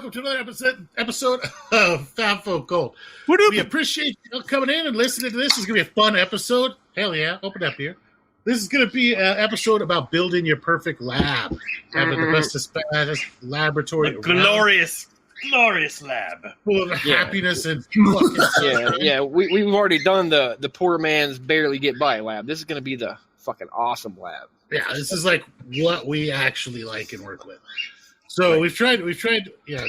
welcome to another episode of FAFOCult. We appreciate you coming in and listening to this. This is going to be a fun episode. Hell yeah, open up here. This is going to be an episode about building your perfect lab. Having the best laboratory. A glorious lab. Full of happiness and fucking We've already done the poor man's barely get by lab. This is going to be the fucking awesome lab. Yeah, this is like what we actually like and work with. So we've tried,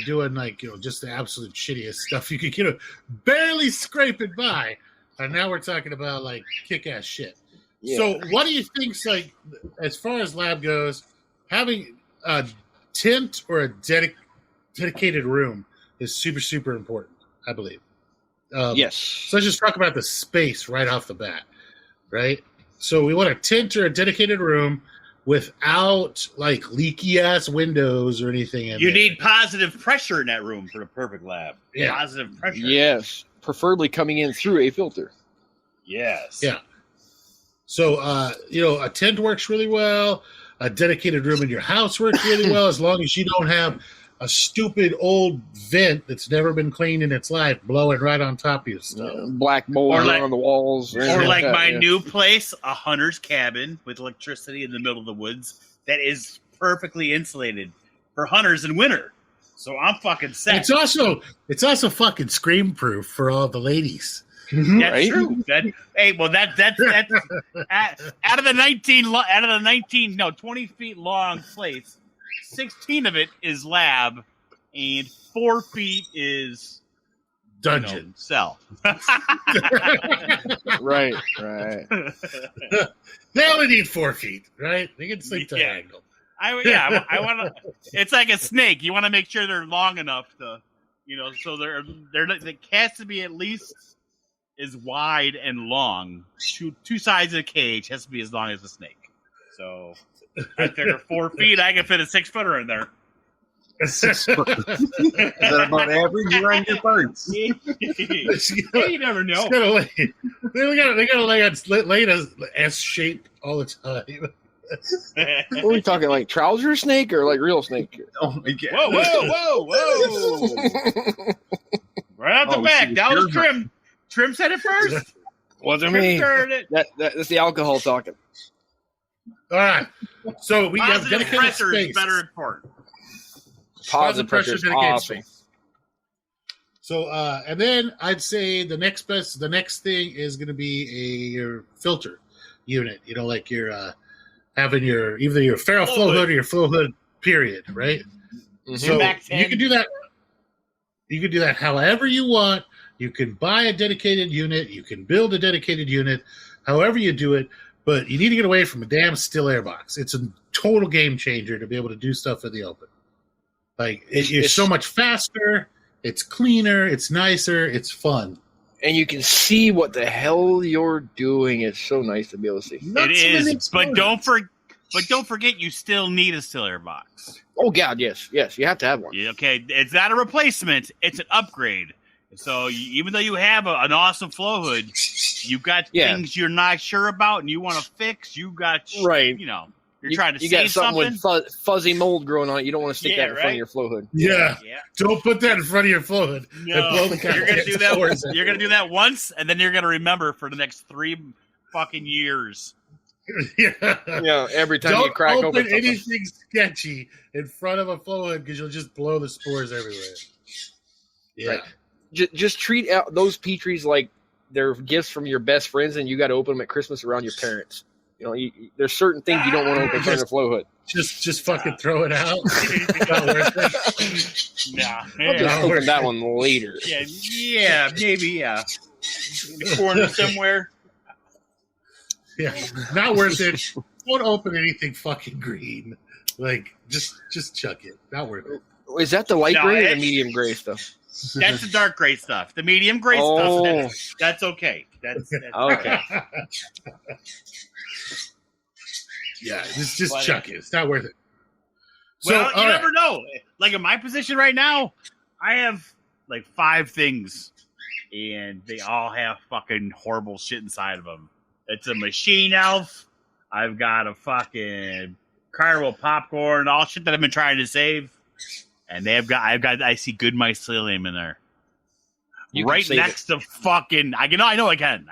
doing like, just the absolute shittiest stuff you could, barely scrape it by. And now we're talking about like kick-ass shit. Yeah. So what do you think's like, as far as lab goes, having a tent or a dedicated room is super, super important, I believe. Yes. So let's just talk about the space right off the bat, right? So we want a tent or a dedicated room without like leaky ass windows or anything in You there. need positive pressure in that room for the perfect lab. Yeah. Positive pressure. Yes. Preferably coming in through a filter. Yes. Yeah. So, a tent works really well. A dedicated room in your house works really well, as long as you don't have a stupid old vent that's never been cleaned in its life blowing right on top of your stuff. Black mold on the walls. Or like my new place, a hunter's cabin with electricity in the middle of the woods that is perfectly insulated for hunters in winter. So I'm fucking set. It's also fucking scream proof for all the ladies. That's true. That's out of the 20 feet long place, 16 of it is lab, and 4 feet is dungeon cell. Right. They only need 4 feet, right? They can sleep diagonal. I want to. It's like a snake. You want to make sure they're long enough to, so they're it has to be at least as wide and long. Two sides of the cage has to be as long as the snake. So I figure 4 feet, I can fit a 6-footer in there. Is that about average around your parts? You never know. They gotta lay an S shape all the time. What are we talking, like trouser snake or like real snake? Oh my god! Whoa! Right out the back. That was Trim. Trim said it first. Wasn't me. That's the alcohol talking. All right. So we have positive dedicated pressure space. is better important. Positive pressure is awesome. Space. So, and then I'd say the next thing is going to be your filter unit. Like your having either your ferro flow hood or your flow hood period, right? Mm-hmm. So you can do that. You can do that however you want. You can buy a dedicated unit. You can build a dedicated unit, however you do it. But you need to get away from a damn still air box. It's a total game changer to be able to do stuff in the open. Like it's so much faster. It's cleaner. It's nicer. It's fun. And you can see what the hell you're doing. It's so nice to be able to see. It is, but don't forget, you still need a still air box. Oh God, yes, you have to have one. Yeah, okay, it's not a replacement; it's an upgrade. So even though you have an awesome flow hood, you've got things you're not sure about and you want to fix. You got right. You're trying to you say got something with fuzzy mold growing on it. You don't want to stick that in front of your flow hood. Yeah. Don't put that in front of your flow hood. No, you're gonna do that. You're gonna do that once, and then you're gonna remember for the next 3 fucking years. Yeah. Every time you crack open anything sketchy in front of a flow hood because you'll just blow the spores everywhere. Yeah. Right. Just treat out those Petries like they're gifts from your best friends, and you got to open them at Christmas around your parents. There's certain things you don't want to open in front of the flow hood. Just fucking throw it out. Not worth it. Nah, I'll just open that one later. Yeah, maybe, yeah. In the corner somewhere. Yeah, not worth it. Don't open anything fucking green. Like, just chuck it. Not worth it. Is that the light gray or the medium gray stuff? That's the dark gray stuff. The medium gray stuff, that's okay. That's okay. Yeah, just chuck it. It's not worth it. Well, you never know. Like in my position right now, I have like 5 things, and they all have fucking horrible shit inside of them. It's a machine elf. I've got a fucking carnival popcorn, all shit that I've been trying to save. and I see good mycelium in there. You can Right save next to fucking, I know I can,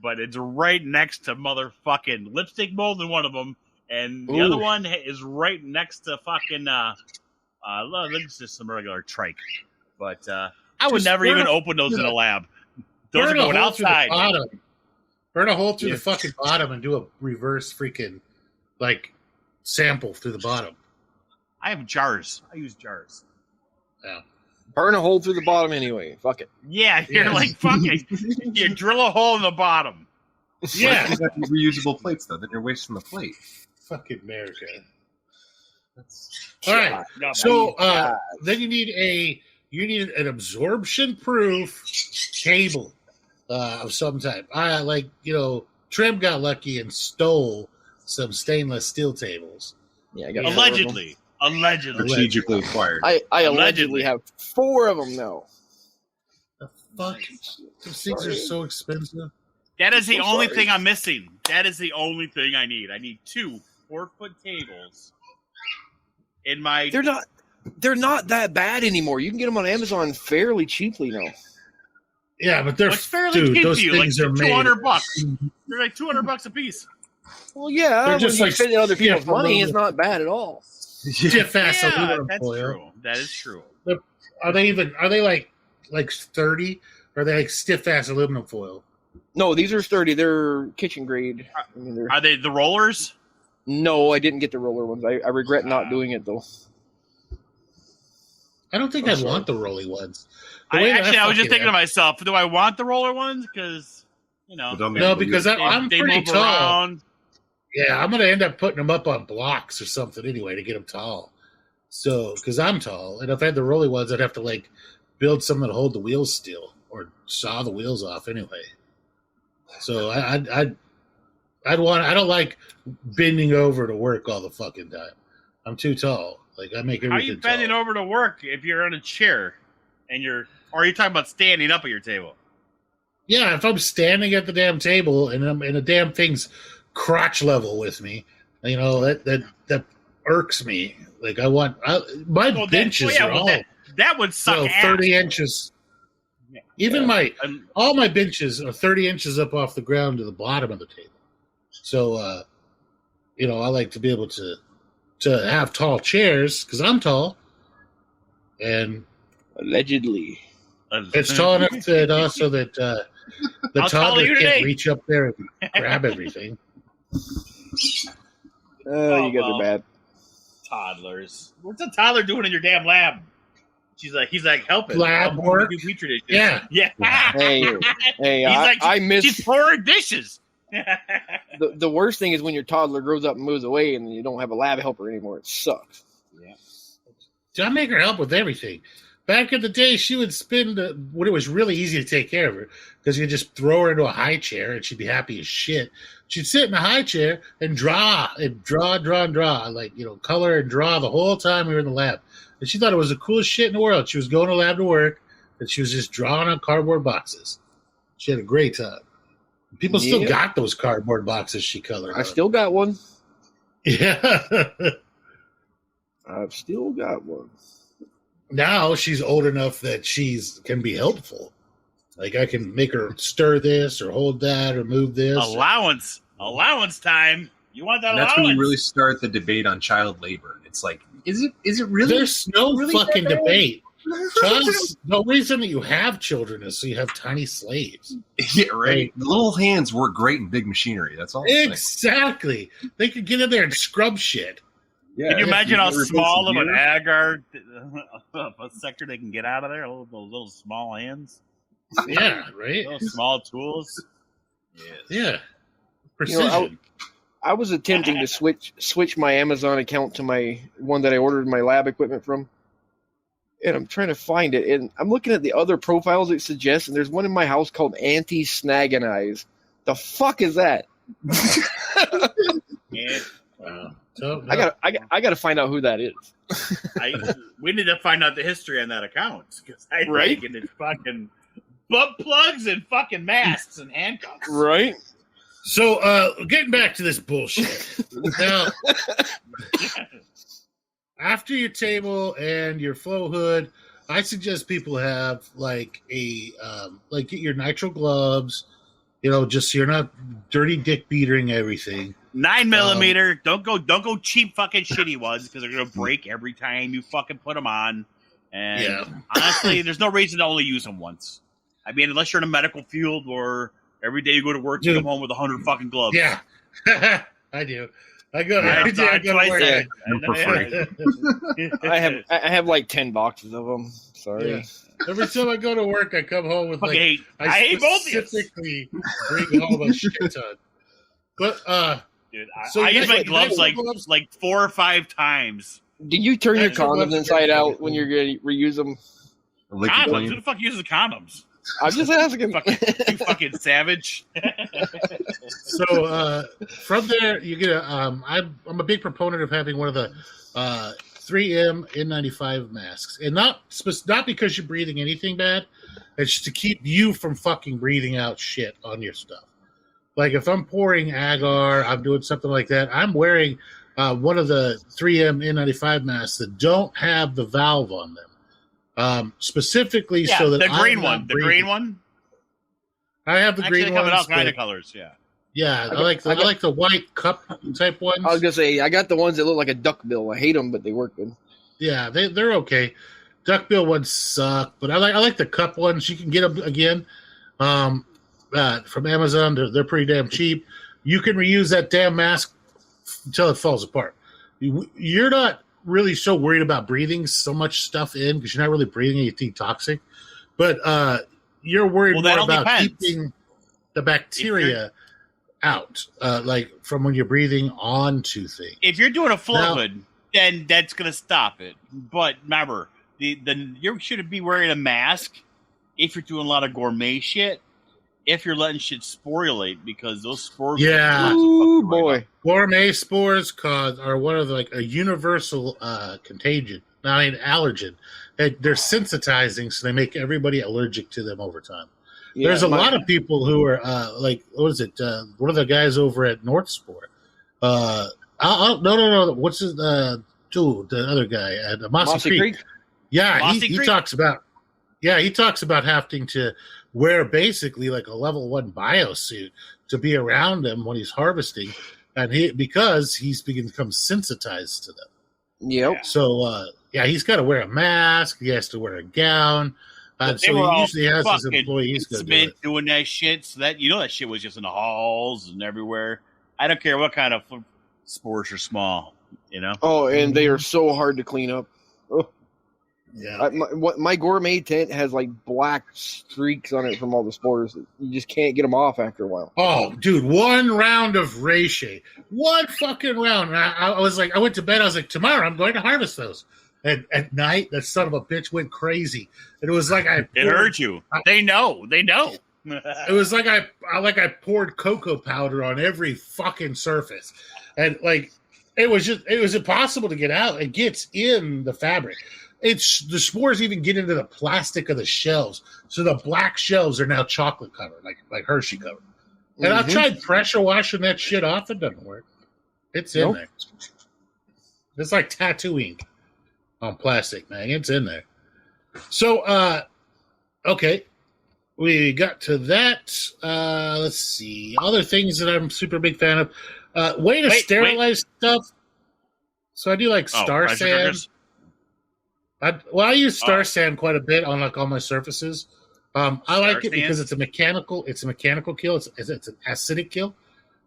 but it's right next to motherfucking lipstick mold in one of them, and the other one is right next to fucking it's just some regular trike. But I would never even open those in a lab. Those are going outside. Burn a hole through the fucking bottom and do a reverse freaking like sample through the bottom. I have jars. I use jars. Yeah. Burn a hole through the bottom anyway. Fuck it. Yeah, you're like fucking. You drill a hole in the bottom. Yeah. You got these reusable plates though. Then you're wasting the plate. Fucking America. All right. So then you need an absorption-proof table of some type. Trim got lucky and stole some stainless steel tables. Yeah, I got allegedly. Strategically acquired. I allegedly have 4 of them now. The fuck? Those things are so expensive. That is the only thing I'm missing. That is the only thing I need. I need 2 4-foot tables. In my, they're not that bad anymore. You can get them on Amazon fairly cheaply now. Yeah, but they're fairly cheap those to you, things like are $200. They're like $200 a piece. Well, yeah, they're just like spending other people's stiff money. aluminum. It's not bad at all. Stiff ass aluminum that's foil. true. That is true. Are they like sturdy? Or are they like stiff ass aluminum foil? No, these are sturdy. They're kitchen grade. Are they the rollers? No, I didn't get the roller ones. I regret not doing it though. I don't think I'd want the rolly ones. I was just thinking to myself, do I want the roller ones? Because no, because I'm pretty tall. Around. Yeah, I'm going to end up putting them up on blocks or something anyway to get them tall. So, because I'm tall, and if I had the rolly ones, I'd have to build something to hold the wheels still or saw the wheels off anyway. So I don't like bending over to work all the fucking time. I'm too tall. Like I make everything. How are you bending over to work if you're on a chair and or are you talking about standing up at your table? Yeah, if I'm standing at the damn table and the damn thing's crotch level with me, that irks me. Like my benches are all that would suck. 30 inches. Even all my benches are 30 inches up off the ground to the bottom of the table. So, I like to be able to have tall chairs because I'm tall, and allegedly, it's tall enough that also that the toddler can't reach up there and grab everything. You guys are bad. Toddlers. What's a toddler doing in your damn lab? He's like helping. Lab work. Yeah. Hey, I miss. She's pouring dishes. The worst thing is when your toddler grows up and moves away and you don't have a lab helper anymore. It sucks. Yeah. So I make her help with everything. Back in the day, she would spend when it was really easy to take care of her because you just throw her into a high chair and she'd be happy as shit. She'd sit in a high chair and draw, like, color and draw the whole time we were in the lab. And she thought it was the coolest shit in the world. She was going to lab to work and she was just drawing on cardboard boxes. She had a great time. People still got those cardboard boxes she colored. I still got one. Yeah. I've still got one. Now she's old enough that can be helpful. Like I can make her stir this or hold that or move this. Allowance time. You want that allowance? That's when you really start the debate on child labor. It's like, is it really? There's no really fucking debate. The reason that you have children is so you have tiny slaves. Yeah, right. The little hands work great in big machinery. That's all. Exactly. They could get in there and scrub shit. Yeah, can you imagine how small of an agar a sector they can get out of there? Those little small hands. Yeah, right. Those small tools. Yes. Yeah. Precision. I was attempting to switch my Amazon account to my one that I ordered my lab equipment from. And I'm trying to find it. And I'm looking at the other profiles it suggests, and there's one in my house called Anti-Snagonize. The fuck is that? Yeah. Wow. So, I gotta find out who that is. We need to find out the history on that account because I think it's fucking butt plugs and fucking masks and handcuffs. Right. So, getting back to this bullshit. Now, after your table and your flow hood, I suggest people have like get your nitrile gloves, just so you're not dirty dick beatering everything. 9mm. Don't go cheap fucking shitty ones because they're gonna break every time you fucking put them on. And honestly, there's no reason to only use them once. I mean, unless you're in a medical field or every day you go to work, you come home with 100 fucking gloves. Yeah, I do. I go to work. For free. I have like 10 boxes of them. Sorry. Yeah. Every time I go to work, I come home with I hate both of you. Specifically bring home a shit ton. But dude, so I use my gloves like 4 or 5 times. Do you turn your Nitrile gloves condoms are inside very out cool. when you're going to reuse them? Condoms? Who the fuck uses condoms? I'm just asking. You fucking savage. So from there, you get I'm a big proponent of having one of the 3M N95 masks, and not because you're breathing anything bad. It's just to keep you from fucking breathing out shit on your stuff. Like if I'm pouring agar, I'm doing something like that. I'm wearing one of the 3M N95 masks that don't have the valve on them, specifically so that the green one. breathing. The green one. I have the Actually, green they come in all ones. kind of colors. Yeah. Yeah, I like the white cup type ones. I was going to say, I got the ones that look like a duck bill. I hate them, but they work good. Yeah, they're okay. Duckbill ones suck, but I like the cup ones. You can get them again from Amazon. They're pretty damn cheap. You can reuse that damn mask until it falls apart. You're not really so worried about breathing so much stuff in because you're not really breathing anything toxic, but you're worried more about keeping the bacteria out, like from when you're breathing onto things. If you're doing a fluid, then that's going to stop it. But remember, you shouldn't be wearing a mask if you're doing a lot of gourmet shit. If you're letting shit sporulate, because those spores, Ooh, boy, gourmet spores are one of a universal contagion. I mean, allergen. They're sensitizing, so they make everybody allergic to them over time. Yeah, there's a lot of people who are what is it? One of the guys over at North Sport. No. What's his the other guy at Mossy Creek? Yeah, he talks about. Yeah, he talks about having to wear basically like a level 1 biosuit to be around them when he's harvesting, and because he's become sensitized to them. Yep. So he's got to wear a mask. He has to wear a gown. So he usually has his employees doing that shit. So that that shit was just in the halls and everywhere. I don't care what kind of spores are small, Oh, and they are so hard to clean up. Oh. Yeah. My gourmet tent has like black streaks on it from all the spores. You just can't get them off after a while. Oh, dude, one round of reishi. One fucking round. And I was like, I went to bed. I was like, tomorrow I'm going to harvest those. And at night, that son of a bitch went crazy. And it was like it hurt you. They know. It was like I poured cocoa powder on every fucking surface. And it was impossible to get out. It gets in the fabric. The spores even get into the plastic of the shells, so the black shells are now chocolate covered, like Hershey covered. And I've tried pressure washing that shit off; it doesn't work. It's in there. It's like tattoo ink on plastic, man. It's in there. So, okay, we got to that. Let's see other things that I'm super big fan of. Way to sterilize stuff. So I do like Star Sand. I use Star Sand quite a bit on all my surfaces. I like it because it's a mechanical kill. It's an acidic kill,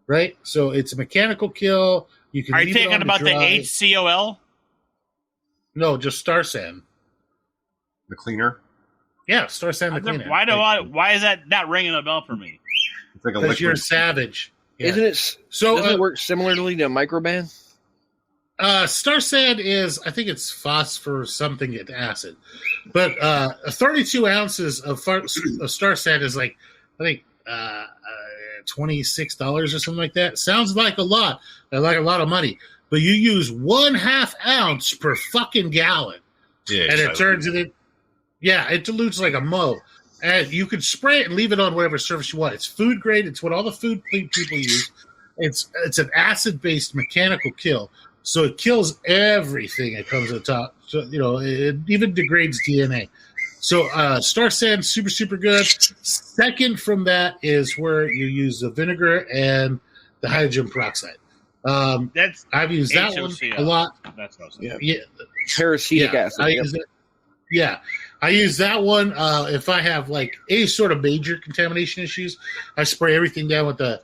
right? So it's a mechanical kill. You can. Are you thinking about the HCOL? No, just Star Sand. The cleaner. Yeah, Star Sand the cleaner. Why is that not ringing a bell for me? It's like because you're a savage. Yeah. Isn't it? So doesn't it work similarly to Microban? Star Sand is, I think it's phosphor something at acid, but 32 ounces of Star Sand is like, I think $26 or something like that. Sounds like a lot of money, but you use 1/2 ounce per fucking gallon, and it turns it. Yeah, it dilutes like a mo, and you can spray it and leave it on whatever surface you want. It's food grade. It's what all the food people use. It's an acid based mechanical kill. so it kills everything that comes at the top. So it even degrades DNA. So Star Sand, super, super good. Second from that is where you use the vinegar and the hydrogen peroxide. I've used that one a lot. That's what I was saying. Yeah. Paracetic acid. I use that one if I have like any sort of major contamination issues. I spray everything down with the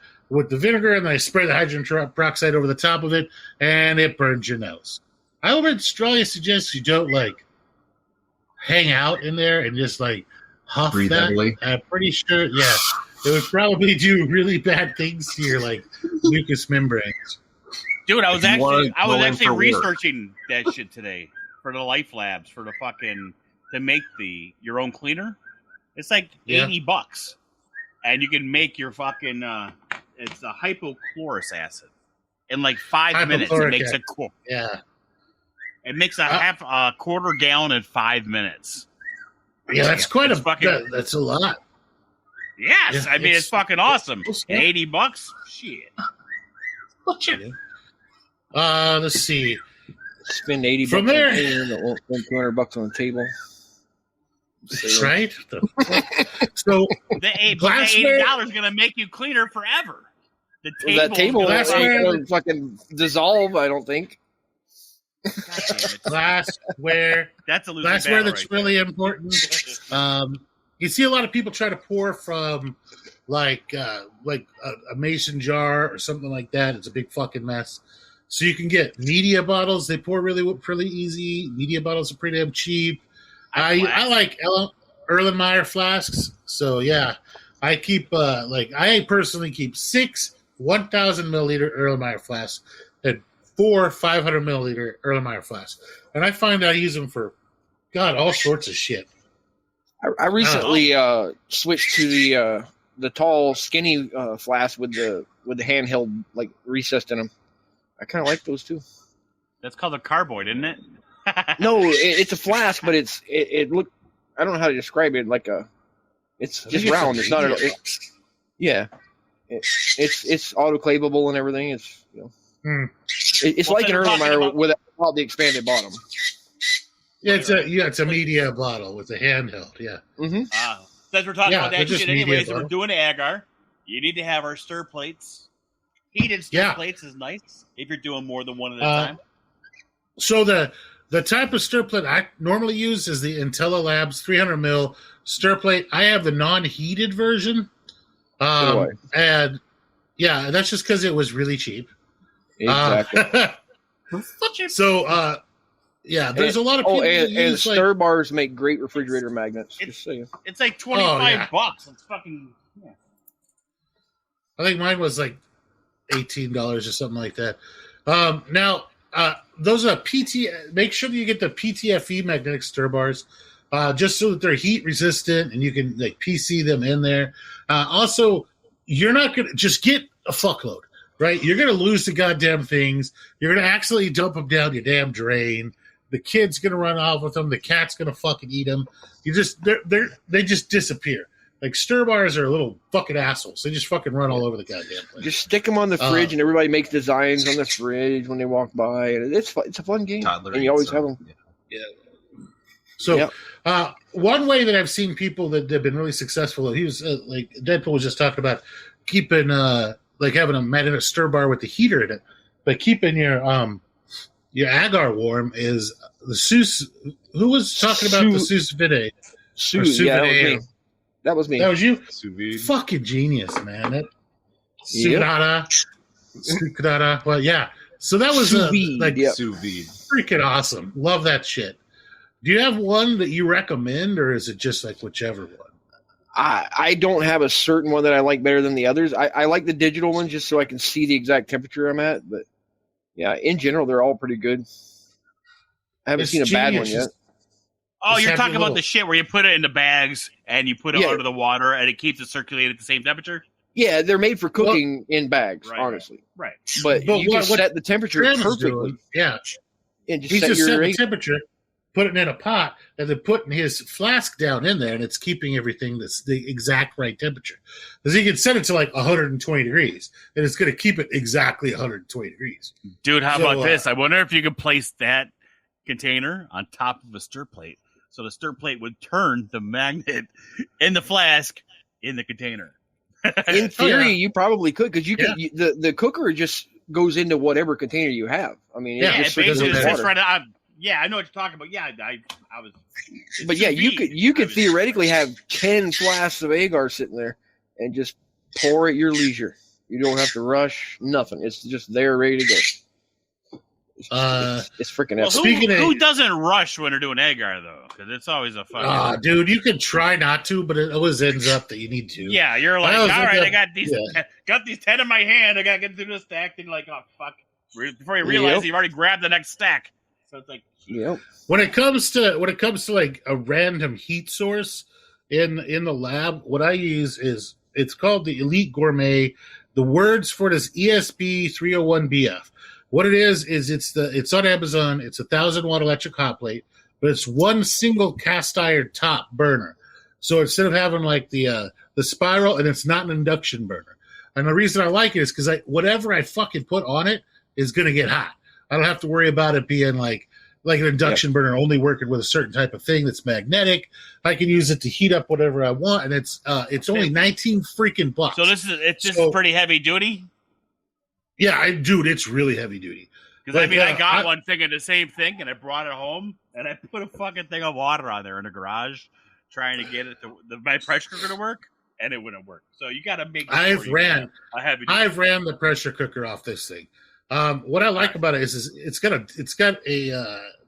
vinegar, and then I spray the hydrogen peroxide over the top of it, and it burns your nose. I would strongly suggest you don't hang out in there and just huff Breathe that. heavily. I'm pretty sure, it would probably do really bad things to your mucous membranes. Dude, I was actually for researching that shit today for the Life Labs for the fucking to make your own cleaner. It's like $80, and you can make your fucking it's a hypochlorous acid in 5 minutes. It makes a cool. Yeah. It makes a quarter gallon in 5 minutes. Yeah, that's quite that's a lot. Yes, Yeah, I mean it's fucking awesome. $80, shit. Let's see. Spend $80 From there. That won't spend $200 on the table. Right? So the $80 is gonna make you cleaner forever. That table glassware fucking dissolve. I don't think. Glassware. That's a losing Glassware battle that's really important. You see a lot of people try to pour from a mason jar or something like that. It's a big fucking mess. So you can get media bottles. They pour really easy. Media bottles are pretty damn cheap. I like Erlenmeyer flasks. So yeah, I keep I personally keep 6 1,000 milliliter Erlenmeyer flasks and 4 500 milliliter Erlenmeyer flasks, and I find I use them for all sorts of shit. I recently switched to the tall, skinny flask with the handheld recessed in them. I kind of like those too. That's called a carboid, isn't it? No, it's a flask, but it look. I don't know how to describe it. It's just round. It's not. It's autoclavable and everything. It's it's like an Erlenmeyer without the expanded bottom. Yeah, it's a media bottle with a handheld. Yeah. Mm-hmm. Since we're talking about that shit, anyways, bottle. we're doing agar. You need to have our stir plates. Heated stir plates is nice if you're doing more than one at a time. So the type of stir plate I normally use is the Intella Labs 300 mil stir plate. I have the non-heated version, and that's just because it was really cheap. Exactly. So there's a lot of people and stir bars make great refrigerator magnets. Just so it's like $25. It's fucking. Yeah. I think mine was $18 or something like that. Now, those are make sure that you get the PTFE magnetic stir bars, just so that they're heat resistant and you can PC them in there. Also, you're not going to just get a fuckload, right? You're going to lose the goddamn things. You're going to accidentally dump them down your damn drain. The kid's going to run off with them. The cat's going to fucking eat them. They just disappear. Stir bars are little fucking assholes. They just fucking run all over the goddamn place. Just stick them on the fridge, and everybody makes designs on the fridge when they walk by. And it's a fun game, and you always have them. Yeah. So, one way that I've seen people that have been really successful, he was Deadpool was just talking about keeping having a magnetic stir bar with the heater in it, but keeping your agar warm is the Sous. Who was talking about the sous vide? That was me. That was you? Sous vide. Fucking genius, man. Sugrada. Well, yeah. So that was sous vide. Sous vide. Freaking awesome. Love that shit. Do you have one that you recommend, or is it just whichever one? I don't have a certain one that I like better than the others. I like the digital one just so I can see the exact temperature I'm at. But yeah, in general, they're all pretty good. I haven't seen a bad one yet. Oh, you're talking about the shit where you put it in the bags and you put it under the water and it keeps it circulating at the same temperature? Yeah, they're made for cooking in bags, honestly. Right. But you can set the temperature perfectly. Yeah. And just set the temperature. putting it in a pot, and then putting his flask down in there, and it's keeping everything that's the exact right temperature. Because he can set it to like 120 degrees, and it's going to keep it exactly 120 degrees. Dude, how about this? I wonder if you could place that container on top of a stir plate, so the stir plate would turn the magnet in the flask in the container. In theory, you probably could, because you could. The cooker just goes into whatever container you have. I mean, it just basically goes sits right out. Yeah, I know what you're talking about. Yeah, I was. But yeah, you could theoretically have 10 flasks of agar sitting there and just pour at your leisure. You don't have to rush. Nothing. It's just there, ready to go. It's freaking epic. Who doesn't rush when they're doing agar though? Because it's always a fun. Dude, you can try not to, but it always ends up that you need to. Yeah, you're like, all right, I got these 10 in my hand. I gotta get through this stack, and like, oh fuck! Before you realize you've already grabbed the next stack. So it's like, when it comes to like a random heat source in the lab, what I use is it's called the Elite Gourmet. The words for it is ESB 301BF. What it is it's on Amazon. It's a 1,000-watt electric hot plate, but it's one single cast iron top burner. So instead of having like the spiral, and it's not an induction burner. And the reason I like it is because whatever I fucking put on it is going to get hot. I don't have to worry about it being like an induction burner only working with a certain type of thing that's magnetic. I can use it to heat up whatever I want, and it's only 19 freaking bucks. So it's just pretty heavy duty. Yeah, dude, it's really heavy duty. Because I got one thinking the same thing, and I brought it home, and I put a fucking thing of water on there in the garage, trying to get it my pressure cooker to work, and it wouldn't work. So you got to make. I've ran the pressure cooker off this thing. What I like about it is it's got a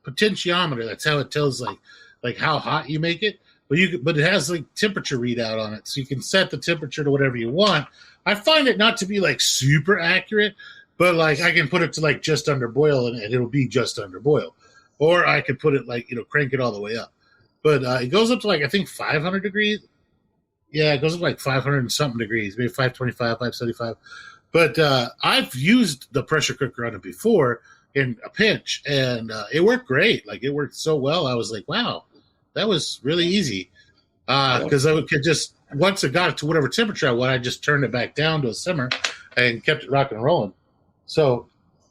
potentiometer. That's how it tells like how hot you make it. But it has like temperature readout on it, so you can set the temperature to whatever you want. I find it not to be like super accurate, but like I can put it to like just under boil and it'll be just under boil, or I could put it like crank it all the way up. But it goes up to like I think 500 degrees. Yeah, it goes up to like 500 and something degrees, maybe 525, 575. But I've used the pressure cooker on it before in a pinch, and it worked great. Like, it worked so well. I was like, wow, that was really easy. Because I could just, once it got it to whatever temperature I wanted, I just turned it back down to a simmer and kept it rocking and rolling. So,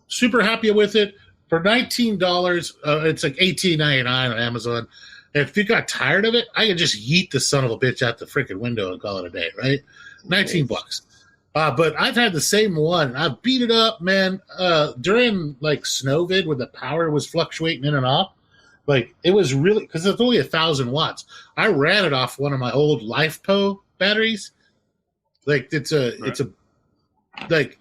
super happy with it. For $19, it's like $18.99 on Amazon. And if you got tired of it, I could just yeet the son of a bitch out the freaking window and call it a day, right? $19. But I've had the same one. I beat it up, man. During like Snowvid, when the power was fluctuating in and off, like it was really because it's only 1,000 watts. I ran it off one of my old LifePo batteries. Like it's a like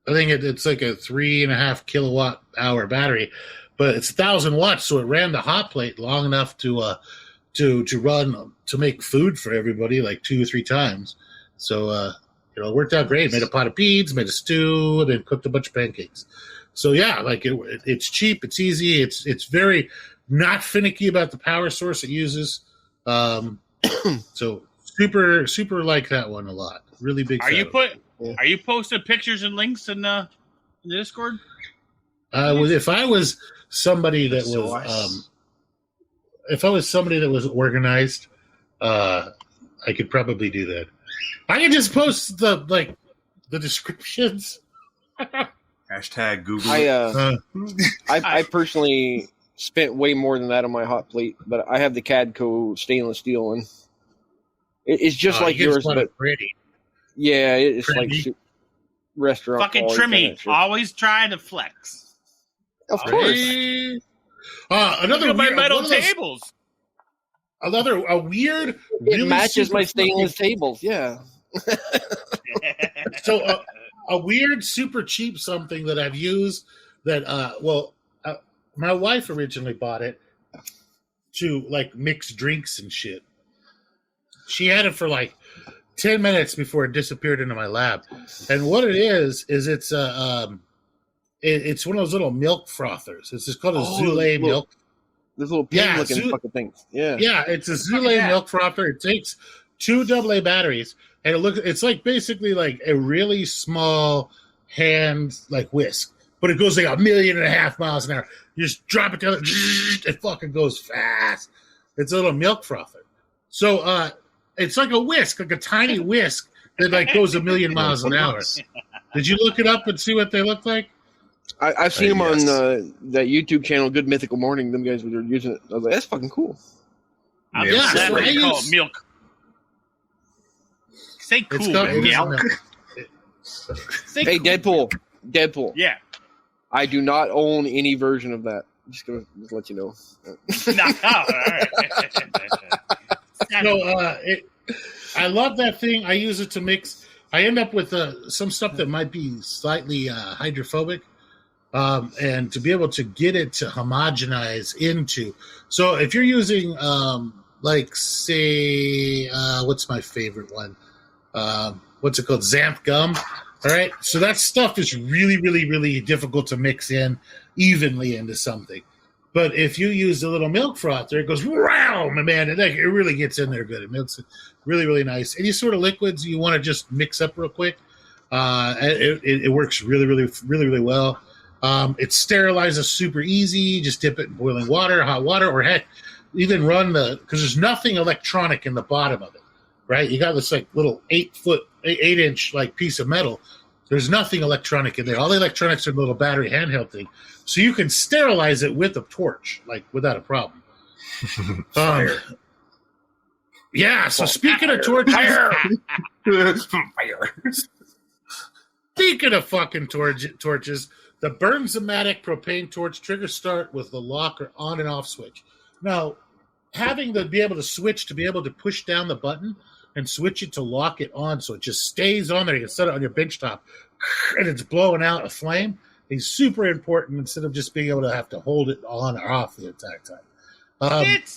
I think it's like a 3.5 kilowatt hour battery, but it's 1,000 watts, so it ran the hot plate long enough to run to make food for everybody like 2 or 3 times. So. It worked out great. Made a pot of beans, made a stew, and then cooked a bunch of pancakes. So yeah, like it's cheap, it's easy, it's very not finicky about the power source it uses. So super like that one a lot. Really big. Are you posting pictures and links in the Discord? If I was somebody that was organized, I could probably do that. I can just post the descriptions. Hashtag Google. I personally spent way more than that on my hot plate, but I have the Cadco stainless steel, and it's just like yours, but pretty. Yeah, it's trimmy. Like restaurant. Fucking trimmy, always trying to flex. Of course. Another my metal tables. A weird. It matches my stainless tables. Yeah. So a weird, super cheap something that I've used that my wife originally bought it to like mix drinks and shit. She had it for like 10 minutes before it disappeared into my lab. And what it is it's one of those little milk frothers. It's just called a Zule milk. Those little pin-looking fucking things. Yeah. Yeah, it's a Zule milk frother. It takes 2 AA batteries, and it's like basically like a really small hand like whisk. but it goes like 1.5 million miles an hour. You just drop it down, it fucking goes fast. It's a little milk frother. So it's like a whisk, like a tiny whisk that like goes 1 million miles an hour. Did you look it up and see what they look like? I've seen them yes. on that YouTube channel, Good Mythical Morning. Them guys were using it. I was like, that's fucking cool. Yeah, so what I do you call use- it? Milk. Say cool. It's called, man. it is Milk. milk. Say Hey, cool. Deadpool. Yeah. I do not own any version of that. Just gonna let you know. No, all right. No, I love that thing. I use it to mix. I end up with some stuff that might be slightly hydrophobic, and to be able to get it to homogenize into. So if you're using, like, say, what's my favorite one? What's it called? Xanth gum. All right. So that stuff is really, really, really difficult to mix in evenly into something. But if you use a little milk frother, it goes, wow, man, it really gets in there good. It makes it really, really nice. Any sort of liquids you want to just mix up real quick, it works really, really, really, really well. It sterilizes super easy. Just dip it in boiling water, hot water, or heck, even run because there's nothing electronic in the bottom of it, right? You got this like little 8-inch like piece of metal. There's nothing electronic in there. All the electronics are a little battery handheld thing. So you can sterilize it with a torch, like without a problem. Yeah, so speaking of torches, speaking of fucking torches, the Bernzomatic propane torch trigger start with the lock or on and off switch. Now, having to be able to switch to be able to push down the button and switch it to lock it on so it just stays on there. You can set it on your bench top and it's blowing out a flame. It's super important instead of just being able to have to hold it on or off the entire time. It's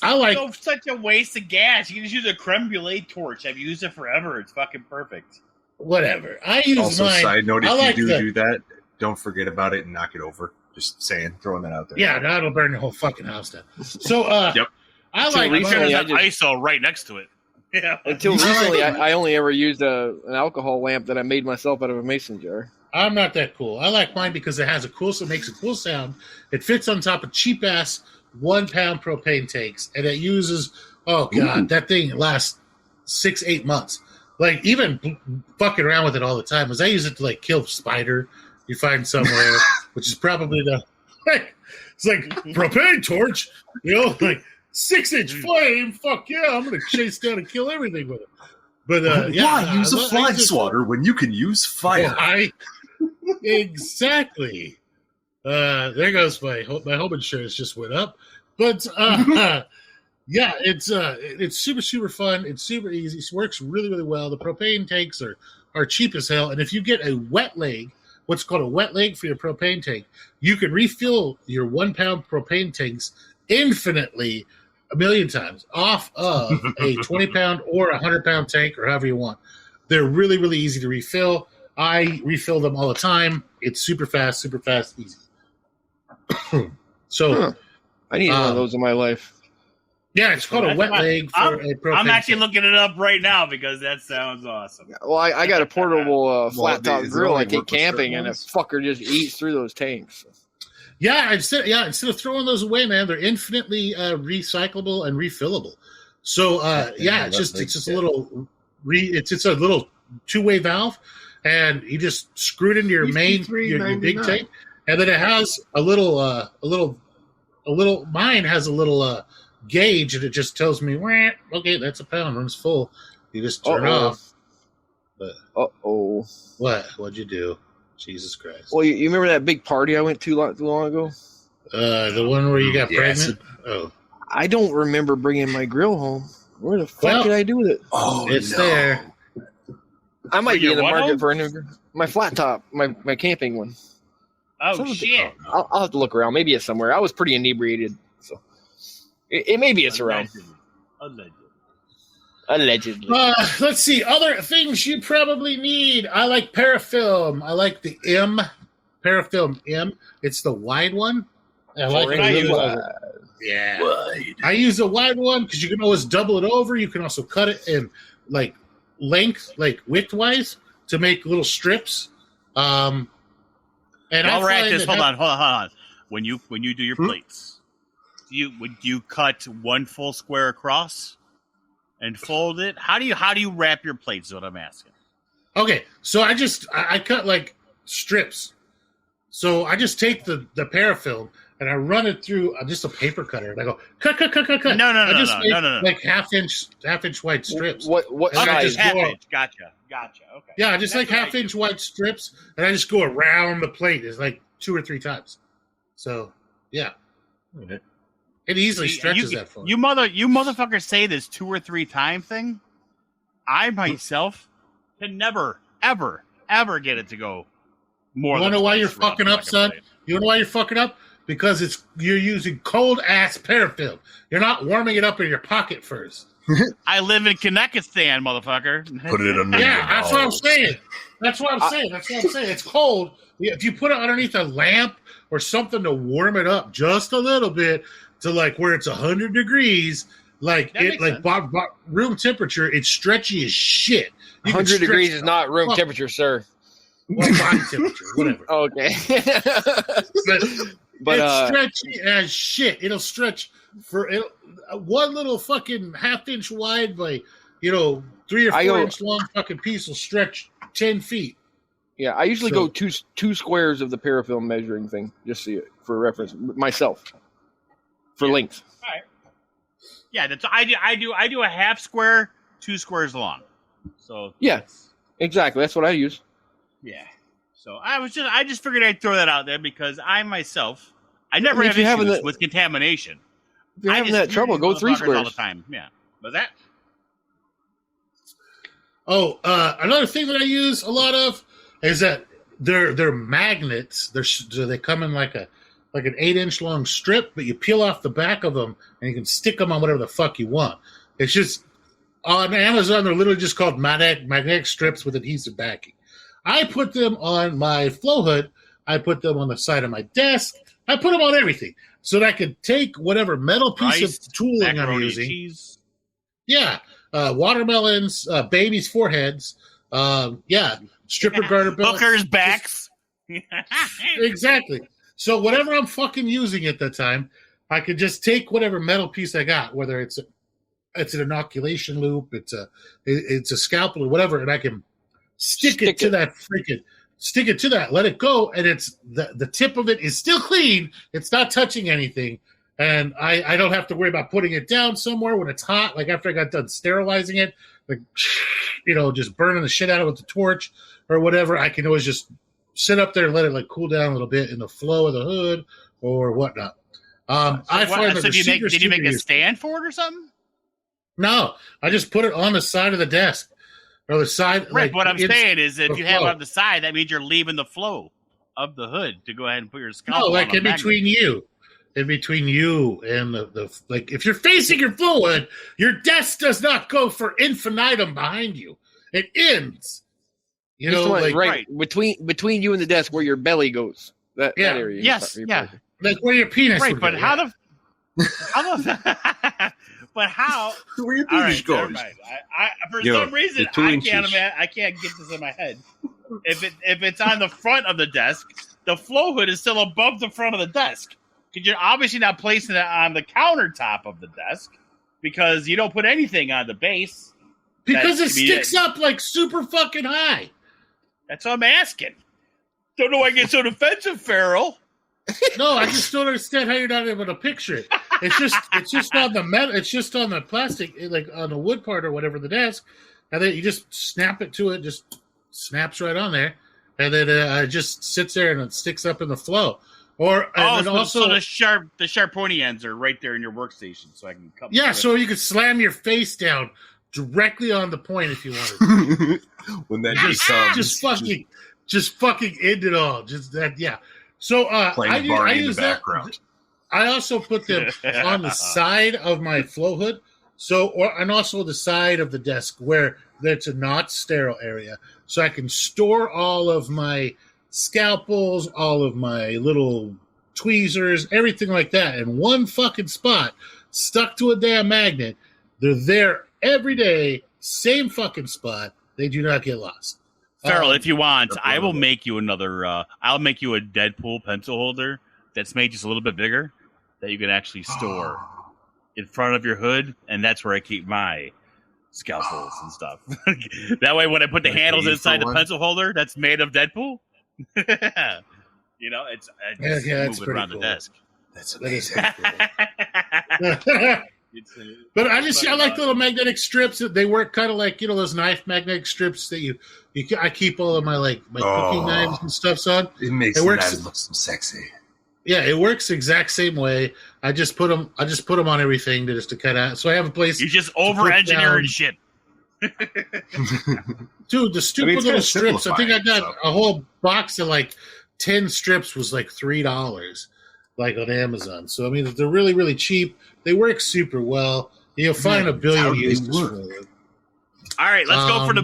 such a waste of gas. You can just use a creme brulee torch. I've used it forever. It's fucking perfect. Whatever. I use Also, mine. side note, if like you do that, don't forget about it and knock it over. Just saying, throwing that out there. Yeah, that'll burn your whole fucking house down. So, Yep. I So like recently, mine. There's an ISO right next to it. Yeah. Until recently, I only ever used an alcohol lamp that I made myself out of a mason jar. I'm not that cool. I like mine because it has it makes a cool sound. It fits on top of cheap ass 1 pound propane tanks, and it uses that thing lasts 6-8 months. Like even fucking around with it all the time. Because I use it to like kill spider you find somewhere, which is probably it's like propane torch, like 6-inch flame. Fuck yeah, I'm gonna chase down and kill everything with it. But why use a fly swatter when you can use fire? Exactly. There goes my home insurance just went up. But yeah, it's super, super fun. It's super easy. It works really, really well. The propane tanks are cheap as hell. And if you get a wet leg, what's called a wet leg for your propane tank, you can refill your 1 pound propane tanks infinitely 1 million times off of a 20 pound or 100 pound tank or however you want. They're really, really easy to refill. I refill them all the time. It's super fast, easy. So, I need one of those in my life. Yeah, it's called a wet leg for a propane I'm actually tank. looking it up right now because that sounds awesome. Well, I got a portable flat top is it grill. only I take work with camping, certain and a ones? fucker just eats through those tanks. Yeah, instead of throwing those away, man, they're infinitely recyclable and refillable. So it's just a little it's a little 2-way valve, and you just screw it into your main your big tank, and then it has a little mine has a little gauge, and it just tells me, okay, that's a pound when it's full. You just turn off. But what'd you do? Jesus Christ! Well, you remember that big party I went to too long ago? The one where you got pregnant. Oh, I don't remember bringing my grill home. Where the fuck did I do with it? Oh, it's there. I might be in the market home? for a new my flat top, my camping one. Oh, shit. I'll have to look around. Maybe it's somewhere. I was pretty inebriated, so it maybe it's around. Allegedly. Let's see. Other things you probably need. I like parafilm. I like the Parafilm M. It's the wide one. I like it really well. Yeah. Wide. I use the wide one because you can always double it over. You can also cut it in like length, like width-wise, to make little strips. And While I we're at find this, that hold on. When you do your plates, would you cut one full square across and fold it? How do you wrap your plates? Is what I'm asking. Okay, so I cut like strips. So I just take the parafilm and I run it through just a paper cutter, and I go cut. No. I just make like half inch wide strips. What And I size? just Half go- inch. Gotcha. Okay. Yeah, just like That's what half I inch do. wide strips, and I just go around the plate. It's like 2 or 3 times. So yeah, it easily stretches that far. You motherfuckers say this 2 or 3 time thing. I myself can never, ever get it to go more. You want to know why you're fucking up, son? You want to know why you're fucking up? Because you're using cold ass parafilm. You're not warming it up in your pocket first. I live in Kanekistan, motherfucker. Put it under Yeah, your that's what I'm balls. saying. That's what I'm saying. It's cold. If you put it underneath a lamp or something to warm it up just a little bit to like where it's 100 degrees, like That it makes like sense. room temperature, it's stretchy as shit. You can 100 stretch degrees the is not room fuck- temperature, sir. Well, body temperature, whatever. Okay. But But it's stretchy as shit. It'll stretch for one little fucking half-inch wide by 3 or 4 inch long fucking piece will stretch 10 feet. yeah, I usually So- go two squares of the parafilm measuring thing, just see it for reference myself for length. Yeah, that's I do a half square, 2 squares long. So Yeah. Exactly, that's what I use. yeah. So I just figured I'd throw that out there because I myself never I mean, have if you're having issues that- with contamination. If you're I having just that trouble, use go 3 motherfuckers all squares. the time. Yeah, but that Oh, another thing that I use a lot of is that they're magnets. They come in like an 8-inch long strip, but you peel off the back of them and you can stick them on whatever the fuck you want. It's just on Amazon. They're literally just called magnetic strips with adhesive backing. I put them on my flow hood. I put them on the side of my desk. I put them on everything so that I could take whatever metal piece rice, of tooling I'm macaroni, using. cheese. Yeah, watermelons, babies' foreheads. Stripper garter belts. Hookers' backs. Exactly. So whatever I'm fucking using at that time, I could just take whatever metal piece I got, whether it's an inoculation loop, it's a scalpel or whatever, and I can stick it to that, let it go, and it's the tip of it is still clean. It's not touching anything. And I don't have to worry about putting it down somewhere when it's hot. Like after I got done sterilizing it, like, just burning the shit out of it with the torch or whatever, I can always just sit up there and let it like cool down a little bit in the flow of the hood or whatnot. I find that Did you make a stand for it or something? No, I just put it on the side of the desk or the side. Right. Like, What I'm saying is, if the you have it flow. on the side, that means you're leaving the flow of the hood to go ahead and put your scalpel. No, like on a in magnet. between you. In between you and the like, if you're facing your flow hood, your desk does not go for infinitum behind you. It ends. Right between you and the desk where your belly goes. That area. Yes. Yeah. like where your penis. Right. would But go, how yeah. But how? Where your All penis right, never goes. mind. I for Yo, some reason the 2 inches. I can't get this in my head. If it's on the front of the desk, the flow hood is still above the front of the desk. Because you're obviously not placing it on the countertop of the desk because you don't put anything on the base. Because it That's- sticks up like super fucking high. That's what I'm asking. Don't know why I get so defensive, Farrell. No, I just don't understand how you're not able to picture it. It's just on the metal. It's just on the plastic, like on the wood part or whatever, the desk, and then you just snap it to it. Just snaps right on there, and then it just sits there and it sticks up in the flow. So the sharp pointy ends are right there in your workstation, so I can cut. Yeah, so you could slam your face down directly on the point if you wanted. When that just fucking end it all. Just that, yeah. So playing Barney in the background. I also put them on the side of my flow hood, and also the side of the desk where there's a not sterile area, so I can store all of my scalpels, all of my little tweezers, everything like that in one fucking spot, stuck to a damn magnet. They're there every day, same fucking spot. They do not get lost. Farrell, if you want, that's I will wonderful. make you another. I'll make you a Deadpool pencil holder that's made just a little bit bigger that you can actually store in front of your hood, and that's where I keep my scalpels and stuff. That way, when I put the Like handles the inside the one? pencil holder that's made of Deadpool, you know, I just that's move it pretty around cool. the desk. That's That is amazing. pretty cool. It's, But I like the little magnetic strips. They work kind of like those knife magnetic strips that I keep all of my cooking knives and stuffs on. It makes It the works. knives look so sexy. Yeah, it works the exact same way. I just put them on everything to cut out. So I have a place. you just put over-engineering down- shit. Dude, the stupid it's little kinda strips. I think I got simplifying, a whole box of 10 strips was $3, on Amazon. So I mean, they're really, really cheap. They work super well. You'll find a How billion do they uses work? for them. All right, let's go for the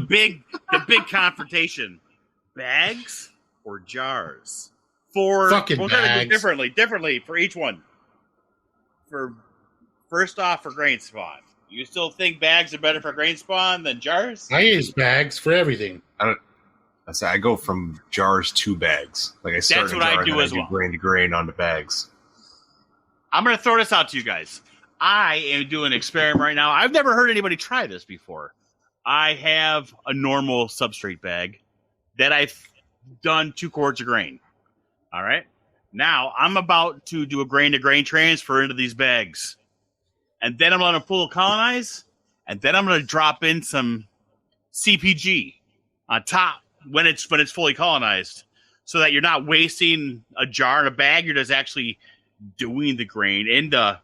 Um, big confrontation. Bags or jars? Fucking we're gonna bags. go differently for each one. First off, for grain spawn, you still think bags are better for grain spawn than jars? I use bags for everything. I go from jars to bags. Like I start That's in a what I jar and do then as well. grain to grain onto bags. I'm gonna throw this out to you guys. I am doing an experiment right now. I've never heard anybody try this before. I have a normal substrate bag that I've done 2 quarts of grain. All right. Now I'm about to do a grain to grain transfer into these bags. And then I'm going to full colonize. And then I'm going to drop in some CPG on top when it's fully colonized, so that you're not wasting a jar and a bag. You're just actually doing the grain in the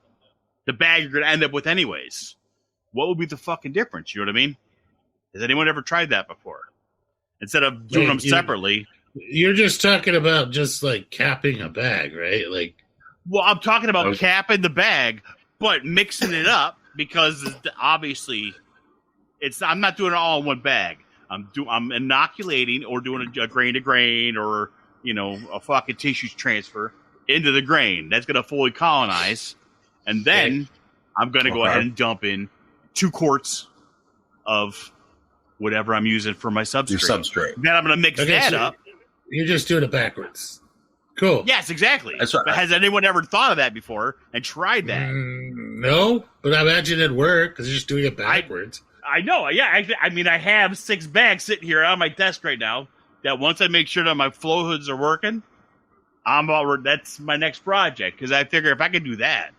bag you're going to end up with anyways. What would be the fucking difference? You know what I mean? Has anyone ever tried that before? Instead of doing them separately. You're just talking about just capping a bag, right? Well, I'm talking about Okay. capping the bag, but mixing it up because obviously I'm not doing it all in one bag. I'm inoculating or doing a grain to grain or a fucking tissue transfer into the grain. That's going to fully colonize, and then I'm going to go ahead and dump in 2 quarts of whatever I'm using for my substrate. Your substrate. Then I'm going to mix that up. You're just doing it backwards. Cool. Yes, exactly. That's right. But has anyone ever thought of that before and tried that? No, but I imagine it'd work because you're just doing it backwards. I know. Yeah, I mean, I have 6 bags sitting here on my desk right now that once I make sure that my flow hoods are working, that's my next project, because I figure if I can do that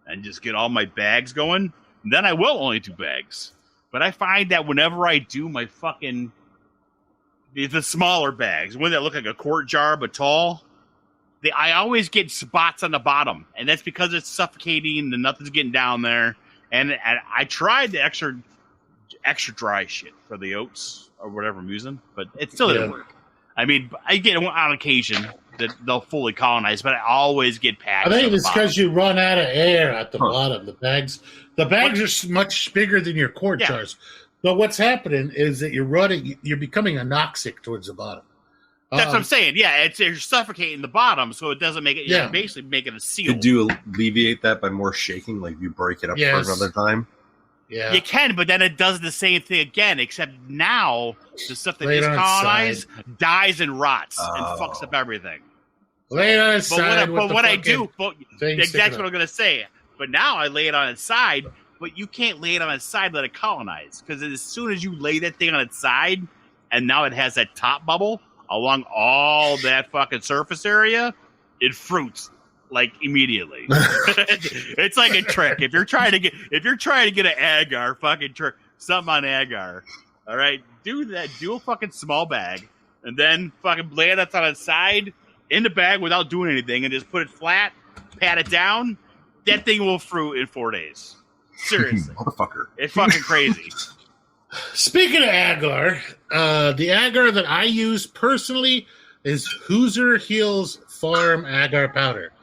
and just get all my bags going, then I will only do bags. But I find that whenever I do my fucking the smaller bags, one that look like a quart jar but tall, I always get spots on the bottom, and that's because it's suffocating and nothing's getting down there. And I tried the extra dry shit for the oats or whatever I'm using, but it still didn't work. I mean, I get on occasion that they'll fully colonize, but I always get packed. I think it's because you run out of air at the bottom. The bags are much bigger than your quart jars. But what's happening is that you're becoming anoxic towards the bottom. That's what I'm saying. Yeah, you're suffocating the bottom, so it doesn't make it. You're basically making a seal. Could you alleviate that by more shaking? Like you break it up for another time? Yeah. You can, but then it does the same thing again, except now the stuff that Lay it is on its colonized dies and rots and fucks up everything. Lay it on its side. But what I do, thing sticking that's what I'm going to say. But now I lay it on its side, but you can't lay it on its side and let it colonize, because as soon as you lay that thing on its side and now it has that top bubble along all that fucking surface area, it fruits immediately. It's like a trick. If you're trying to get an agar fucking trick, something on agar, all right, do that. Do a fucking small bag and then fucking lay it on its side in the bag without doing anything, and just put it flat, pat it down. That thing will fruit in 4 days. Seriously, motherfucker, it's fucking crazy. Speaking of agar, the agar that I use personally is Hoosier Hills Farm Agar Powder.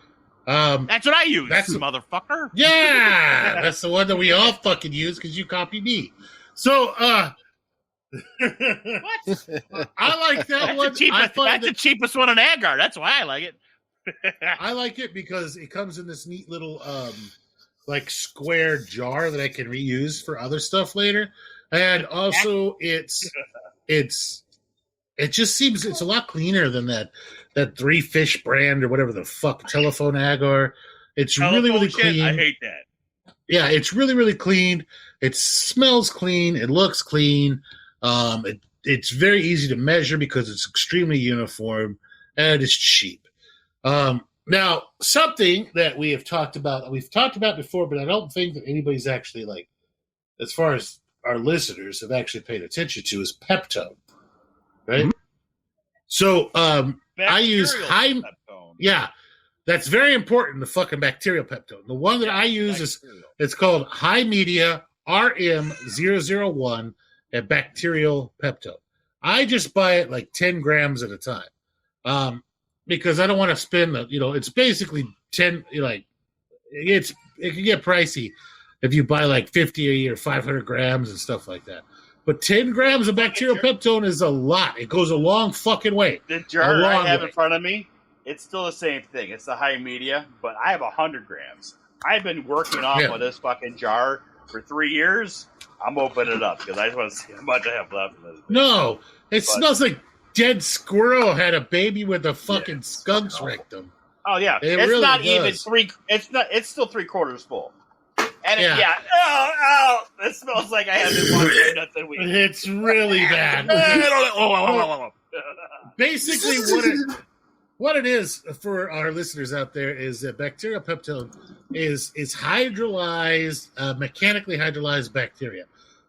That's what I use. That's motherfucker. Yeah, that's the one that we all fucking use because you copy me. So, What? I like that one. That's the cheapest one on agar. That's why I like it. I like it because it comes in this neat little square jar that I can reuse for other stuff later. And also it's it just seems it's a lot cleaner than that Three Fish brand or whatever the fuck telephone agar. It's really really shit, clean. I hate that. Yeah, it's really really clean. It smells clean. It looks clean. It's very easy to measure because it's extremely uniform and it's cheap. Now, something that we've talked about before, but I don't think that anybody's actually like, as far as our listeners have actually paid attention to, is Peptone, right? Mm-hmm. So I use high. Peptone. Yeah, that's very important. The fucking bacterial Peptone. The one that I use it's called High Media RM001 and bacterial Peptone. I just buy it like 10 grams at a time. Because I don't want to spend it's basically 10, it can get pricey if you buy like 50 or 500 grams and stuff like that. But 10 grams of bacterial Peptone is a lot. It goes a long fucking way. The jar I have in front of me, it's still the same thing. It's the high media, but I have 100 grams. I've been working off of this fucking jar for 3 years. I'm opening it up because I just want to see how much I have left of this. No, smells like dead squirrel had a baby with a fucking skunk's rectum. Oh yeah, it's really not even three. It's still 3/4 full. And it smells like I haven't watched nothing week. It's really bad. Basically, what it is for our listeners out there is that bacterial Peptone is hydrolyzed, mechanically hydrolyzed bacteria.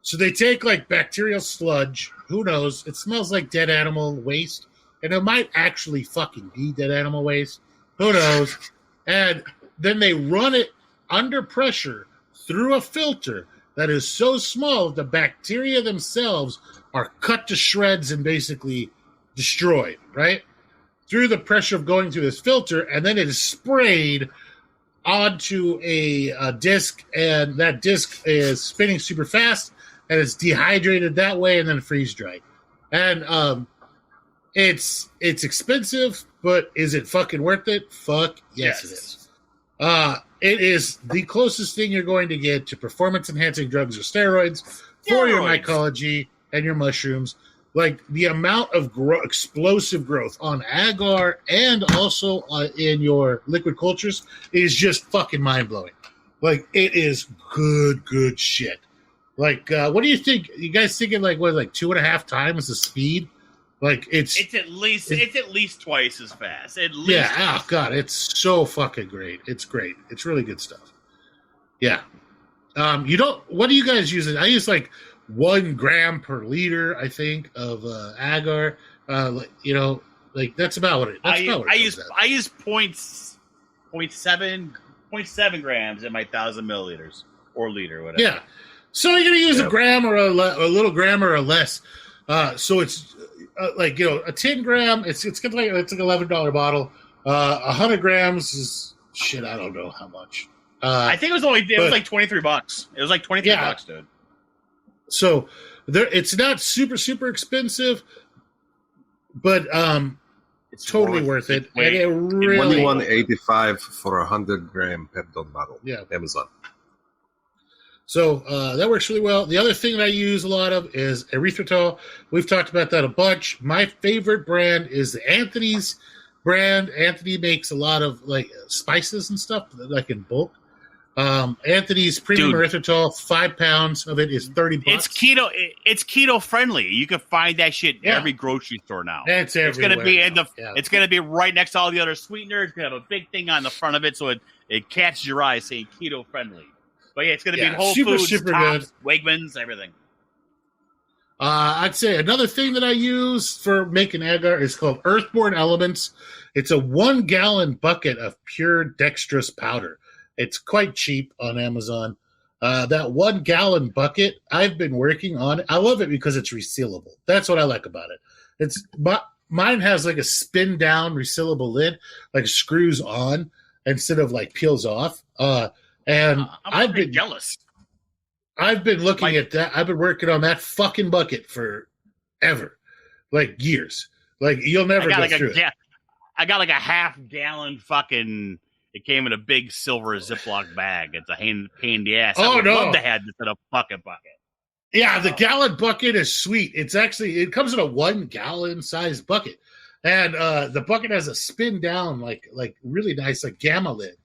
So they take like bacterial sludge. Who knows? It smells like dead animal waste. And it might actually fucking be dead animal waste. Who knows? And then they run it under pressure through a filter that is so small that the bacteria themselves are cut to shreds and basically destroyed, right? Through the pressure of going through this filter, and then it is sprayed onto a disc, and that disc is spinning super fast, and it's dehydrated that way and then freeze-dried. And it's expensive, but is it fucking worth it? Fuck yes. It is. It is the closest thing you're going to get to performance-enhancing drugs or steroids for your mycology and your mushrooms. Like, the amount of explosive growth on agar and also in your liquid cultures is just fucking mind-blowing. Like, it is good shit. Like, what do you think? You guys thinking like 2.5 times the speed? Like it's at least twice as fast. At least. Yeah. Oh god, it's so fucking great. It's great. It's really good stuff. Yeah. What do you guys use? I use like 1 gram per liter, I think, of agar. That's about what it. I use 0.7 grams in my 1,000 milliliters or liter, whatever. Yeah. So you're gonna use a gram or a little gram or a less. So it's a 10 gram. It's like $11 bottle. 100 grams is shit. I don't know how much. I think it was like $23. It was like $23, dude. So it's not super expensive, but it's totally worth it. And it really $21.85 for a 100-gram Peptone bottle. Yeah, Amazon. So that works really well. The other thing that I use a lot of is erythritol. We've talked about that a bunch. My favorite brand is the Anthony's brand. Anthony makes a lot of like spices and stuff, like in bulk. Anthony's premium erythritol, 5 pounds of it is $30. It's keto friendly. You can find that shit in every grocery store now. It's everywhere. It's gonna be right next to all the other sweeteners. It's gonna have a big thing on the front of it, so it catches your eye saying keto friendly. But yeah, it's going to be in Whole Foods, Tops, Wegmans, everything. I'd say another thing that I use for making agar is called Earthborn Elements. It's a 1 gallon bucket of pure dextrose powder. It's quite cheap on Amazon. That 1 gallon bucket, I've been working on it. I love it because it's resealable. That's what I like about it. Mine has like a spin down resealable lid, like screws on instead of like peels off. And I'm been jealous. I've been looking at that. I've been working on that fucking bucket for ever, like years. Like you'll never go through it. I got like a half gallon fucking. It came in a big silver Ziploc bag. It's a pain in the ass. I would love to have this in a fucking bucket. Yeah, the gallon bucket is sweet. It comes in a 1 gallon size bucket. And the bucket has a spin down, like really nice, like gamma lid.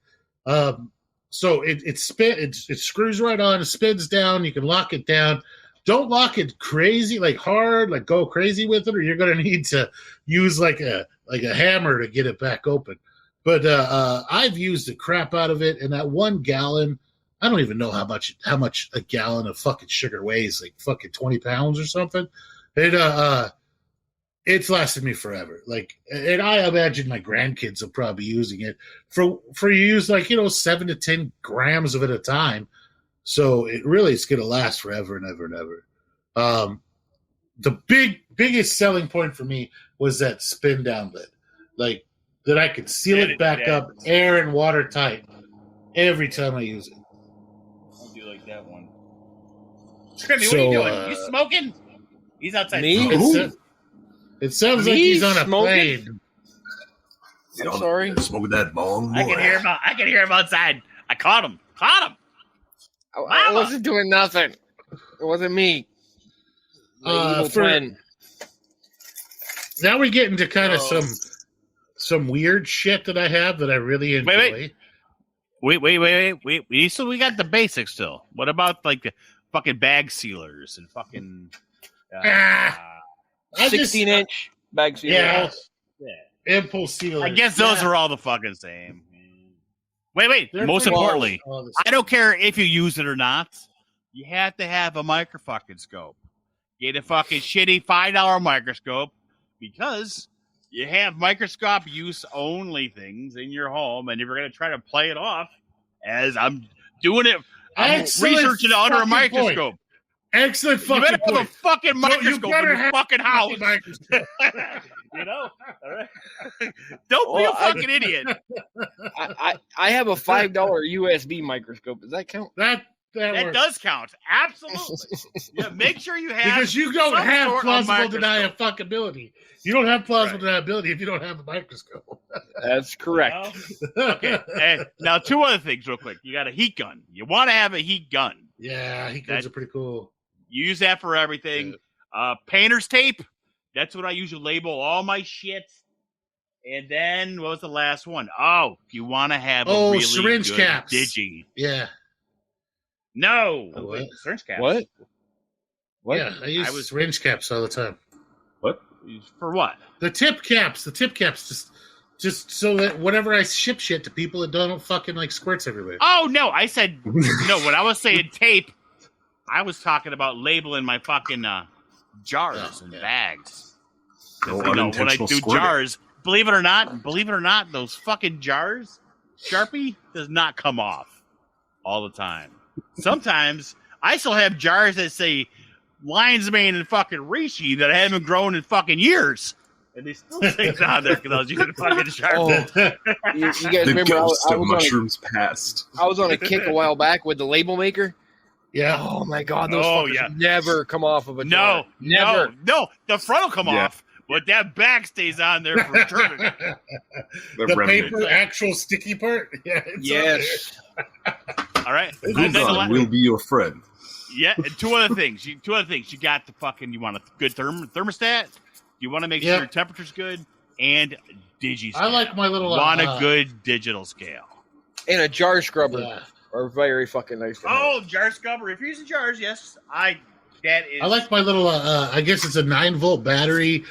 So it screws right on, it spins down. You can lock it down. Don't lock it crazy, like hard, like go crazy with it, or you're gonna need to use like a hammer to get it back open. But I've used the crap out of it, and that 1 gallon, I don't even know how much a gallon of fucking sugar weighs, like fucking 20 pounds or something. It's lasted me forever. Like, and I imagine my grandkids will probably be using it for use, like, 7 to 10 grams of it at a time. So it's going to last forever and ever and ever. The biggest selling point for me was that spin down lid, like that I could seal it back up, air and water tight every time I use it. I do like that one. Scrimmy, what are you doing? You smoking? He's outside. Me? It sounds like he's on a plane. I'm sorry. Smoking that bong. I can hear him outside. I caught him. I wasn't doing nothing. It wasn't me. My evil twin. Now we get into kind of some weird shit that I have that I really enjoy. Wait. We got the basics still. What about like the fucking bag sealers and fucking 16-inch bag sealer? Yeah. Impulse sealers. I guess those are all the fucking same. Wait. They're Most pretty importantly, all I don't care if you use it or not. You have to have a microscope. Get a fucking shitty $5 microscope because you have microscope use only things in your home, and if you're going to try to play it off as I'm doing it, I'm researching it under a microscope. Point. Excellent fucking point. You better point. have a fucking microscope in your fucking house. All right? Don't be a fucking idiot. I have a $5 USB microscope. Does that count? That does count. Absolutely. Yeah, make sure you have, because you don't have plausible deniability. You don't have plausible deniability if you don't have a microscope. That's correct. Okay. And now, 2 other things real quick. You got a heat gun. You want to have a heat gun. Yeah, heat guns are pretty cool. You use that for everything. Painter's tape. That's what I use to label all my shit. And then, what was the last one? Oh, you want to have a really syringe good caps. digi. Yeah. No. What? Syringe caps. What? Yeah, I use syringe caps all the time. What? For what? The tip caps, just so that whenever I ship shit to people, it don't fucking like squirts everywhere. Oh, no. I said, no, when I was saying tape, I was talking about labeling my fucking jars and bags. No when I do squirting. jars, believe it or not, those fucking jars, Sharpie does not come off all the time. Sometimes I still have jars that say lion's mane and fucking reishi that I haven't grown in fucking years. And they still say it's on there because I was using fucking Sharpie. You guys The remember ghost I of was mushrooms past. I was on a kick a while back with the label maker. Yeah. Oh my god, those fuckers never come off of a jar. No. The front will come off, but that back stays on there for eternity. The paper, actual sticky part? Yeah. Yes. All right. We'll be your friend. Yeah, and 2 other things. You got the fucking, you want a good thermostat? You want to make sure your temperature's good? And digi scale. I like my little... Want a good digital scale. And a jar scrubber. Yeah. Are very fucking nice. Jar scrubber. If you're using jars, yes. I like my little, I guess it's a 9-volt battery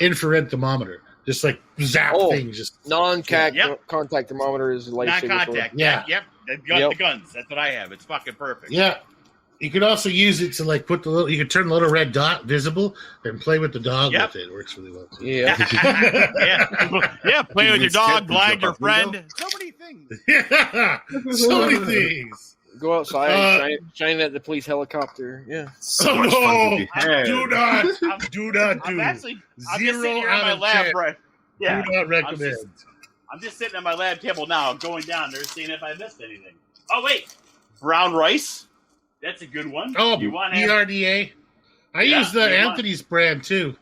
infrared thermometer. Just like zap thing. Just contact thermometer is like non-contact. Yeah. Yep. The guns. That's what I have. It's fucking perfect. Yeah. You could also use it to like put the little. You could turn the little red dot visible and play with the dog with it. It works really well. Yeah. Play with your dog, blind your friend. So many things. Yeah. So many things. Go outside, shine at the police helicopter. Yeah. So much fun to be had. Do not do. I'm just sitting here on my lab, right? Yeah. Do not recommend. I'm just sitting at my lab table now, going down there, seeing if I missed anything. Oh wait, brown rice. That's a good one. Oh, BRDA. I use the Anthony's brand too.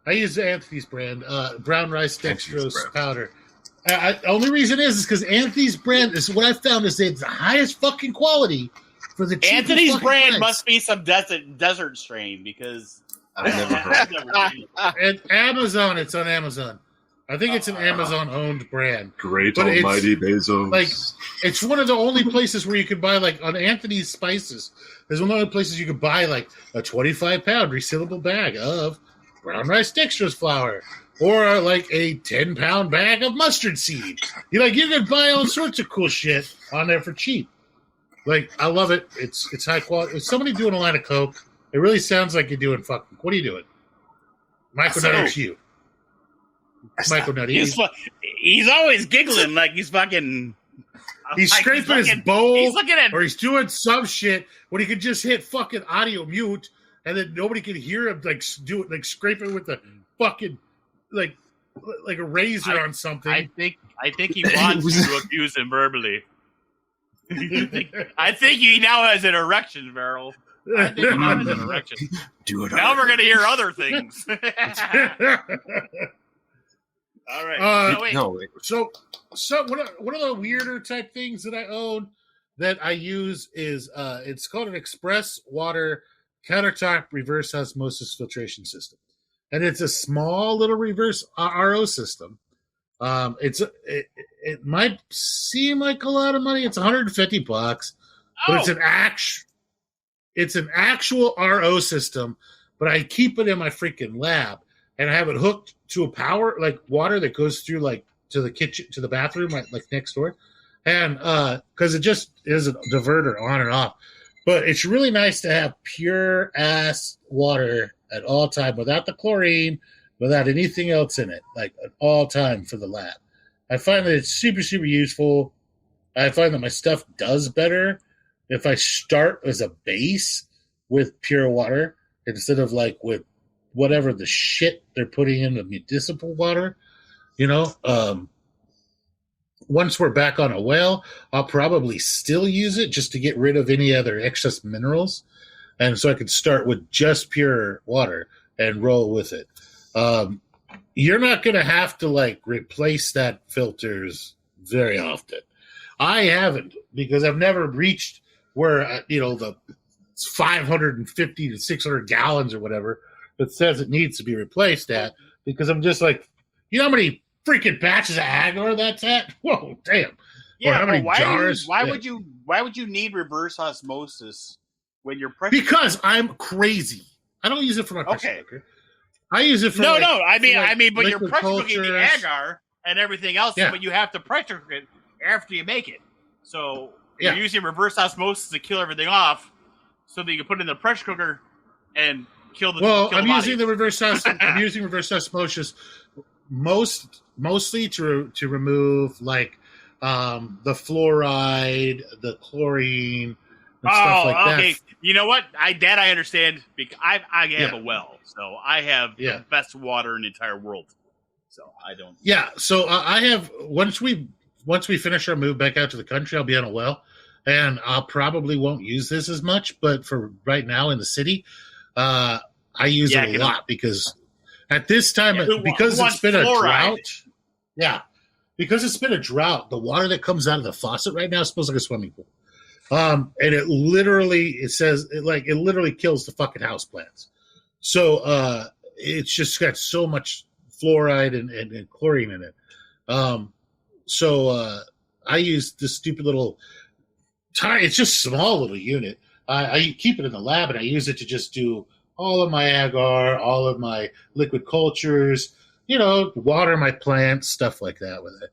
I use the Anthony's brand, brown rice dextrose powder. Only reason is because Anthony's brand is what I found is it's the highest fucking quality for the cheapest Anthony's fucking brand price. must be some desert strain because I've never heard. seen it. And Amazon, it's on Amazon. I think it's an Amazon-owned brand. Great But it's- almighty Bezos. like, It's one of the only places where you could buy, like, on Anthony's Spices, there's one of the places you could buy, like, a 25-pound resealable bag of brown rice dextrose flour or, like, a 10-pound bag of mustard seed. You could buy all sorts of cool shit on there for cheap. Like, I love it. It's high quality. If somebody doing a line of Coke, it really sounds like you're doing fucking. What are you doing? Michael Nutter's you. Michael Nutter. He's always giggling like he's fucking. He's like scraping his looking- bowl, He's looking at. or he's doing some shit when he could just hit fucking audio mute, and then nobody can hear him do it, like scraping with the fucking like a razor on something. I think he wants you to abuse him verbally. I think he now has an erection, Verrill. I think he now has an erection. Do it. Now we're gonna hear other things. All right. Wait. No, wait. So one of the weirder type things that I own that I use is it's called an express water countertop reverse osmosis filtration system, and it's a small little reverse RO system. It might seem like a lot of money. It's $150, but it's an actual RO system. But I keep it in my freaking lab, and I have it hooked to a power, like water that goes through like to the kitchen, to the bathroom, like next door. And because it just is a diverter on and off. But it's really nice to have pure ass water at all time without the chlorine, without anything else in it, like at all time for the lab. I find that it's super, super useful. I find that my stuff does better if I start as a base with pure water instead of like with whatever the shit they're putting in the municipal water, once we're back on a well, I'll probably still use it just to get rid of any other excess minerals. And so I could start with just pure water and roll with it. You're not going to have to like replace that filters very often. I haven't, because I've never reached where, the 550 to 600 gallons or whatever that says it needs to be replaced at, because I'm just like, how many freaking batches of agar that's at? Whoa, damn. Yeah, how many why jars? why would you need reverse osmosis when you're pressure? Because I'm crazy. I don't use it for my pressure cooker. I use it for but you're liquid pressure cooking the cultures. agar and everything else, Yeah. but you have to pressure cook it after you make it. So Yeah. you're using reverse osmosis to kill everything off, so that you can put it in the pressure cooker and kill the. Well, kill I'm the using body. I'm using reverse osmosis mostly to remove like the fluoride, the chlorine, and stuff like that. You know what? I understand because I have a well, so I have the best water in the entire world. So I don't. Yeah, so I have once we finish our move back out to the country, I'll be on a well, and I probably won't use this as much. But for right now in the city, I use it a lot because at this time, because it's been a drought. Yeah, because it's been a drought. The water that comes out of the faucet right now smells like a swimming pool. And it literally kills the fucking houseplants. So it's just got so much fluoride and chlorine in it. So I use this stupid little it's just a small little unit. I keep it in the lab and I use it to just do all of my agar, all of my liquid cultures, water my plants, stuff like that with it.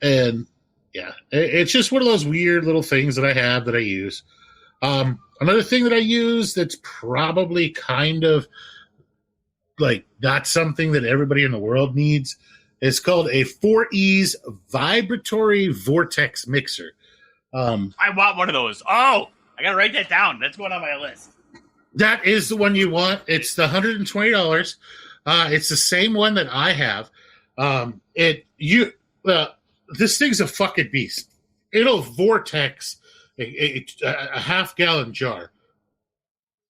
And yeah, it's just one of those weird little things that I have that I use. Another thing that I use that's probably kind of like not something that everybody in the world needs is called a 4E's vibratory vortex mixer. I want one of those. Oh, I gotta write that down. That's one on my list. That is the one you want. It's the $120. It's the same one that I have. This thing's a fucking beast. It'll vortex a half-gallon jar.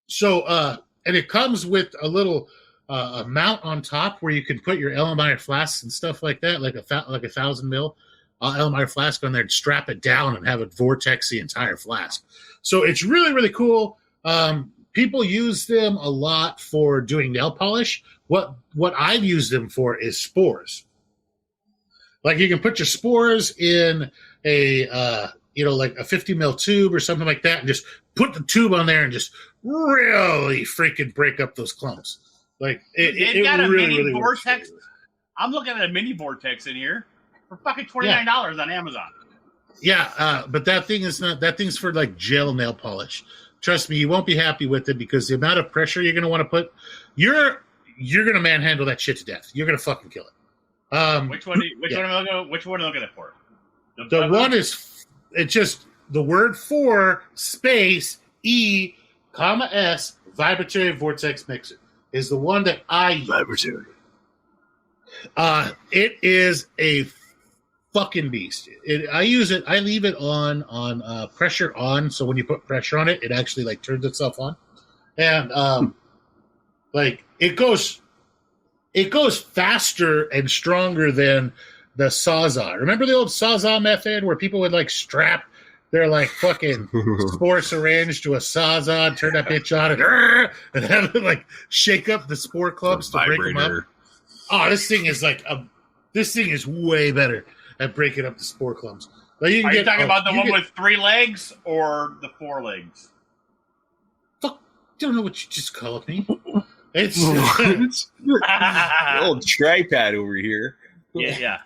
So, and it comes with a little mount on top where you can put your Erlenmeyer flasks and stuff like that, like a 1,000 mil. Elmire flask on there and strap it down and have it vortex the entire flask. So it's really, really cool. People use them a lot for doing nail polish. What I've used them for is spores. Like you can put your spores in a like a 50 mil tube or something like that, and just put the tube on there and just really freaking break up those clumps. Like They've got a really, mini really works. vortex. I'm looking at a mini vortex in here for fucking $29 on Amazon. Yeah, but that thing's for like gel nail polish. Trust me, you won't be happy with it because the amount of pressure you're going to want to put, you're going to manhandle that shit to death. You're going to fucking kill it. Which one am I looking at for? The one is, it's just the word for space E, comma S, vibratory vortex mixer is the one that I use. Vibratory. It is a fucking beast. I use it. I leave it on pressure on. So when you put pressure on it, it actually like turns itself on, and like it goes faster and stronger than the Sawzall. Remember the old Sawzall method where people would like strap their like fucking spore syringe to a Sawzall and turn that bitch on and have it like shake up the spore clumps to break them up. Oh, this thing is way better at breaking up the spore clumps. Like you talking about the one with 3 legs or the 4 legs? Fuck, don't know what you just called me. It's old tripod over here. Yeah.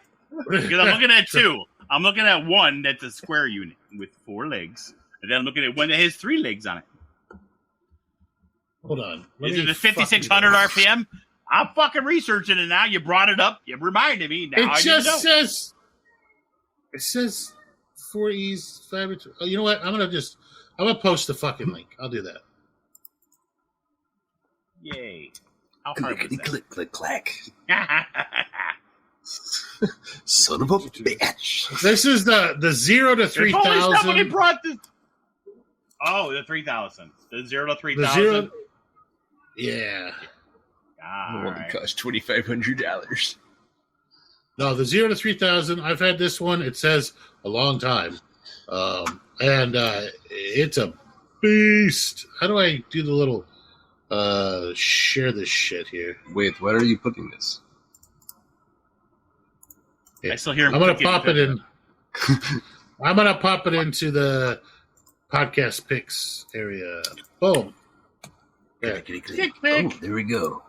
Because I'm looking at 2. I'm looking at one that's a square unit with 4 legs, and then I'm looking at one that has 3 legs on it. Hold on. Is it the 5,600 RPM? I'm fucking researching it now. You brought it up. You reminded me. Now it says 4E's vibratory. Oh, you know what? I'm gonna post the fucking link. I'll do that. Yay! How hard was that? Click, click, clack. Son of a bitch. This is the 0 to 3,000. Somebody brought this. Oh, the 3,000. The 0 to 3,000. Yeah. Right. Cost $2,500. No, the 0 to 3,000. I've had this one. It says a long time, and it's a beast. How do I do the little share this shit here? Wait, where are you putting this? Yeah. I still hear him. I'm gonna pop it in. I'm gonna pop it into the podcast picks area. Boom. Yeah. Oh, there we go.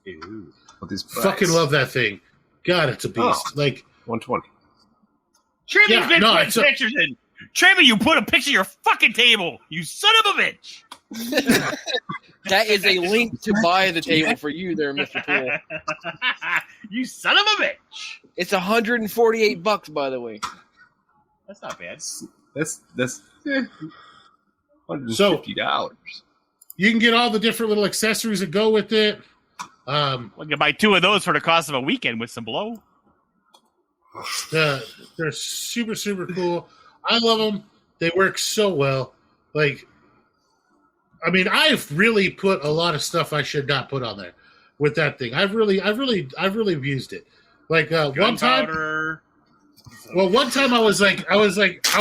Ew. What is Fucking love that thing. God, it's a beast. Oh. Like 120. Trimmy's been putting pictures in. Trimmy, you put a picture of your fucking table. You son of a bitch. That is a link to buy the table for you there, Mr. Poole. You son of a bitch. It's $148, by the way. That's not bad. That's $150. you can get all the different little accessories that go with it. We can buy 2 of those for the cost of a weekend with some blow. They're super, super cool. I love them. They work so well. Like, I mean, I've really put a lot of stuff I should not put on there with that thing. I've really abused it. Like one time, one time I was like, I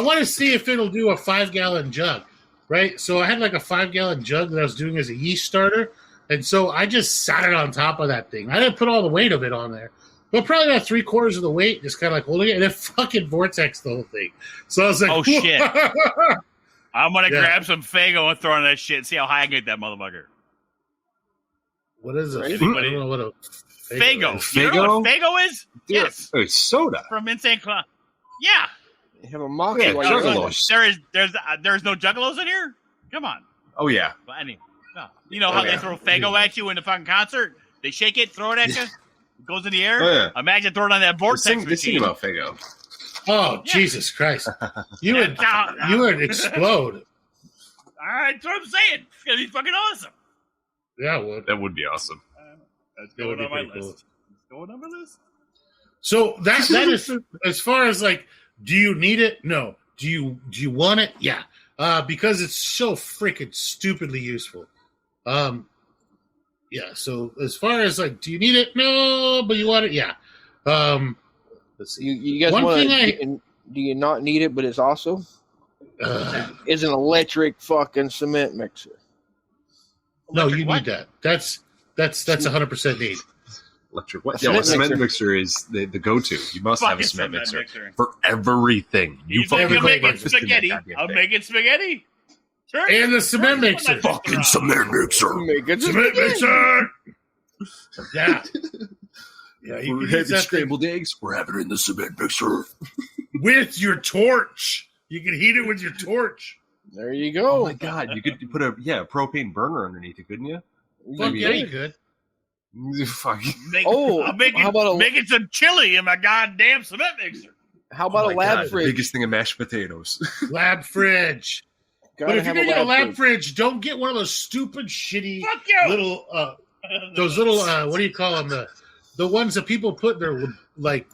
want to see if it'll do a 5-gallon jug, right? So I had like a 5-gallon jug that I was doing as a yeast starter, and so I just sat it on top of that thing. I didn't put all the weight of it on there, but probably about 3/4 of the weight, just kind of like holding it, and it fucking vortexed the whole thing. So I was like, oh shit. I'm going to grab some Fago and throw on that shit and see how high I can get that motherfucker. What is it? I don't know what a Fago. is. You know what Fago is? Yeah. Yes. Oh, it's soda. From Insane Clown. Yeah. You have a mock. Yeah, while you're Juggalos. There's no Juggalos in here? Come on. Oh, yeah. But anyway, no. You know how they throw Fago at you in the fucking concert? They shake it, throw it at you, it goes in the air. Oh, yeah. Imagine throwing on that vortex This thing machine. about Fago. Oh, Jesus Christ. You would explode. All right, that's what I'm saying. It's going to be fucking awesome. Yeah, it would. That would be awesome. That's That would going be on my pretty cool. list. It's going on my list. So that is as far as like, do you need it? No. Do you want it? Yeah. Because it's so freaking stupidly useful. Yeah. So as far as like, do you need it? No, but you want it? Yeah. let's see. You guys One want thing do you not need it, but it's also is an electric fucking cement mixer. No, Electric you what? need that. That's 100% need. Electric what? A Yeah, a cement cement mixer. mixer is the go-to. You must have a Fucking cement cement mixer for everything. You He's like, fucking I'm put making breakfast in that spaghetti. goddamn I'm thing. making spaghetti. Sure. And the cement Sure, mixer. put that Fucking around. cement mixer. Cement mixer. Yeah. Yeah, you We're can use having that thing scrambled eggs. We're having it in the cement mixer. with your torch. You can heat it with your torch. There you Oh go. my god, you could put a propane burner underneath it, couldn't you? Fuck Maybe yeah, you could. Fuck. Oh, making, how about a- making some chili in my goddamn cement mixer. How about Oh a my lab God, the fridge? biggest thing of mashed potatoes. Lab fridge. Gotta But if you're have gonna get a lab fridge, don't get one of those stupid, shitty Fuck you. little those little what do you call them? The ones that people put in their like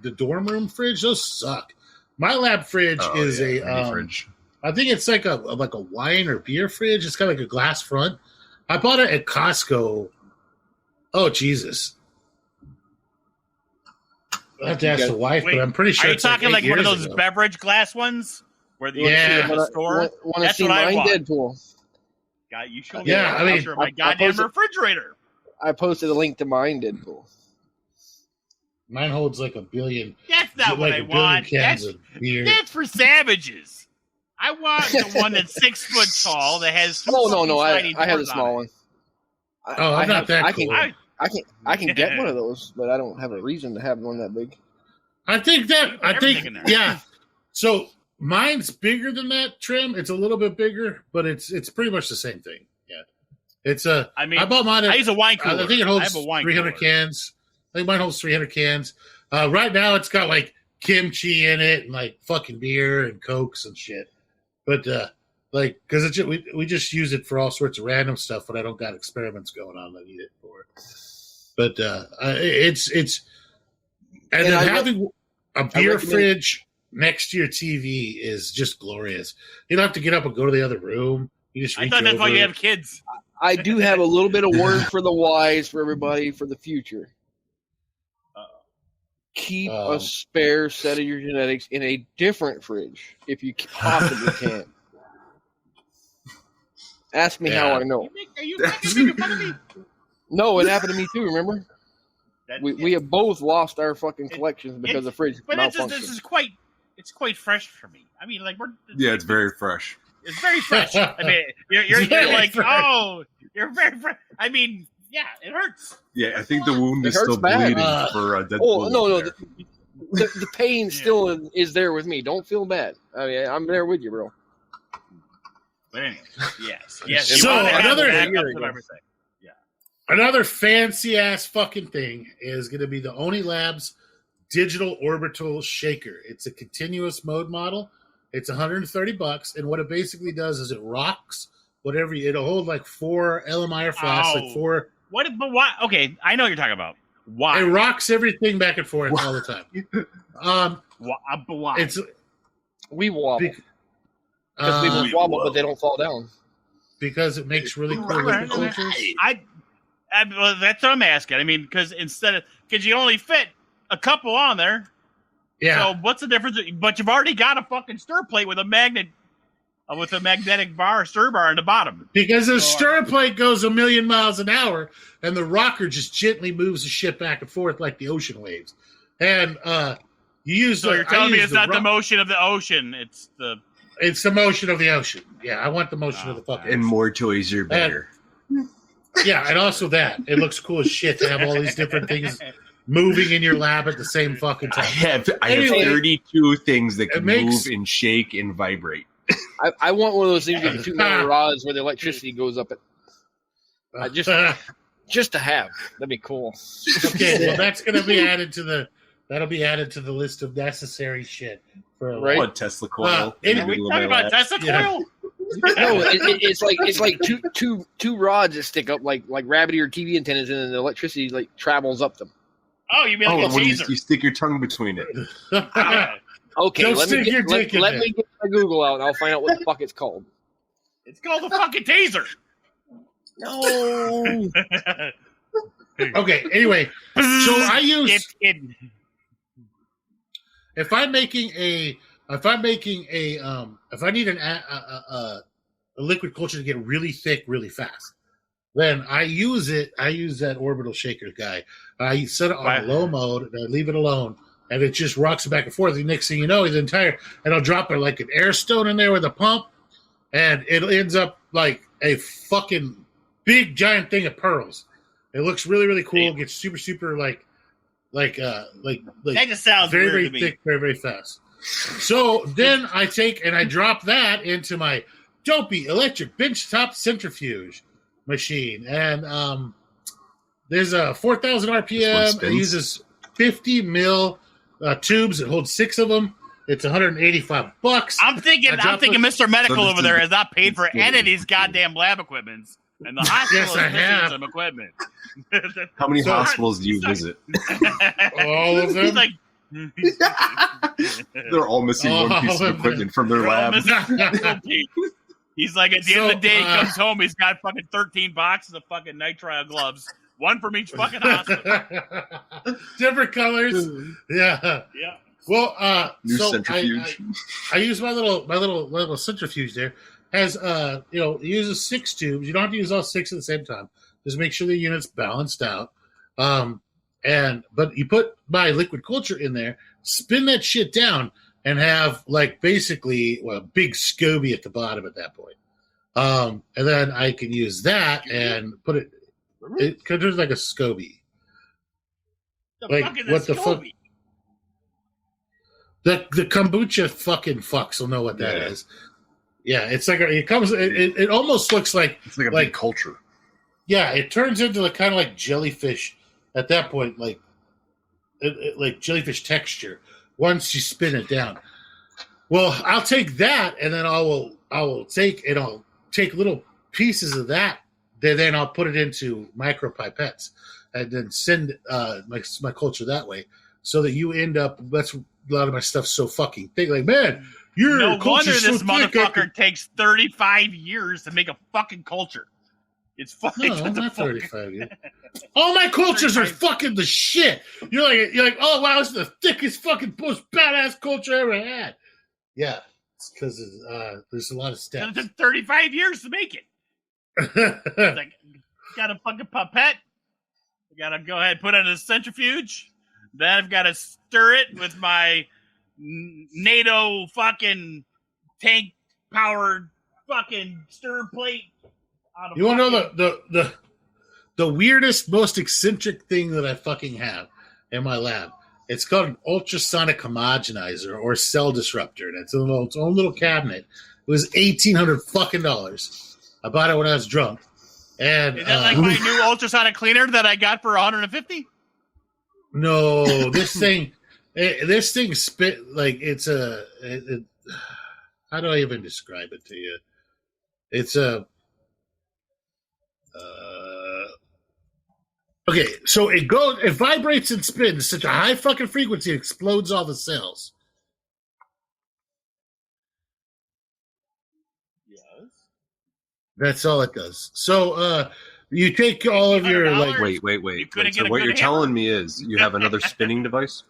the dorm room fridge. Those suck. My lab fridge is mini a fridge. I think it's like a wine or beer fridge. It's got like a glass front. I bought it at Costco. Oh Jesus! I have to ask the wife, Wait, but I'm pretty sure Are you it's talking like one of 8 years those ago. beverage glass ones? Where the Yeah. in the store? Want to That's see what I mine, want. Deadpool? God, you showed me Yeah, a I mean, picture of my I goddamn posted- refrigerator. I posted a link to mine, Deadpool. Mine holds like a billion. That's not what like I a billion want. cans of beer. That's for savages. I want the one that's 6 foot tall that has two Oh no, fucking no, sliding I have the doors on small it. one. Oh, I'm not that cool. I can get one of those, but I don't have a reason to have one that big. I think Everything in there. yeah. So mine's bigger than that trim. It's a little bit bigger, but it's pretty much the same thing. Yeah. It's a. I mean, I bought mine. I use a wine cooler. I think it I holds have a wine 300 cooler. cans. I think mine holds 300 cans. Right now, it's got like kimchi in it and like fucking beer and cokes and shit. But like, because we just use it for all sorts of random stuff, but I don't got experiments going on that I need it for. But it's and then having a beer fridge next to your TV is just glorious. You don't have to get up and go to the other room. You just I reach thought that's why over. you have kids. I do have a little bit of word for the wise for everybody for the future. Keep a spare set of your genetics in a different fridge if you possibly can. Ask me how I know. Are you fucking making fun of me? No, it happened to me too. Remember, we have both lost our fucking collections because the fridge But this malfunctioned. is quite fresh for me. I mean, like Yeah, it's very fresh. It's very fresh. I mean, you're very like, fresh. oh, you're very fresh. I mean, yeah, it hurts. Yeah, I think the wound It is hurts still bad. bleeding for Deadpool. Oh no, over no, there. the pain still is there with me. Don't feel bad. I mean, I'm there with you, bro. But anyway, yes. So, you wanna have another- backups of everything. Another fancy ass fucking thing is going to be the Oni Labs digital orbital shaker. It's a continuous mode model. It's $130, and what it basically does is it rocks whatever it'll hold like 4 LMI flasks, like 4. What? But why? Okay, I know what you're talking about. Why? It rocks everything back and forth all the time. But why? It's We wobble Be- because we wobble, but they don't fall down. because it makes really cool liquid filters. Well, that's what I'm asking. I mean, because you only fit a couple on there. Yeah, So what's the difference? But you've already got a fucking stir plate with a magnetic bar, stir bar in the bottom. because the stir plate goes 1,000,000 miles an hour, and the rocker just gently moves the shit back and forth like the ocean waves. And you use. So you're telling me it's not the motion of the ocean; it's the motion of the ocean. Yeah, I want the motion of the fucking. And more toys are better. Yeah, and also that it looks cool as shit to have all these different things moving in your lab at the same fucking I time. have Anyway, 32 things that can makes- move and shake and vibrate. I want one of those things with the 2 metal rods where the electricity goes up it. Just to have. That'd be cool. Okay, well that's gonna be added to the list of necessary shit for a Right. What, Tesla coil? Are Are we talking about Tesla coil? Yeah. No, it's like two rods that stick up like rabbit ear TV antennas, and then the electricity like travels up them. Oh, you mean like a when you taser? stick your tongue between it. Okay, Don't let me stick your dick in let there. me get my Google out, and I'll find out what the fuck it's called. It's called a fucking taser. No. Okay, anyway, so I use It's hidden. if I'm making a if I need a liquid culture to get really thick really fast, then I use that orbital shaker guy. I set it on low mode and I leave it alone, and it just rocks it back and forth. The next thing you know, and I'll drop it like an air stone in there with a pump, and it ends up like a fucking big giant thing of pearls. It looks really really cool. It gets super super like that just sounds very weird very to me. thick, very very fast. So then I take and I drop that into my dopey electric benchtop centrifuge machine, and there's a 4,000 RPM. It uses 50 mil tubes. It holds 6 of them. It's $185. I'm thinking Mr. Medical over there has not paid for any of these goddamn lab equipments, and the hospital is missing some equipment. How many hospitals do you visit? All of them. He's like, they're all missing one piece of equipment from their lab. He's like, at the end of the day, he comes home, he's got fucking 13 boxes of fucking nitrile gloves, one from each fucking hospital. Different colors. Yeah. Yeah. Well, New centrifuge. I use my little centrifuge there. Has it uses 6 tubes. You don't have to use all 6 at the same time. Just make sure the unit's balanced out. But you put my liquid culture in there, spin that shit down, and have like basically a big SCOBY at the bottom at that point. And then I can use that and put it. It considers like a SCOBY. What the fuck? The kombucha fucking fucks will know what that is. Yeah, it's like it almost looks like it's like a big culture. Yeah, it turns into kind of like jellyfish at that point, like jellyfish texture. Once you spin it down, well, I'll take that, and then I'll take little pieces of that. Then I'll put it into micro pipettes, and then send my culture that way, so that you end up. That's a lot of my stuff's so fucking thick. Like, man, no wonder this motherfucker takes 35 years to make a fucking culture. It's fucking not 35 years. All my cultures are fucking the shit. You're like, oh wow, this is the thickest fucking most badass culture I ever had. Yeah, it's because there's a lot of steps. It took 35 years to make it. It's like, got a fucking pipette. I gotta go ahead and put it in a centrifuge. Then I've got to stir it with my NATO fucking tank powered fucking stir plate. You want to know the weirdest, most eccentric thing that I fucking have in my lab? It's called an ultrasonic homogenizer or cell disruptor, and it's in its own little cabinet. It was $1,800 fucking dollars. I bought it when I was drunk. And is that like my new ultrasonic cleaner that I got for $150? No, this thing spit like it's how do I even describe it to you? It's a okay, so it vibrates and spins such a high fucking frequency, it explodes all the cells. Yes. That's all it does. So you take all of your like. Wait. So what you're telling me is you have another spinning device?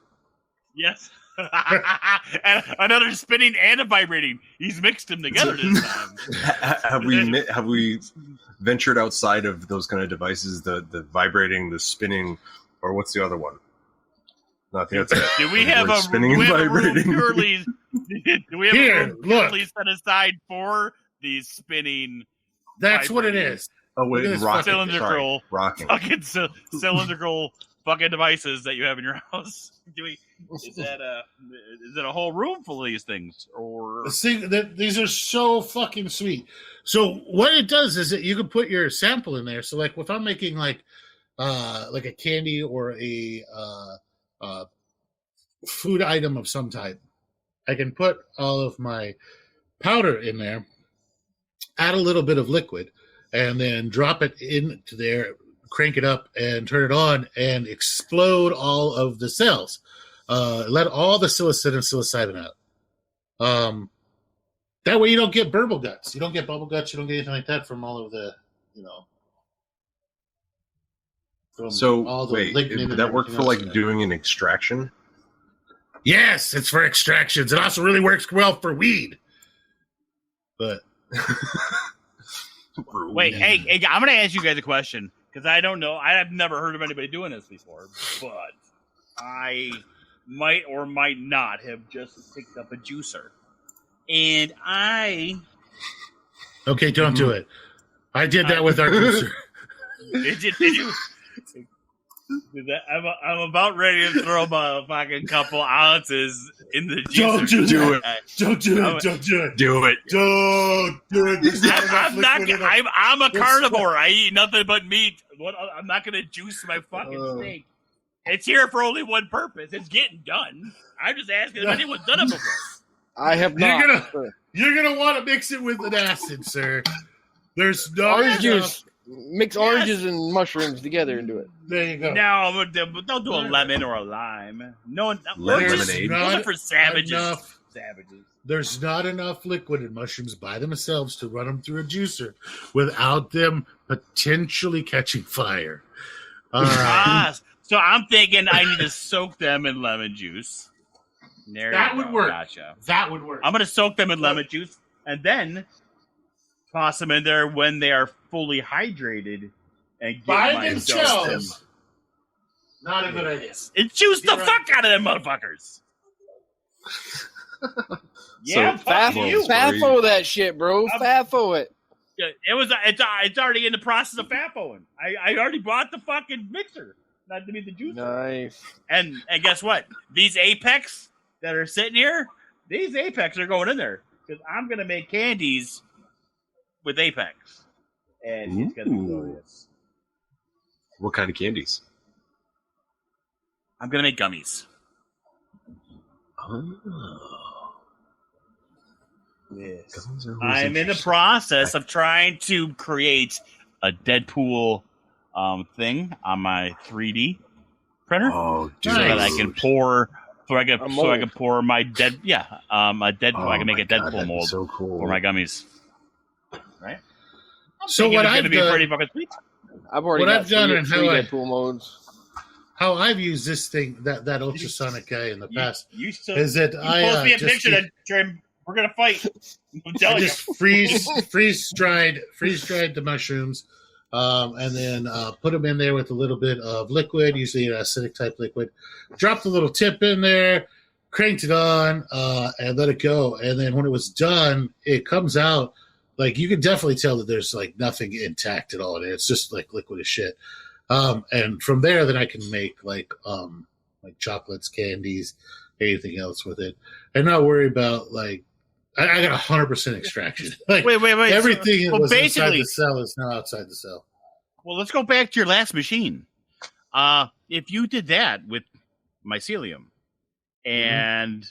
Yes. And another spinning and a vibrating. He's mixed them together this time. Have we ventured outside of those kind of devices? The vibrating, the spinning, or what's the other one? No, I think that's it. Do we have a spinning and vibrating? Do we have a room purely set aside for these spinning? That's what it is. Oh wait, cylindrical, rocking, fucking cylindrical fucking devices that you have in your house. Is it a whole room full of these things, or these are so fucking sweet? So what it does is that you can put your sample in there. So like if I'm making like a candy or a food item of some type, I can put all of my powder in there, add a little bit of liquid, and then drop it into there, crank it up, and turn it on, and explode all of the cells. Let all the psilocin and psilocybin out. That way you don't get burble guts. You don't get bubble guts. You don't get anything like that from all of the, So wait, did that work for like doing an extraction? Yes, it's for extractions. It also really works well for weed. But Wait, hey, I'm going to ask you guys a question because I don't know. I have never heard of anybody doing this before, but I might or might not have just picked up a juicer. And okay, don't do it. I did that with our juicer. Did you? I'm about ready to throw my fucking couple ounces in the juicer. Don't do it. Don't do it. Don't do it. Do it. Don't do it. There's not enough I'm not. liquid in it. I'm a carnivore. I eat nothing but meat. I'm not going to juice my fucking steak. It's here for only one purpose. It's getting done. I'm just asking if anyone's done it before. I have not. You're gonna want to mix it with an acid, sir. There's no Orange juice. Mix oranges and mushrooms together and do it. There you go. No, don't do a lemon or a lime. No, Lemonade. those are for savages. Savages. There's not enough liquid in mushrooms by themselves to run them through a juicer without them potentially catching fire. So I'm thinking I need to soak them in lemon juice. That would work. Gotcha. That would work. I'm going to soak them in lemon juice and then toss them in there when they are fully hydrated and get by themselves. Not a good idea. And juice the fuck out of them motherfuckers. Yeah, FAFO that shit, bro. FAFO it. It's already in the process of FAFOing. I already bought the fucking mixer, not to be the juicer. Nice. And guess what? These Apex that are sitting here, these Apex are going in there because I'm gonna make candies with Apex, and it's gonna be glorious. What kind of candies? I'm gonna make gummies. Oh. Yes. I'm in the process of trying to create a Deadpool thing on my 3D printer. Oh, dude. So that I can pour. So I can pour my a Deadpool. I can make a Deadpool mold so cool. for my gummies. Right. So what I've done, pretty fucking sweet. I've already got three Deadpool modes. How I've used this thing, that ultrasonic guy in the past, is that you post me a picture that Trim. We're gonna fight. I just freeze dried the mushrooms, and then put them in there with a little bit of liquid, usually an acidic type liquid. Drop the little tip in there, cranked it on, and let it go. And then when it was done, it comes out like you can definitely tell that there's like nothing intact at all in it. It's just like liquid as shit. And from there, then I can make like chocolates, candies, anything else with it, and not worry about like. I got 100% extraction. Like, wait. Everything that was inside the cell is now outside the cell. Well, let's go back to your last machine. If you did that with mycelium, and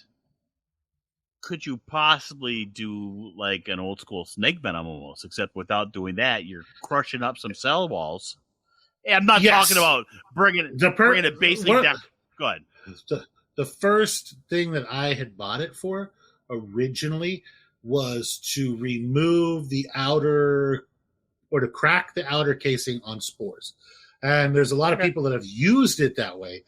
could you possibly do like an old school snake venom almost, except without doing that, you're crushing up some cell walls. And I'm not talking about bringing it basically down. Go ahead. The first thing that I had bought it for originally was to remove the outer or to crack the outer casing on spores. And there's a lot of people that have used it that way,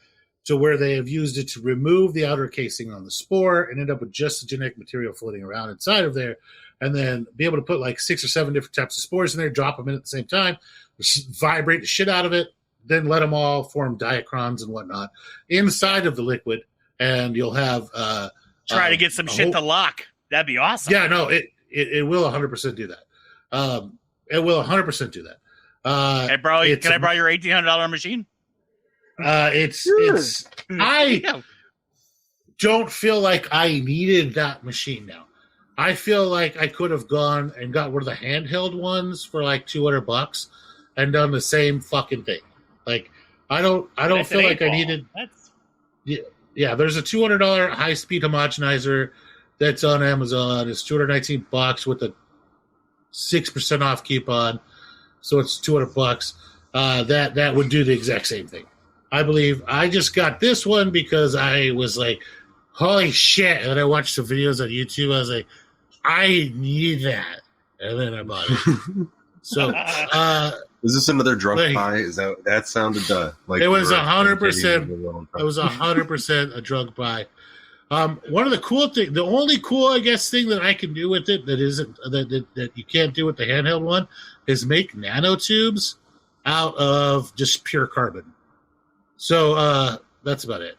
to where they have used it to remove the outer casing on the spore and end up with just the genetic material floating around inside of there, and then be able to put like 6 or 7 different types of spores in there, drop them in at the same time, vibrate the shit out of it, then let them all form diachrons and whatnot inside of the liquid, and you'll have try to get some shit to lock. That'd be awesome. Yeah, no, it will 100% do that. It will 100% do that. Can I borrow your $1,800 machine? I don't feel like I needed that machine now. I feel like I could have gone and got one of the handheld ones for like $200 and done the same fucking thing. Like I don't feel like I needed. Yeah, there's a $200 high-speed homogenizer that's on Amazon. It's $219 with a 6% off coupon, so it's $200. That would do the exact same thing. I believe I just got this one because I was like, holy shit. And I watched some videos on YouTube. I was like, I need that. And then I bought it. So, is this another drunk buy? Is that sounded like it was 100%? It was 100% a drunk buy. One of the cool things, the only cool, I guess, thing that I can do with it that isn't that you can't do with the handheld one is make nanotubes out of just pure carbon. So that's about it.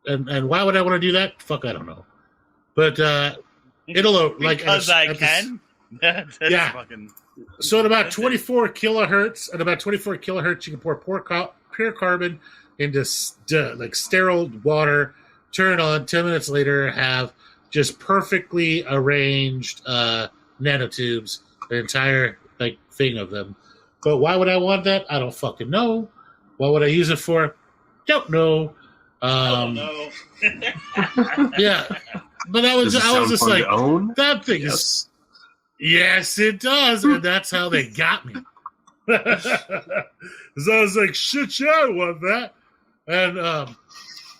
And why would I want to do that? Fuck, I don't know. But it'll like because I can. That's yeah. Fucking, so at about 24 kilohertz, you can pour pure carbon into like sterile water. Turn on. 10 minutes later, have just perfectly arranged nanotubes, the entire like thing of them. But why would I want that? I don't fucking know. What would I use it for? Don't know. Yeah, but I was just like, that thing is. Yes, it does, and that's how they got me. So I was like, shit, yeah, I want that. And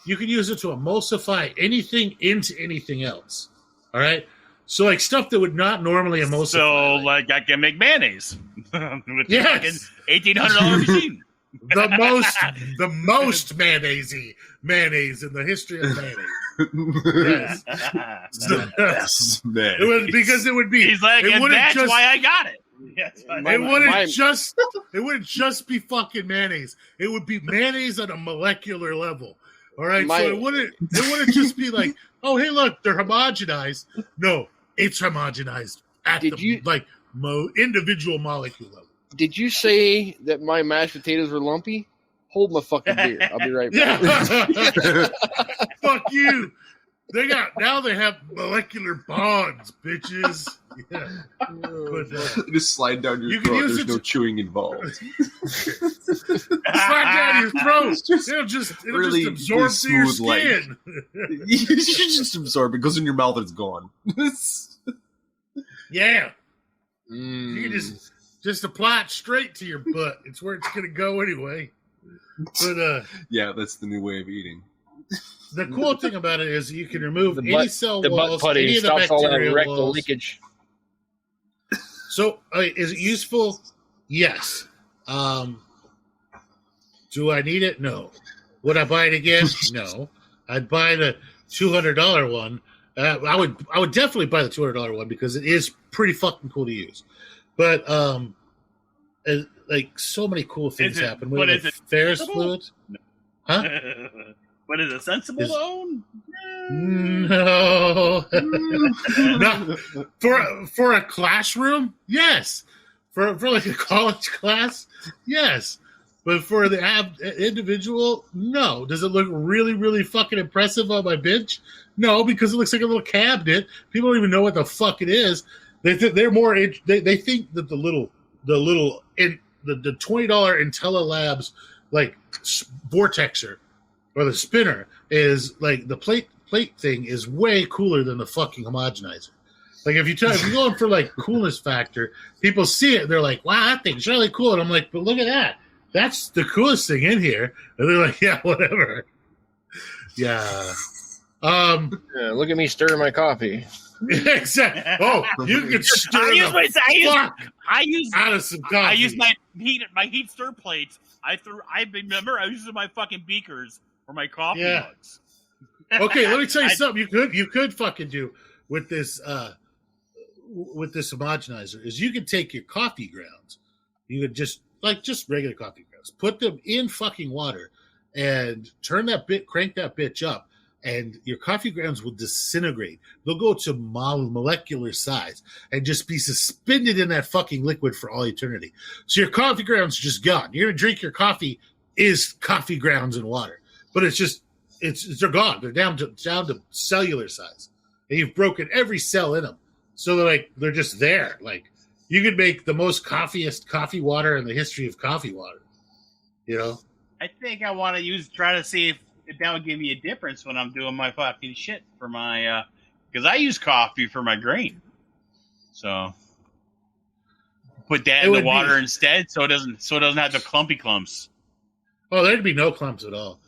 you can use it to emulsify anything into anything else. All right? So, like, stuff that would not normally emulsify. So, like I can make mayonnaise with yes. the $1,800 machine. The most mayonnaise in the history of mayonnaise. Yes. Because it would be. He's like, and that's why I got it. Yes, it wouldn't just be fucking mayonnaise. It would be mayonnaise on a molecular level. All right, so it wouldn't just be like, oh, hey, look, they're homogenized. No, it's homogenized at individual molecule level. Did you say that my mashed potatoes were lumpy? Hold my fucking beer. I'll be right back. Fuck you. They have molecular bonds, bitches. Yeah. But, just slide down your throat. There's no chewing involved. Slide down your throat. It'll just absorb through your skin. You just absorb it. Goes in your mouth and it's gone. Yeah. You can just apply it straight to your butt. It's where it's going to go anyway. But yeah, that's the new way of eating. The cool thing about it is you can remove any cell walls, butt any of the stops all that bacterial rectal walls. leakage. So, is it useful? Yes. Do I need it? No. Would I buy it again? No. I'd buy the $200 one. I would definitely buy the $200 one because it is pretty fucking cool to use. But like so many cool things happen. But is it Ferris fluids? Huh? But is it sensible to own? No. No. For a classroom, yes. For like a college class, yes. But for the individual, no. Does it look really, really fucking impressive on my bench? No, because it looks like a little cabinet. People don't even know what the fuck it is. They're more. They think that the $20 Intella Labs like vortexer or the spinner is like the plate thing is way cooler than the fucking homogenizer. Like if you're going for like coolness factor, people see it, they're like, "Wow, that thing's really cool," and I'm like, "But look at that, that's the coolest thing in here." And they're like, "Yeah, whatever." Yeah. Yeah, look at me stirring my coffee. Exactly. Oh, you can stir I use my heat stir plates. I remember I was using my fucking beakers for my coffee mugs. Okay, let me tell you something. You could fucking do with this homogenizer is you could take your coffee grounds. You could just regular coffee grounds, put them in fucking water, and crank that bitch up. And your coffee grounds will disintegrate. They'll go to molecular size and just be suspended in that fucking liquid for all eternity. So your coffee grounds are just gone. You're gonna drink your coffee is coffee grounds and water, but they're gone. They're down to cellular size, and you've broken every cell in them. So they're just there. Like you could make the most coffeeiest coffee water in the history of coffee water. You know. I think I want to try to see if that would give me a difference when I'm doing my fucking shit for my because I use coffee for my grain. So put that in the water instead, so it doesn't have the clumpy clumps. Oh, there'd be no clumps at all.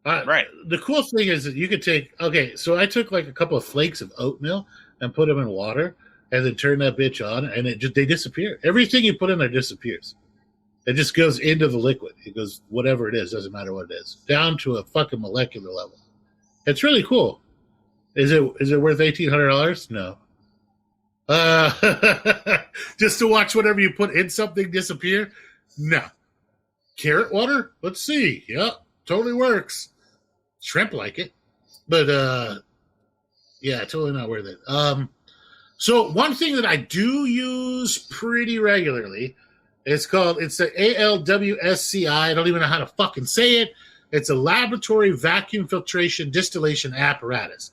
Right. The cool thing is that you could take. Okay, so I took like a couple of flakes of oatmeal and put them in water, and then turn that bitch on, and they disappear. Everything you put in there disappears. It just goes into the liquid. It goes whatever it is, doesn't matter what it is, down to a fucking molecular level. It's really cool. Is it worth $1,800? No. Just to watch whatever you put in something disappear? No. Carrot water? Let's see. Yep, totally works. Shrimp like it, but yeah, totally not worth it. So one thing that I do use pretty regularly, it's the ALWSCI. I don't even know how to fucking say it. It's a laboratory vacuum filtration distillation apparatus.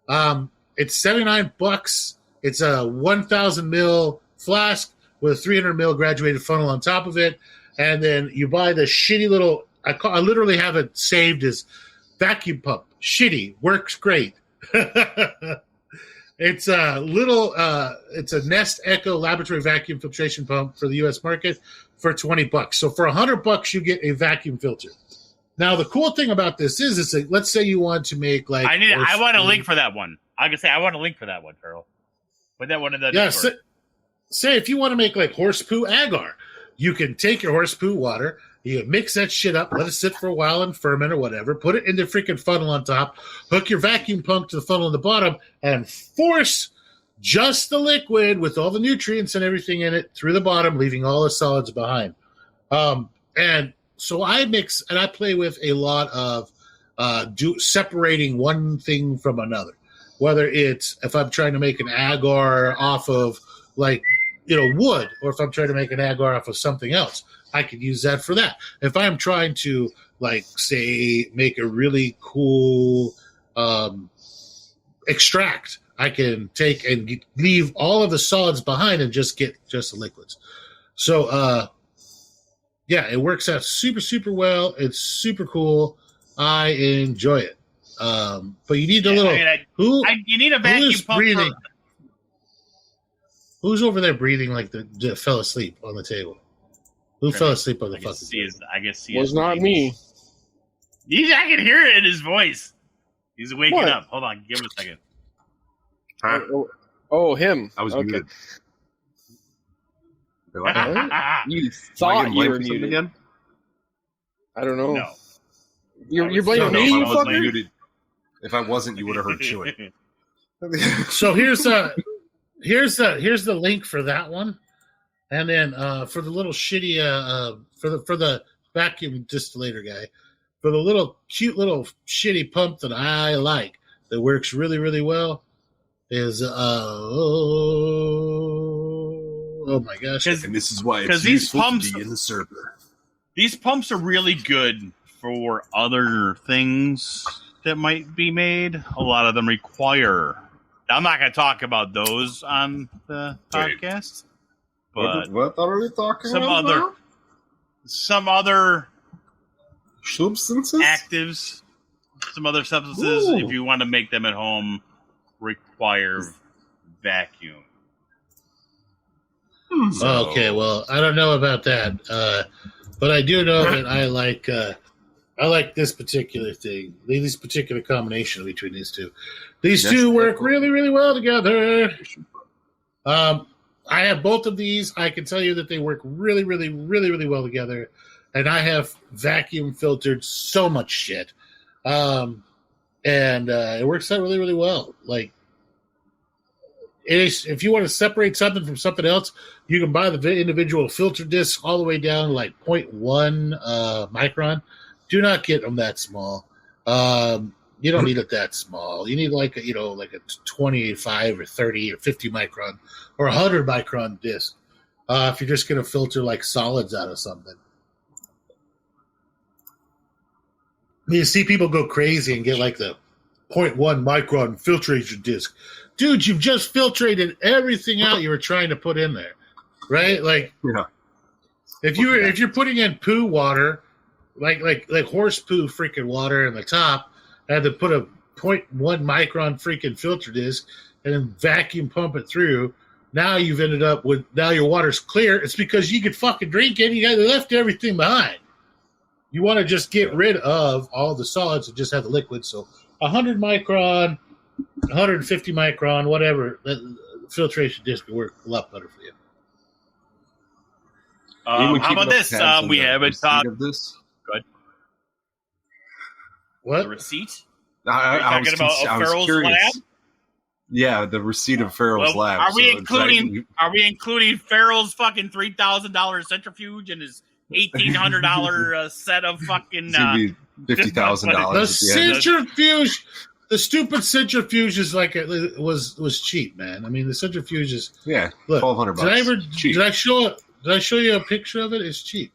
It's $79. It's a 1,000 ml flask with a 300 ml graduated funnel on top of it, and then you buy the shitty little. I literally have it saved as vacuum pump. Shitty, works great. It's a little. It's a Nest Echo laboratory vacuum filtration pump for the U.S. market for $20. So for $100, you get a vacuum filter. Now the cool thing about this is like, let's say you want to make like. I want a link for that one. I can say I want a link for that one, Carl. Put that one in the Discord. Say if you want to make like horse poo agar, you can take your horse poo water, you mix that shit up, let it sit for a while and ferment or whatever, put it in the freaking funnel on top, hook your vacuum pump to the funnel on the bottom, and force just the liquid with all the nutrients and everything in it through the bottom, leaving all the solids behind. And so I mix and I play with a lot of separating one thing from another. Whether it's if I'm trying to make an agar off of like, wood, or if I'm trying to make an agar off of something else, I could use that for that. If I'm trying to like, say, make a really cool extract, I can take and leave all of the solids behind and just get just the liquids. So, yeah, it works out super, super well. It's super cool. I enjoy it. But you need you need a vacuum pump. Breathing? Who's over there breathing like the fell asleep on the table? Who fell asleep on the fucking table? I guess he was not me. I can hear it in his voice. He's waking up. Hold on, give him a second. Oh, him. I was muted. You thought you were muted again? I don't know. No. You're blaming me, you fucker? Muted. If I wasn't, you would have heard chewing. So here's the link for that one, and then for the little shitty for the vacuum distillator guy, for the little cute little shitty pump that I like that works really, really well is oh my gosh! And this is why it's useful to be in the server. These pumps are really good for other things that might be made. A lot of them require. I'm not going to talk about those on the podcast, but what are we talking about? Some other substances, actives, some other substances. Ooh. If you want to make them at home, require vacuum. Okay, well, I don't know about that, but I do know that I like this particular thing, this particular combination between these two. These two work really, really well together. I have both of these. I can tell you that they work really, really, really, really well together. And I have vacuum filtered so much shit. And it works out really, really well. Like, if you want to separate something from something else, you can buy the individual filter discs all the way down to like 0.1 micron. Do not get them that small. You don't need it that small. You need like a 25 or 30 or 50 micron or 100 micron disc if you're just going to filter like solids out of something. You see people go crazy and get like the 0.1 micron filtration disc. Dude, you've just filtrated everything out you were trying to put in there, right? Like, yeah. If you're putting in poo water, like horse poo freaking water in the top, I had to put a 0.1 micron freaking filter disc and then vacuum pump it through. Now you've ended up with your water's clear. It's because you could fucking drink it. You left everything behind. You want to just get rid of all the solids and just have the liquid. So 100 micron, 150 micron, whatever, that filtration disc will work a lot better for you. How about this? We haven't talked of this. Good. What? The receipt? I was talking about Farrell's lab? Yeah, the receipt of Farrell's lab. Are we so including? Are we including Farrell's fucking $3,000 centrifuge and his $1,800 set of fucking? It's gonna be $50,000. The centrifuge, the stupid centrifuge is like it was cheap, man. I mean, the centrifuge is look, $1,200. Did I show you a picture of it? It's cheap.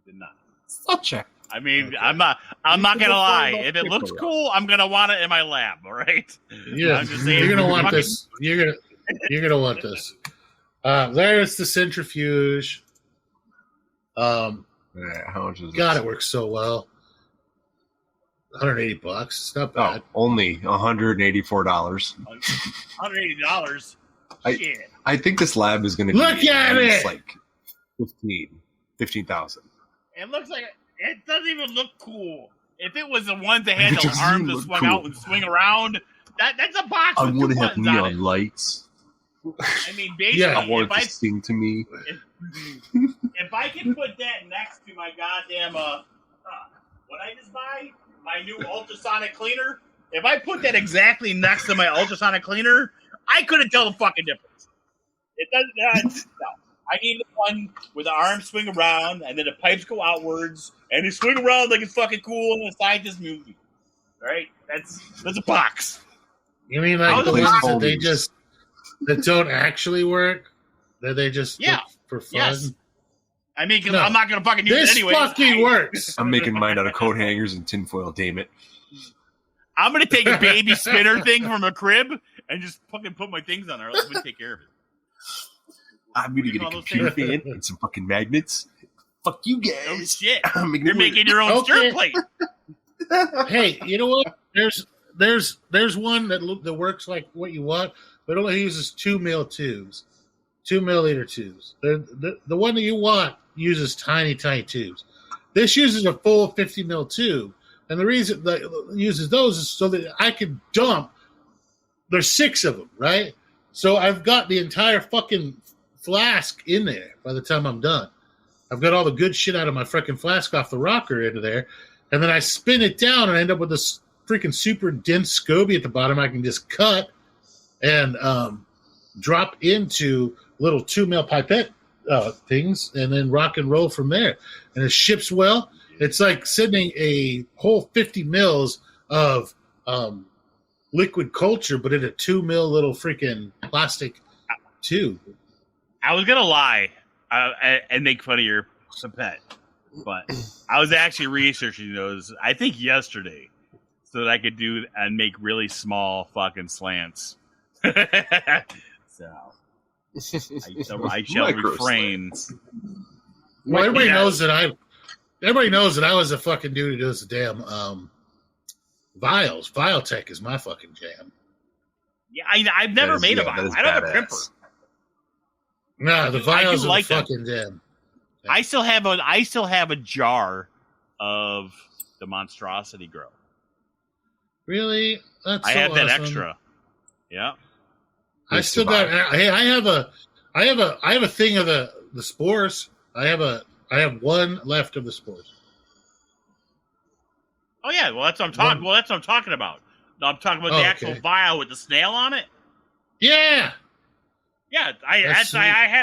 Did not. Such a. I mean, I'm not gonna lie. If it looks cool, I'm gonna want it in my lab. All right. Yeah, I'm just saying, you're gonna want this. You're gonna want this. There's the centrifuge. How much is God, this? it works so well. $180. It's not bad. Only $184. $180. Shit. I think this lab is going to Look be at it! like 15,000. It looks like it doesn't even look cool. If it was the ones that had It the doesn't arms that look swung cool. out and swing around, that's a box. I with want two to have buttons on it. neon lights. I mean, basically, Yeah. I want it to sing to me. if I can put that next to my goddamn what I just buy, my new ultrasonic cleaner. If I put that exactly next to my ultrasonic cleaner, I couldn't tell the fucking difference. It doesn't. No, I need the one where the arms swing around and then the pipes go outwards and they swing around like it's fucking cool in a scientist movie. Right? That's a box. You mean like the How's ones it that don't actually work? That they just look for fun? Yes. I mean, 'cause No. I'm not gonna fucking use This it anyway. fucking works. I'm making mine out of coat hangers and tinfoil, damn it. I'm gonna take a baby spinner thing from a crib and just fucking put my things on there. Let me take care of it. I'm going to get a All those computer fan and some fucking magnets. Fuck you guys. Oh shit! I'm making You're making your own Okay. stir plate. Hey, you know what? There's one that works like what you want, but it only uses 2 mil tubes, 2 milliliter tubes. The one that you want uses tiny tubes. This uses a full 50 mil tube, and the reason that it uses those is so that I can dump. There's 6 of them, right? So I've got the entire fucking flask in there by the time I'm done. I've got all the good shit out of my freaking flask off the rocker into there, and then I spin it down and I end up with this freaking super dense SCOBY at the bottom. I can just cut and drop into little 2 mil pipette things and then rock and roll from there. And it ships well. It's like sending a whole 50 mils of liquid culture, but in a 2 mil little freaking plastic tube. I was gonna lie and make fun of your pipette, but I was actually researching those. I think yesterday, so that I could do and make really small fucking slants. So I shall Micro refrain. Well, everybody Yeah. knows that I was a fucking dude who does the damn vials. Vial tech is my fucking jam. Yeah, I've never made a vial. I don't have a crimper. Nah, the vials are like the them. fucking jam. I still have a jar of the monstrosity grow. Really? That's I so have that awesome. extra. Yeah. I still got. Hey, I have a thing of the spores. I have one left of the spores. Oh yeah, well that's what I'm talking. Well, that's what I'm talking about. No, I'm talking about the actual vial with the snail on it. Yeah. Yeah, I have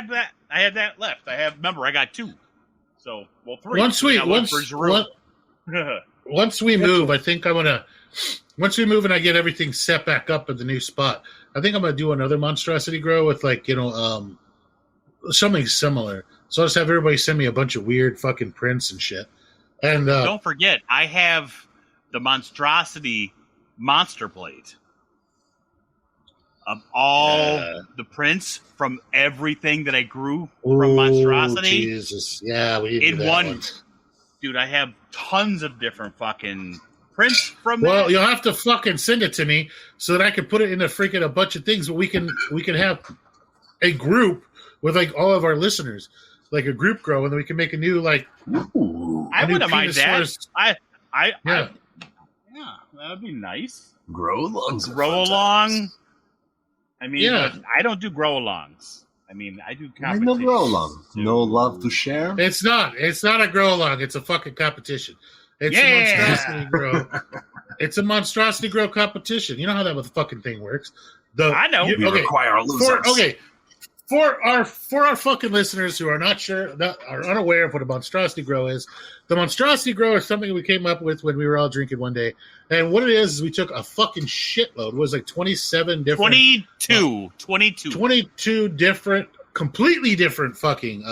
that. I have that left. Remember, I got 2. So, well, 3. Once we move, I think I'm gonna. Once we move and I get everything set back up at the new spot, I think I'm gonna do another monstrosity grow with something similar. So I'll just have everybody send me a bunch of weird fucking prints and shit. And don't forget, I have the monstrosity monster plate of all the prints from everything that I grew from monstrosity. Jesus, yeah, we need to in do that one. Dude, I have tons of different fucking prints from that. Well, you'll have to fucking send it to me so that I can put it in a bunch of things. But we can have a group with like all of our listeners, like a group grow, and then we can make a new like. I wouldn't mind that. Yeah, that would be nice. Grow alongs. Grow along. I mean, Yeah. I don't do grow alongs. I mean, I do Why no competitions. grow along? No love to share? it's not a grow along. It's a fucking competition. It's a monstrosity grow. It's a monstrosity grow competition. You know how that fucking thing works. I know. We require losers. For our fucking listeners who are not sure, are unaware of what a monstrosity grow is, the monstrosity grow is something we came up with when we were all drinking one day. And what it is we took a fucking shitload. It was like 27 different... 22 different, completely different fucking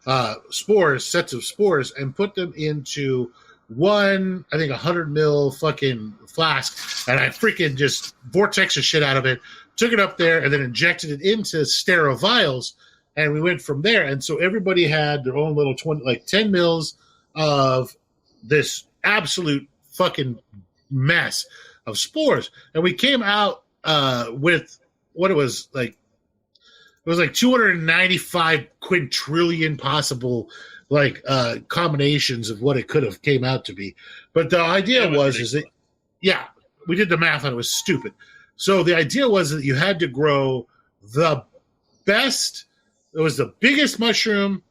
sets of spores, and put them into one, I think, 100 mil fucking flask. And I freaking just vortexed the shit out of it. Took it up there and then injected it into sterile vials, and we went from there. And so everybody had their own little 10 mils of this absolute fucking mess of spores. And we came out with what it was like 295 quintillion possible combinations of what it could have came out to be. But the idea was we did the math and it was stupid. So the idea was that you had to grow the best, it was the biggest mushroom,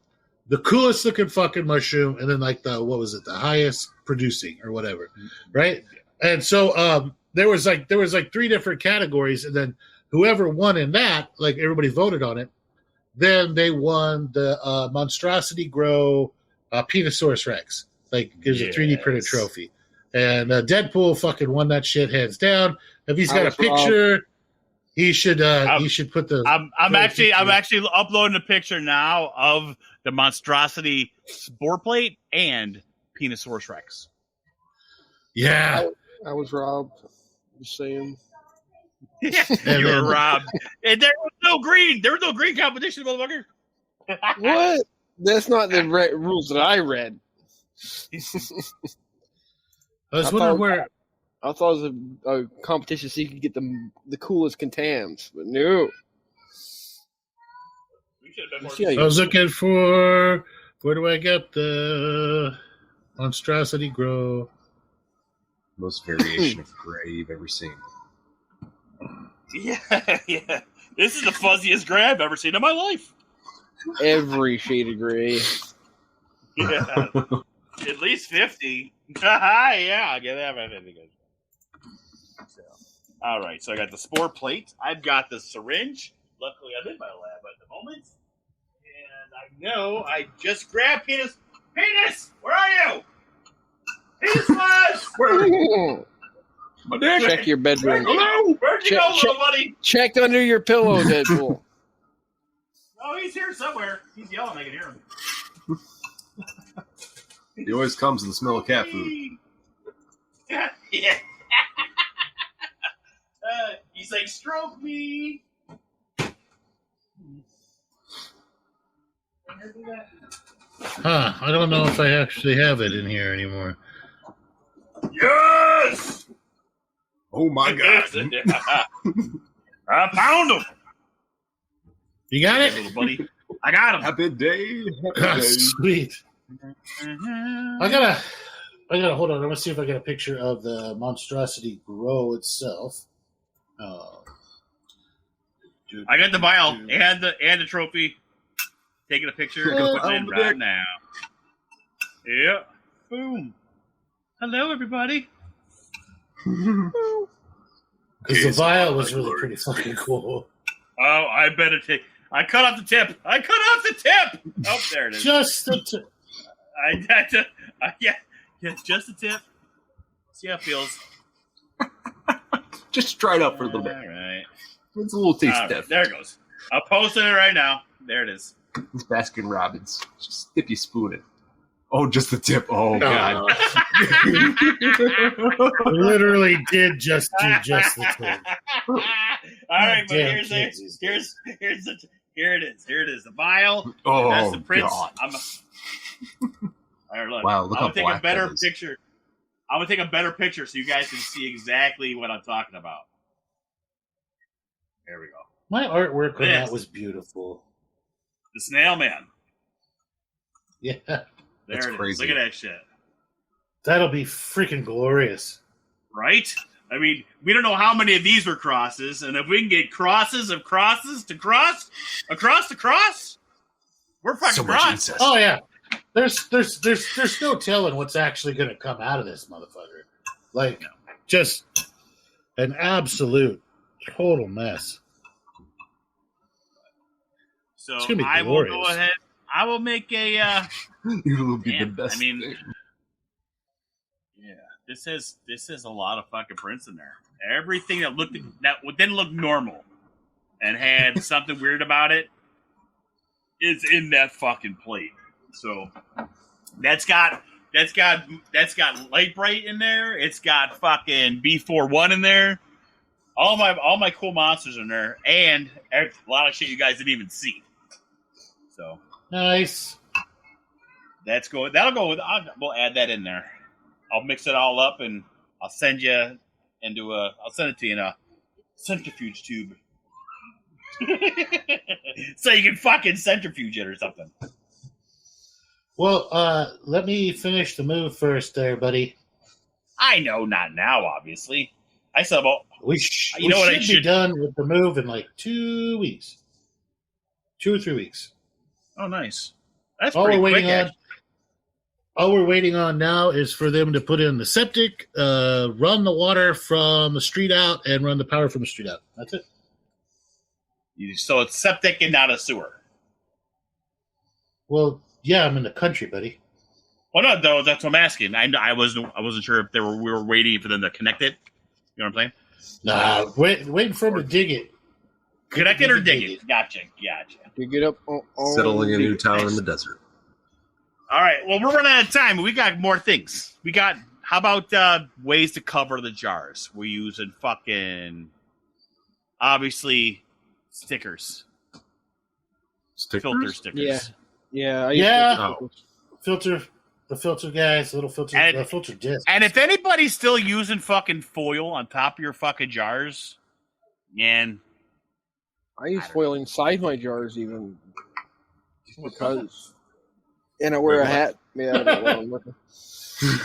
the coolest looking fucking mushroom, and then the highest producing or whatever, right? And so there was 3 different categories, and then whoever won in that, like everybody voted on it, then they won the monstrosity grow Penosaurus Rex. Like there's a 3D printed trophy. And Deadpool fucking won that shit hands down. If he's got a picture, he should put the. I'm actually uploading a picture now of the monstrosity spore plate and Penosaurus Rex. Yeah, I was robbed. Just saying. Yeah, you were robbed. And there was no green. There was no green competition, motherfucker. What? That's not the rules that I read. I was wondering where. I thought it was a competition so you could get the coolest contams, but no. I was looking for where do I get the monstrosity grow? Most variation of gray you've ever seen. Yeah. This is the fuzziest gray I've ever seen in my life. Every shade of gray. Yeah. At least 50. Yeah, I'll get that. So, all right, so I got the spore plate. I've got the syringe. Luckily, I'm in my lab at the moment. And I know I just grabbed Penis. Penis, where are you? Penis was! My dick. Check your bedroom. Hello? Where'd you go, little buddy? Check under your pillow, Deadpool. Oh, he's here somewhere. He's yelling. I can hear him. He always comes in the smell of cat food. Yeah. He's like, stroke me. I don't know if I actually have it in here anymore. Yes! Oh my god. I found him. You got it? Little buddy. I got him. Happy day. Happy day. Sweet. I gotta hold on. I'm gonna see if I get a picture of the monstrosity grow itself. I got the vial and the trophy. Taking a picture and putting it in right now. Yeah. Boom. Hello, everybody. Because the vial was really pretty fucking cool. Oh, I better take. I cut off the tip. Oh, there it is. Just the tip. Yeah, just the tip. See how it feels. Just try it out for a little bit. All right. It's a little taste test. There it goes. I'll post it right now. There it is. It's Baskin Robbins. Just dip you spoon it. Oh, just the tip. Oh, God. Literally did just do just the tip. All right, but Damn, here it is. The vial. Oh, that's the prints. God. All right, look. Wow, look I'm how gonna take black a better that is. picture. I'm gonna take a better picture so you guys can see exactly what I'm talking about. There we go. My artwork on that was beautiful. The snail man. Yeah. There That's it is. crazy. Look at that shit. That'll be freaking glorious. Right? I mean, we don't know how many of these were crosses, and if we can get crosses of crosses to cross, across to cross, we're fucking So much cross. incest. Oh yeah. There's no telling what's actually gonna come out of this motherfucker. Like just an absolute Total mess. So It's gonna be I will go glorious. ahead. I will make a. It will be Damn, the best. I mean- thing. Yeah, this is a lot of fucking prints in there. Everything that didn't look normal and had something weird about it is in that fucking plate. So that's got Light Bright in there. It's got fucking B41 in there. All my cool monsters in there, and a lot of shit you guys didn't even see. So Nice. that'll go with. We'll add that in there. I'll mix it all up and I'll send you I'll send it to you in a centrifuge tube. So you can fucking centrifuge it or something. Well, let me finish the move first there, buddy. I know, not now, obviously. I said about We You know what I should be should- done with the move in like 2 weeks. 2 or 3 weeks. oh nice. That's All pretty we're quick. waiting on. Actually. All we're waiting on now is for them to put in the septic, run the water from the street out, and run the power from the street out. That's it. So it's septic and not a sewer. Well, yeah, I'm in the country, buddy. Well, no, though, that's what I'm asking. I wasn't sure if we were waiting for them to connect it. You know what I'm saying? Nah, waiting for them to dig it. Connect it or dig it? Gotcha. You get up on Settling a new the- town in the desert. All right. Well, we're running out of time. We got more things. How about ways to cover the jars? We're using fucking, obviously, stickers. Filter stickers. Yeah. Yeah. Oh. The filter guys, little filter, And- filter disc. And if anybody's still using fucking foil on top of your fucking jars, man, I use foil inside my jars even because, and I wear a hat. Yeah, I don't know what I'm looking.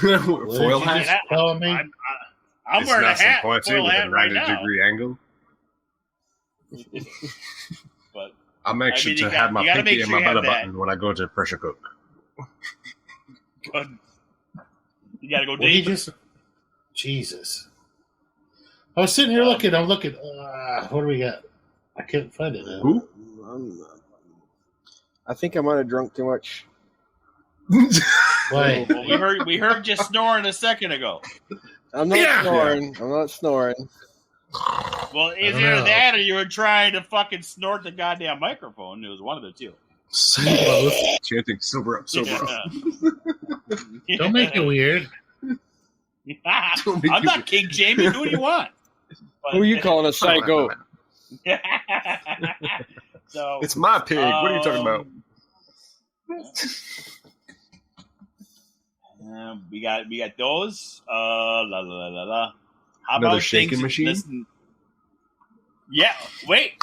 What Foil did you hat. just tell me? I'm It's wearing a nice and hat, pointy foil with hat a right 90 now. degree angle. But I'm anxious you to got- have my you gotta pinky make and sure my you have belly that. button when I go to pressure cook. good. You gotta go What did you deep. just? Jesus. I was sitting here looking. I'm looking. What do we got? I couldn't find it. Now. Who? I think I might have drunk too much. Why? Well, we heard you snoring a second ago. I'm not Yeah. snoring. I'm not snoring. Well, don't either know. that or you were trying to fucking snort the goddamn microphone. It was one of the two. Both. Chanting sober up, sober up. Don't make it weird. Don't make I'm it not King Jamie. Who do you want? Who are you calling a psycho? So It's my pig. What are you talking about? We got those. La la la la la. How Another about shaking things- machine? listen- yeah. Wait.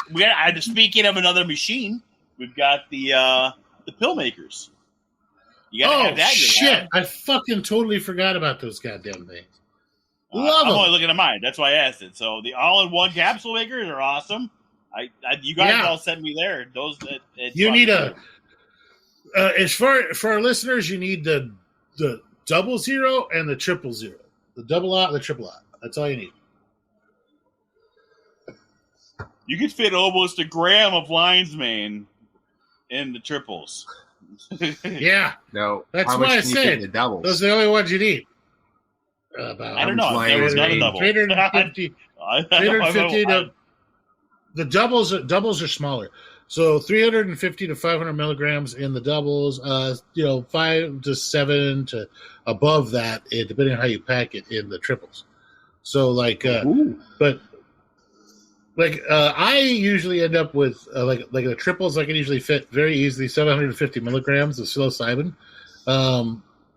Speaking of another machine, we've got the pill makers. You gotta Oh have that. in your shit! lab. I fucking totally forgot about those goddamn things. Love I'm them. only looking at mine. That's why I asked it. So the all-in-one capsule makers are awesome. You guys Yeah. all sent me there. Those You need as far for our listeners, you need the 00 and the 000. The double out, the triple out. That's all you need. You could fit almost a gram of lion's mane in the triples. Yeah, Now, That's how why I much can you fit said in the doubles? those are the only ones you need. About I don't know. I've flying never is done a mean. double. 350. 350 to the doubles are smaller. So 350 to 500 milligrams in the doubles. 5 to 7 to above that, depending on how you pack it in the triples. So Ooh. I usually end up with like the triples. I can usually fit very easily 750 milligrams of psilocybin,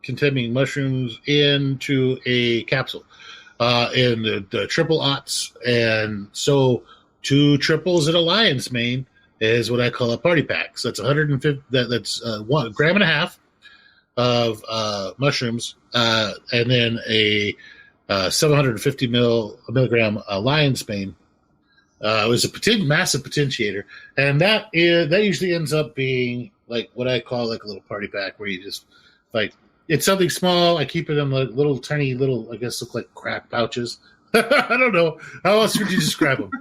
containing mushrooms into a capsule, in the triple aughts, and so 2 triples and a lion's mane is what I call a party pack. So that's 150. That's 1.5 grams of mushrooms, and then a 750 milligram lion's mane. It was a massive potentiator, and that usually ends up being like what I call like a little party pack, where you just like it's something small. I keep it in like little tiny little, I guess, look like crack pouches, I don't know. How else would you describe them?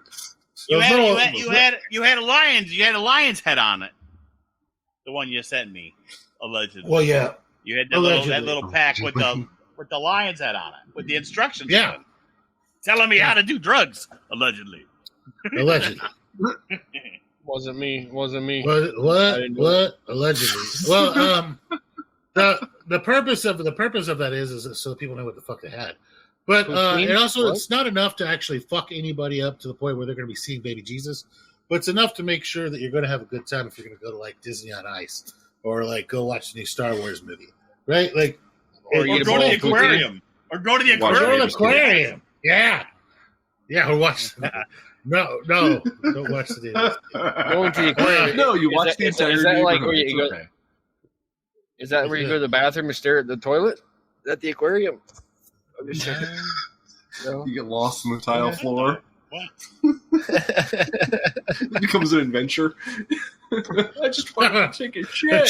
You had a lion's head on it. The one you sent me, allegedly. Well, yeah. You had that little pack with the lion's head on it, with the instructions. Yeah. on it, telling me how to do drugs, allegedly. Allegedly. Wasn't me. What? Allegedly. Well, the purpose of that is so people know what the fuck they had. But it's not enough to actually fuck anybody up to the point where they're going to be seeing baby Jesus. But it's enough to make sure that you're going to have a good time if you're going to go to like Disney on Ice or like go watch the new Star Wars movie, right? Like, or go to the aquarium. Or go to the aquarium. Go to the aquarium. Yeah. Or watch. No, don't watch the news. Going to the aquarium. No, you watch the entire is that like neighborhood. where you go? Okay. Is that where you go to the bathroom and stare at the toilet? At the aquarium? No? You get lost in the tile floor. It becomes an adventure. I just want to take a shit.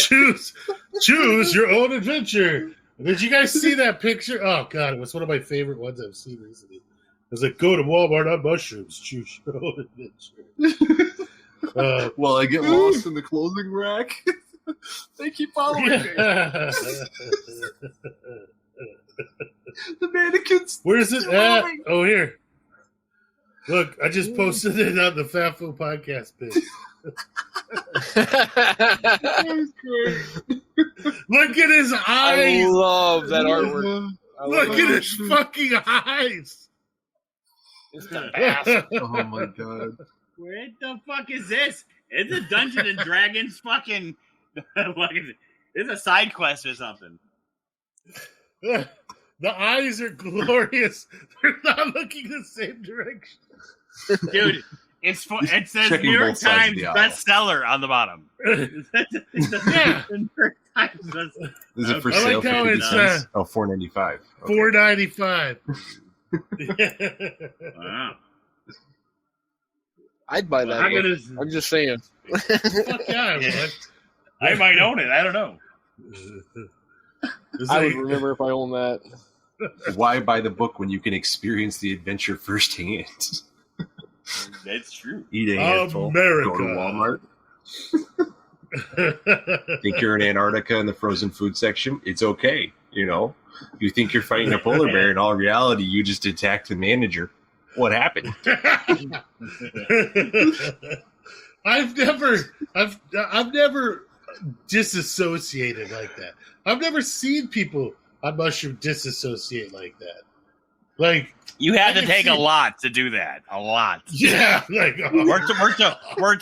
Choose your own adventure. Did you guys see that picture? Oh god, it was one of my favorite ones I've seen recently. It was like, go to Walmart on mushrooms. Choose your own adventure. Well, I get lost in the clothing rack. They keep following me. The mannequins. Where's it at? Oh, here. Look, I just posted it on the FAFO podcast page. Look at his eyes. I love that artwork. Look at his fucking eyes. It's the best. Oh my god. What the fuck is this? It's a Dungeons and Dragons fucking. What is it? It's a side quest or something. The eyes are glorious. They're not looking the same direction. Dude, it says Checking New York both sides of Times the aisle. bestseller on the bottom. Yeah. New York Times bestseller. Is it for I sale like for how 50 it's, cents? $4.95. Okay. $4.95. Wow. I'd buy that. Book. I'm just saying. Fuck yeah, I would. I might own it. I don't know. It's I like- would remember if I owned that. Why buy the book when you can experience the adventure firsthand? That's true. Eat a handful. America. Go to Walmart. Think you're in Antarctica in the frozen food section? It's okay. You know, you think you're fighting a polar bear. In all reality, you just attacked the manager. What happened? I've never disassociated like that. I've never seen people on mushroom disassociate like that. Like, You had I to can take see- a lot to do that. A lot. yeah, like We're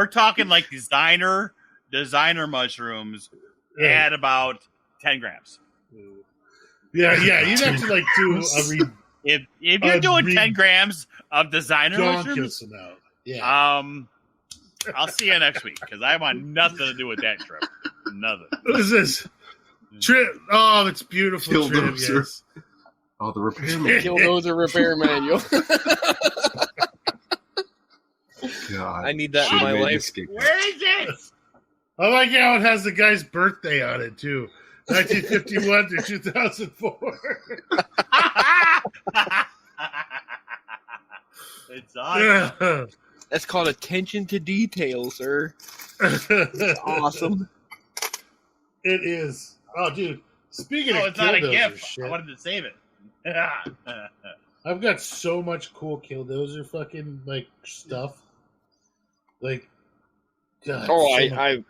talking like designer mushrooms at about 10 grams. yeah. You'd have to like do If you're doing 10 grams of designer mushrooms, amount. Yeah. I'll see you next week because I want nothing to do with that trip. Nothing. What is this? Trip. Oh, it's beautiful. Kill Trip, those, yes. Oh, the repairman. Killdozer repair manual. God. I need that in Should've my made life. this kick. Where is it? I like how it has the guy's birthday on it too. 1951 to 2004. It's awesome. That's called attention to detail, sir. Awesome. It is. Oh, dude. Speaking of It's not a killdozer gift. shit, I wanted to save it. I've got so much cool killdozer fucking like stuff. Like, God. Oh, so much-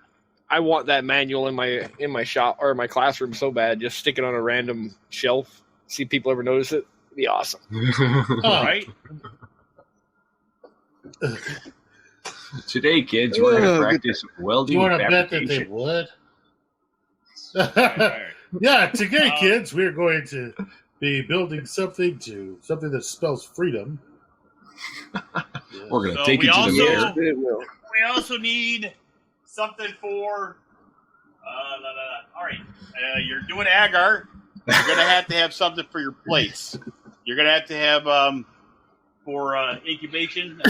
I want that manual in my shop or my classroom so bad. Just stick it on a random shelf. See if people ever notice it. It'd be awesome. Oh, Right? Today, kids, we're going to practice Do welding you and want to bet that they fabrication. would? Alright. Yeah, today, kids, we're going to be building something that spells freedom. We're going to So take we it to the also- mirror. It will. We also need something for. All right, you're doing agar. You're gonna have to have something for your plates. You're gonna have to have for incubation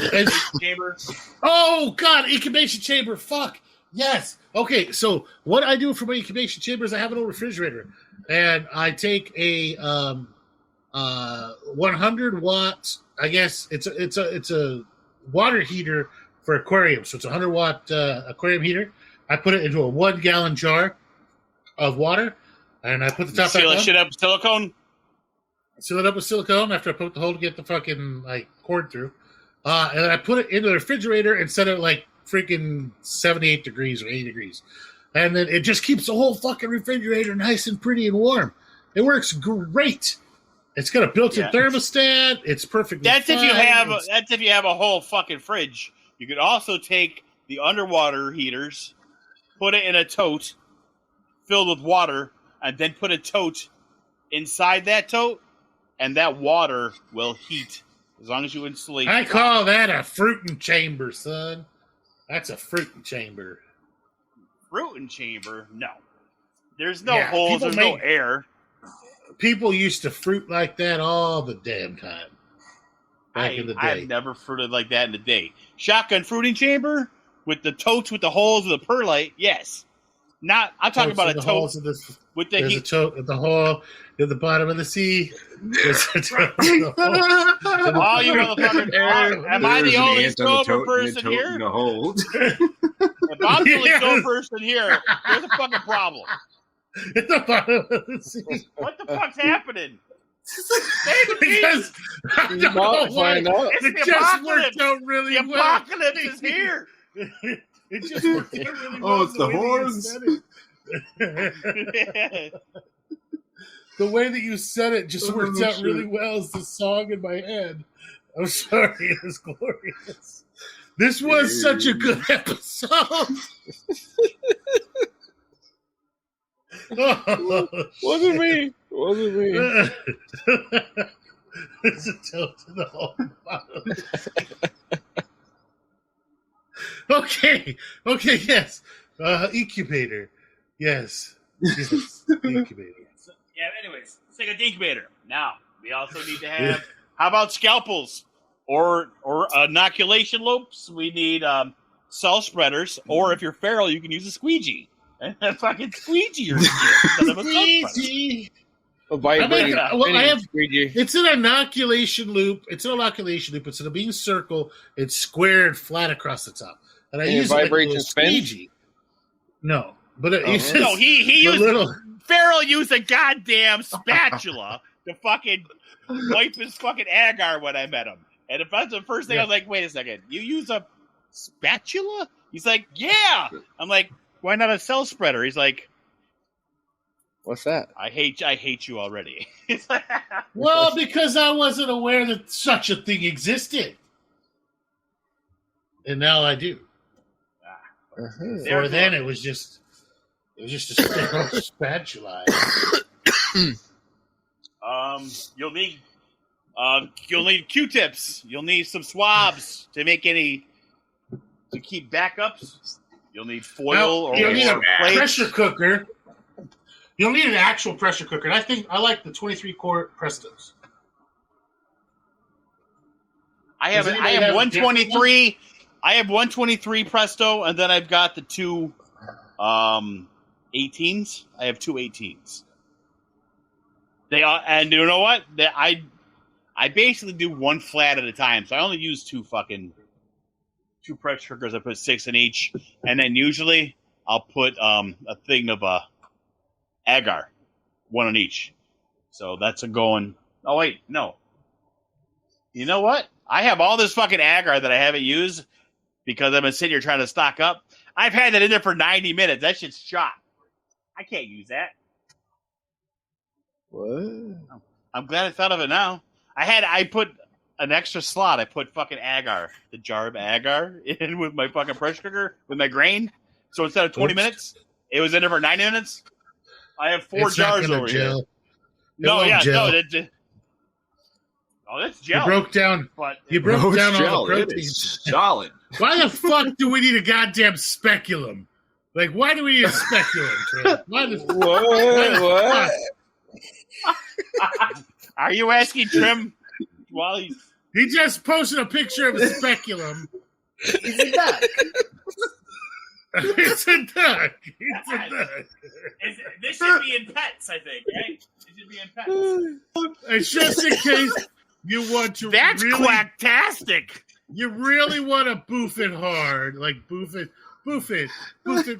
chamber. Oh, God, incubation chamber. Fuck. Yes. Okay, so what I do for my incubation chamber is I have an old refrigerator, and I take a 100 watts. I guess it's a water heater for aquariums. So it's a 100-watt aquarium heater. I put it into a 1-gallon jar of water, and I put the top back on. Shit up with silicone. Seal it up with silicone after I put the hole to get the fucking cord through, and then I put it into the refrigerator and set it like freaking 78 degrees or 80 degrees, and then it just keeps the whole fucking refrigerator nice and pretty and warm. It works great. It's got a built-in thermostat. It's perfectly That's fine. if you have a whole fucking fridge. You could also take the underwater heaters, put it in a tote filled with water, and then put a tote inside that tote, and that water will heat as long as you insulate. I call that a fruiting chamber, son. That's a fruiting chamber. Fruiting chamber? No. There's no holes. There's no air. People used to fruit like that all the damn time. Back in the day. I've never fruited like that in the day. Shotgun fruiting chamber with the totes with the holes of the perlite, yes. Not. I'm talking about a tote with the There's a tote at the hole at the bottom of the sea. There's a tote in the hole. Oh, you motherfucker! Am I the only sober person here? In the hole. If I'm the only sober person here, there's a fucking problem. At the bottom of the sea. What the fuck's happening? Because I don't know why. It just worked out really well. The apocalypse is here. It just worked out really well. Oh, it's the horns. The way that you said it just worked out really well as the song in my head. I'm sorry, it was glorious. This was such a good episode. Wasn't me. There's a tilt to the whole bottom. Okay, yes. Incubator. Yes. Incubator. Yeah, anyways, let's take a incubator. Now, we also need to have, how about scalpels? Or inoculation loops? We need cell spreaders, or if you're feral, you can use a squeegee. And a fucking squeegee your shit instead of a squeegee. Squeegee. It's an inoculation loop. It's in a bean circle. It's square and flat across the top. And I use it like a squeegee. No, but he used Farrell used a goddamn spatula to fucking wipe his fucking agar when I met him. And if that's the first thing, I was like, wait a second, you use a spatula? He's like, yeah. I'm like, why not a cell spreader? He's like, what's that? I hate you already. Well, because I wasn't aware that such a thing existed. And now I do. Before then, it was just a sterile spatula. You'll need Q-tips. You'll need some swabs to keep backups. You'll need foil you'll need a pressure cooker. You'll need an actual pressure cooker. And I like the 23-quart Prestos. I have 123. I have 123 Presto, and then I've got the two 18s. I have two 18s. They are, and you know what? I basically do one flat at a time, so I only use two pressure cookers. I put 6 in each, and then usually I'll put a thing of agar, one on each. So that's a going. Oh wait, no. You know what? I have all this fucking agar that I haven't used because I've been sitting here trying to stock up. I've had that in there for 90 minutes. That shit's shot. I can't use that. What? I'm glad I thought of it now. I put an extra slot. I put fucking agar, the jar of agar, in with my fucking pressure cooker with my grain. So instead of 20 minutes, it was in there for 90 minutes. I have 4 jars over here. That's gel. You broke down. You broke down all the proteins. Solid. Why the fuck do we need a goddamn speculum? Like, why do we need a speculum, Trent? What? Are you asking Trim while he's... He just posted a picture of a speculum. It's a duck. It's a duck. This should be in pets, I think, right? It should be in pets. It's just in case you want to. That's really, quacktastic. You really want to boof it hard, like boof it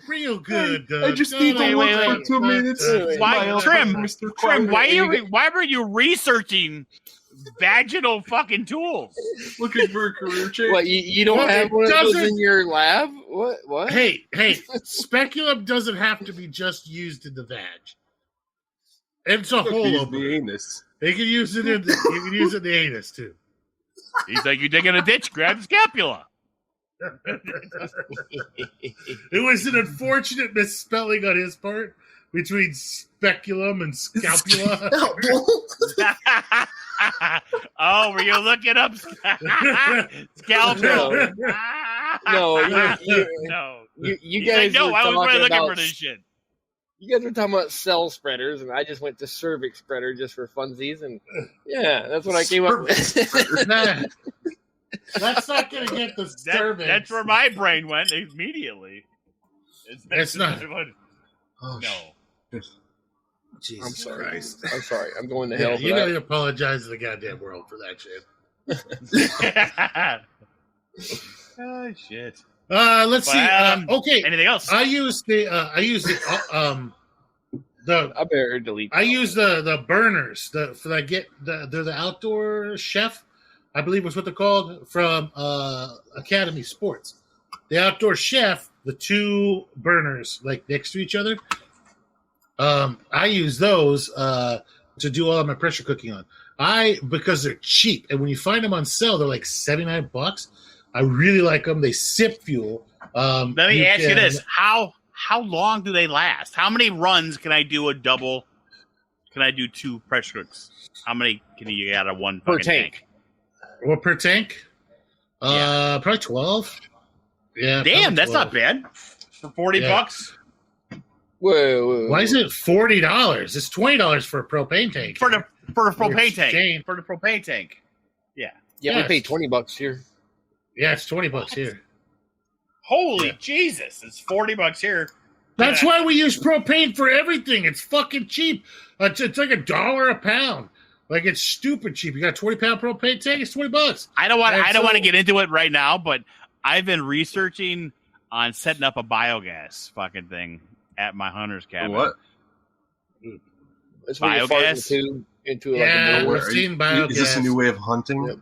real good. I just need to wait, look wait. for 2 minutes. Why, Trim? Mr. Trim, Quiet. why were you researching vaginal fucking tools? Looking for a career change? What, you don't Well, have it one of those doesn't- in your lab? What? Hey, speculum doesn't have to be just used in the vag. It's a whole Use opener. the anus. You can use it in the anus too. He's like, you dig in a ditch, grab the scapula. It was an unfortunate misspelling on his part between speculum and scapula. Oh, were you looking up scalpel? No, No. you He's guys like, no, were I was really talking looking about for this shit. you guys were talking about cell spreaders, and I just went to cervix spreader just for funsies, and yeah, that's what I came up with. Nah, that's not going to get the cervix. That's where my brain went immediately. It's not. Oh, No. Jesus I'm sorry. Christ. I'm sorry. I'm going to Yeah, hell for you that. gotta apologize to the goddamn world for that shit. Oh shit. Let's see. Okay, Anything else? I use the I better delete. I use the burners. They're the outdoor chef, I believe was what they're called, from Academy Sports. The outdoor chef, the two burners like next to each other. I use those to do all of my pressure cooking on. Because they're cheap, and when you find them on sale, they're like $79. I really like them. They sip fuel. Let me ask you this: how long do they last? How many runs can I do a double? Can I do 2 pressure cooks? How many can you get out of one Per fucking tank? What per tank? Probably 12. Yeah. Damn, probably that's 12. not bad for $40 Whoa. Why is it $40? It's $20 for a propane tank. for the propane Exchange. tank. For the propane tank. Yeah, Yes. we paid $20 here. Yeah, it's $20 here. Holy Yeah. Jesus! It's $40 here. That's Yeah. why we use propane for everything. It's fucking cheap. It's like $1 a pound. Like, it's stupid cheap. You got a 20-pound propane tank, it's $20. I don't want And to get into it right now, but I've been researching on setting up a biogas fucking thing at my hunter's cabin. What? That's when you fart Biogas? into like Yeah, a bowl. we've seen biogas. Is this a new way of hunting? Yep.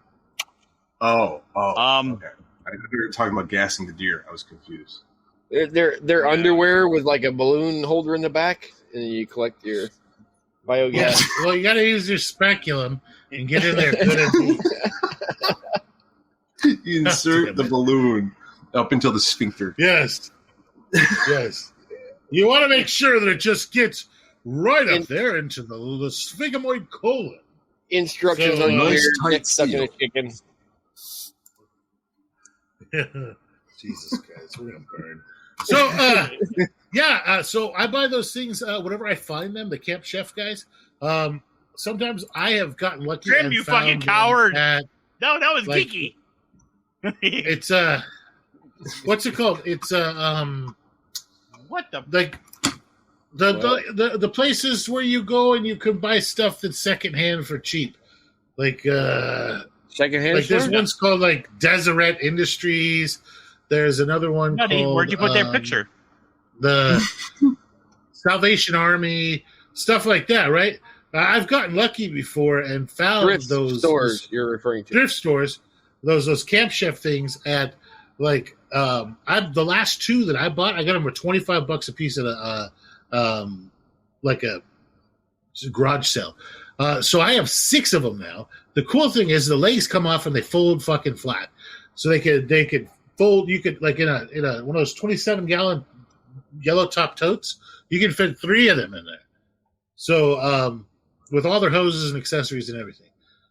Oh. Um, Okay. I thought we were talking about gassing the deer. I was confused. They're underwear with like a balloon holder in the back, and you collect your biogas. Well, you got to use your speculum and get in there good and deep. You insert the balloon up until the sphincter. Yes. Yes. You want to make sure that it just gets right up In- there into the sphygmoid colon. Instructions So, on your nice ear, tight get stuck in a seal. chicken. Jesus Christ, we're gonna burn. So, so I buy those things whenever I find them. The Camp Chef guys. Sometimes I have gotten lucky. Trim, and you found fucking them coward. at- No, that was Like- geeky. it's what's it called? It's What the? like the places where you go and you can buy stuff that's secondhand for cheap. Like Secondhand like there's store? one's called like Deseret Industries. There's another one Nutty, called where'd you put that picture? the Salvation Army, stuff like that, right? I've gotten lucky before and found Thrift those stores you're referring to. thrift stores, those Camp Chef things at like the last 2 that I bought, I got them for $25 a piece at a like a garage sale. So I have 6 of them now. The cool thing is the legs come off and they fold fucking flat, so they could fold. You could like in a one of those 27-gallon yellow top totes, you can fit 3 of them in there. So with all their hoses and accessories and everything.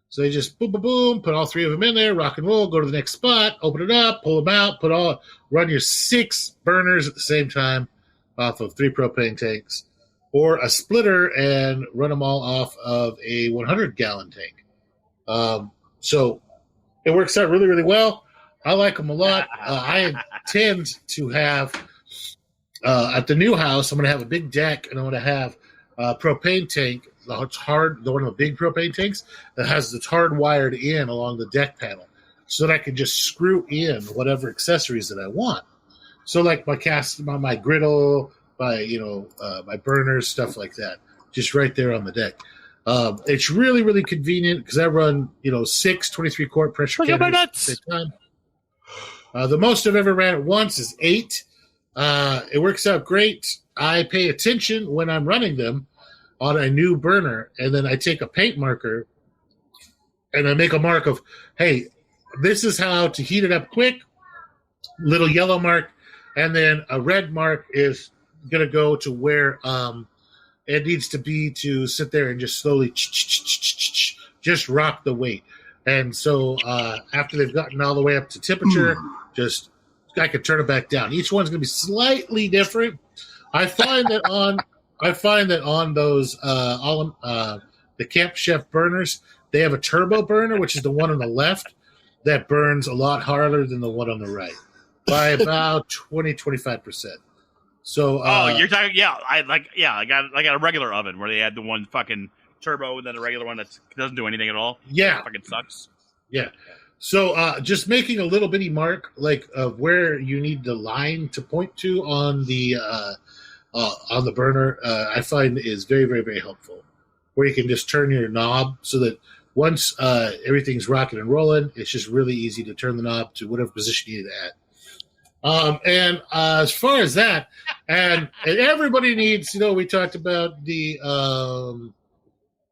So they just boom, boom, boom, put all 3 of them in there, rock and roll, go to the next spot, open it up, pull them out, run your 6 burners at the same time off of 3 propane tanks, or a splitter and run them all off of a 100-gallon tank. So it works out really, really well. I like them a lot. I intend to have at the new house, I'm going to have a big deck, and I'm going to have a propane tank the one of the big propane tanks that has the hardwired in along the deck panel, so that I can just screw in whatever accessories that I want. So like my griddle, my burners, stuff like that, just right there on the deck. It's really, really convenient because I run 6 23-quart pressure Look at my canners at nuts. the same time. The most I've ever ran at once is 8. It works out great. I pay attention when I'm running them on a new burner, and then I take a paint marker and I make a mark of, hey, this is how to heat it up quick, little yellow mark, and then a red mark is going to go to where it needs to be to sit there and just slowly just rock the weight. And so after they've gotten all the way up to temperature, I can turn it back down. Each one's going to be slightly different. I find that on those the Camp Chef burners, they have a turbo burner, which is the one on the left, that burns a lot harder than the one on the right by about 20-25%. So you're talking I got a regular oven where they had the one fucking turbo and then a regular one that doesn't do anything at all. Yeah, it fucking sucks. Yeah. So just making a little bitty mark like of where you need the line to point to on the burner, I find is very, very, very helpful. Where you can just turn your knob so that once everything's rocking and rolling, it's just really easy to turn the knob to whatever position you need it at. And as far as that, and everybody needs, we talked about the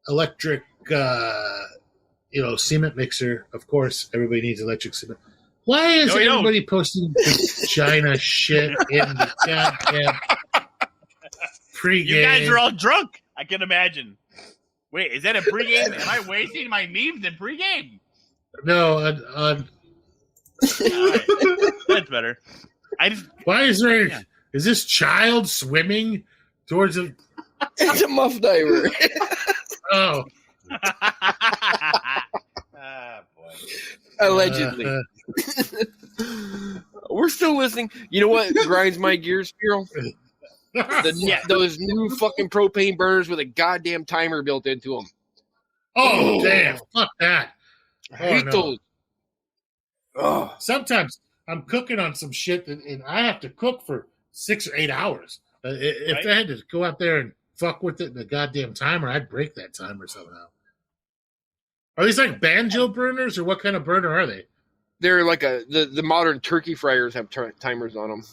electric, cement mixer. Of course, everybody needs electric cement. Why is everybody posting China shit in the goddamn pregame? You guys are all drunk. I can imagine. Wait, is that a pregame? Am I wasting my memes in pregame? No, Right. That's better. Why is there? Yeah. Is this child swimming towards a? It's a muff diver. Oh. Boy. Allegedly. We're still listening. You know what grinds my gears, Spiro? Those new fucking propane burners with a goddamn timer built into them. Oh, damn. Fuck that. I hate those. Oh. Sometimes I'm cooking on some shit and I have to cook for 6 or 8 hours. If I had to go out there and fuck with it in the goddamn timer, I'd break that timer somehow. Are these like banjo burners, or what kind of burner are they? They're like the modern turkey fryers have timers on them.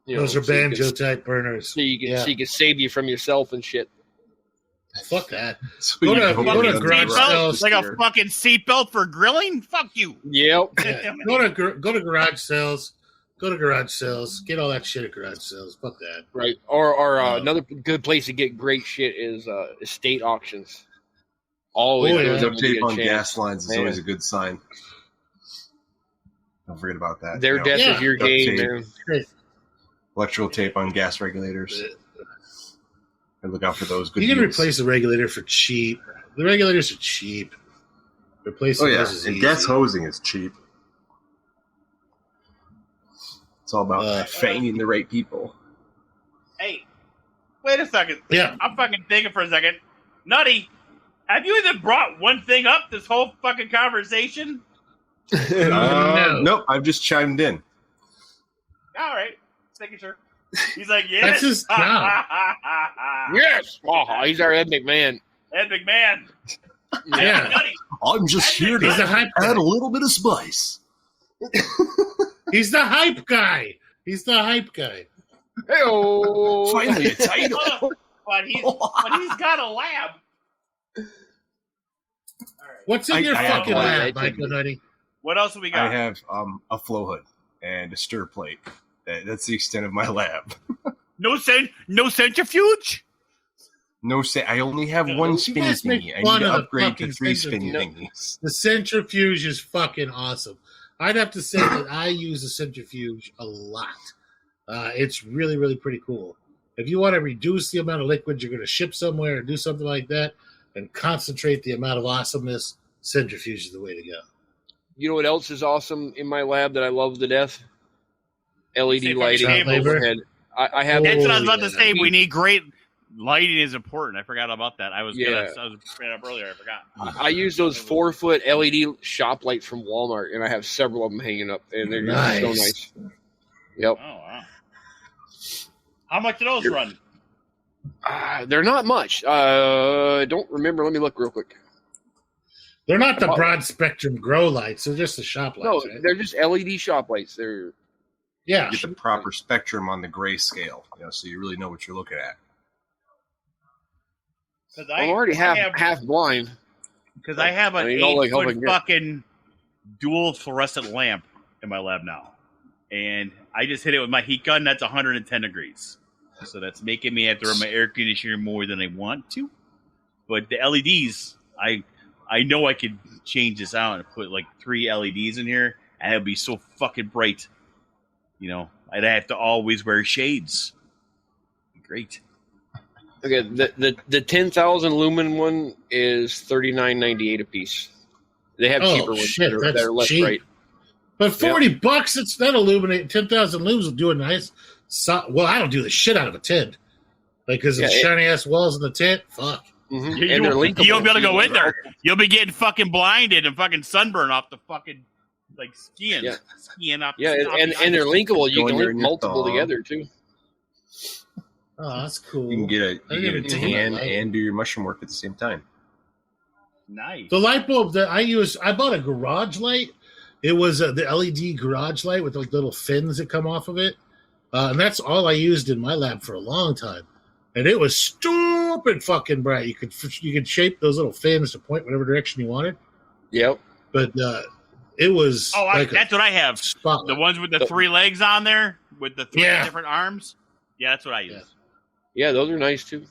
Those are banjo type burners. So you can save you from yourself and shit. Fuck that. So go to garage sales. Like a fucking seatbelt for grilling? Fuck you. Yep. Yeah. Go to garage sales. Go to garage sales. Get all that shit at garage sales. Fuck that. Right. Or another good place to get great shit is estate auctions. Always. Duct tape on gas lines is always a good sign. Don't forget about that. Their death is your game, man. Great. Electrical tape on gas regulators. And look out for those. Good. You can replace the regulator for cheap. The regulators are cheap. Replacing those is and easy. gas hosing is cheap. It's all about finding the right people. Hey, wait a second. Yeah. I'm fucking thinking for a second. Nutty, have you even brought one thing up this whole fucking conversation? No. Nope, I've just chimed in. All right. Just making sure. He's like, yes. That's his job. Yes. Oh, he's our Ed McMahon. Ed McMahon. Yeah. Nutty. I'm just here to He's a hype add guy. a little bit of spice. He's the hype guy. He's the hype guy. Hey-oh. Finally a title. But he's got a lab. All right. What's in your I have fucking one. lab, Michael Nutty? What else have we got? I have a flow hood and a stir plate. That's the extent of my lab. No centrifuge? I only have one spinning guys make thingy. I fun need to of the upgrade to fucking 3 centrifuge. spinning thingies. The centrifuge is fucking awesome. I'd have to say that I use the centrifuge a lot. It's really, really pretty cool. If you want to reduce the amount of liquid you're going to ship somewhere or do something like that and concentrate the amount of awesomeness, centrifuge is the way to go. You know what else is awesome in my lab that I love to death? LED Say lighting fucking labor. overhead. I have. That's what I was Oh, about to say. We need great lighting is important. I forgot about that. I was Yeah. I was bringing it up earlier. I forgot. I use those 4-foot LED shop lights from Walmart, and I have several of them hanging up, and they're just so nice. Yep. Oh wow. How much do those run? They're not much. Don't remember. Let me look real quick. They're not the broad spectrum grow lights. They're just the shop lights. No, right? they're just LED shop lights. They're Yeah. You get the proper spectrum on the gray scale, so you really know what you're looking at. I'm already half blind. Because I have an 8-foot fucking dual fluorescent lamp in my lab now. And I just hit it with my heat gun. That's 110 degrees. So that's making me have to run my air conditioner more than I want to. But the LEDs, I know I could change this out and put like 3 LEDs in here, and it'll be so fucking bright. I'd have to always wear shades. Great. Okay, the 10,000 lumen one is $39.98 a piece. They have cheaper ones that are less cheap. bright. But $40, it's that illuminate 10,000 lumens will do a nice. Well, I don't do the shit out of a tent, because of the shiny ass walls in the tent. Fuck. Mm-hmm. You won't be able to go in there. You'll be getting fucking blinded and fucking sunburn off the fucking skiing. Yeah. Skiing up. Yeah, and they're linkable. You can link multiple together too. Oh, that's cool. You can get a tan and do your mushroom work at the same time. Nice. The light bulb that I bought a garage light. It was the LED garage light with little fins that come off of it. And that's all I used in my lab for a long time. And it was stupid fucking bright. You could shape those little fins to point whatever direction you wanted. Yep. But it was that's what I have. Spotlight. The ones with the 3 legs on there with the 3 different arms. Yeah, that's what I use. Yeah, those are nice too.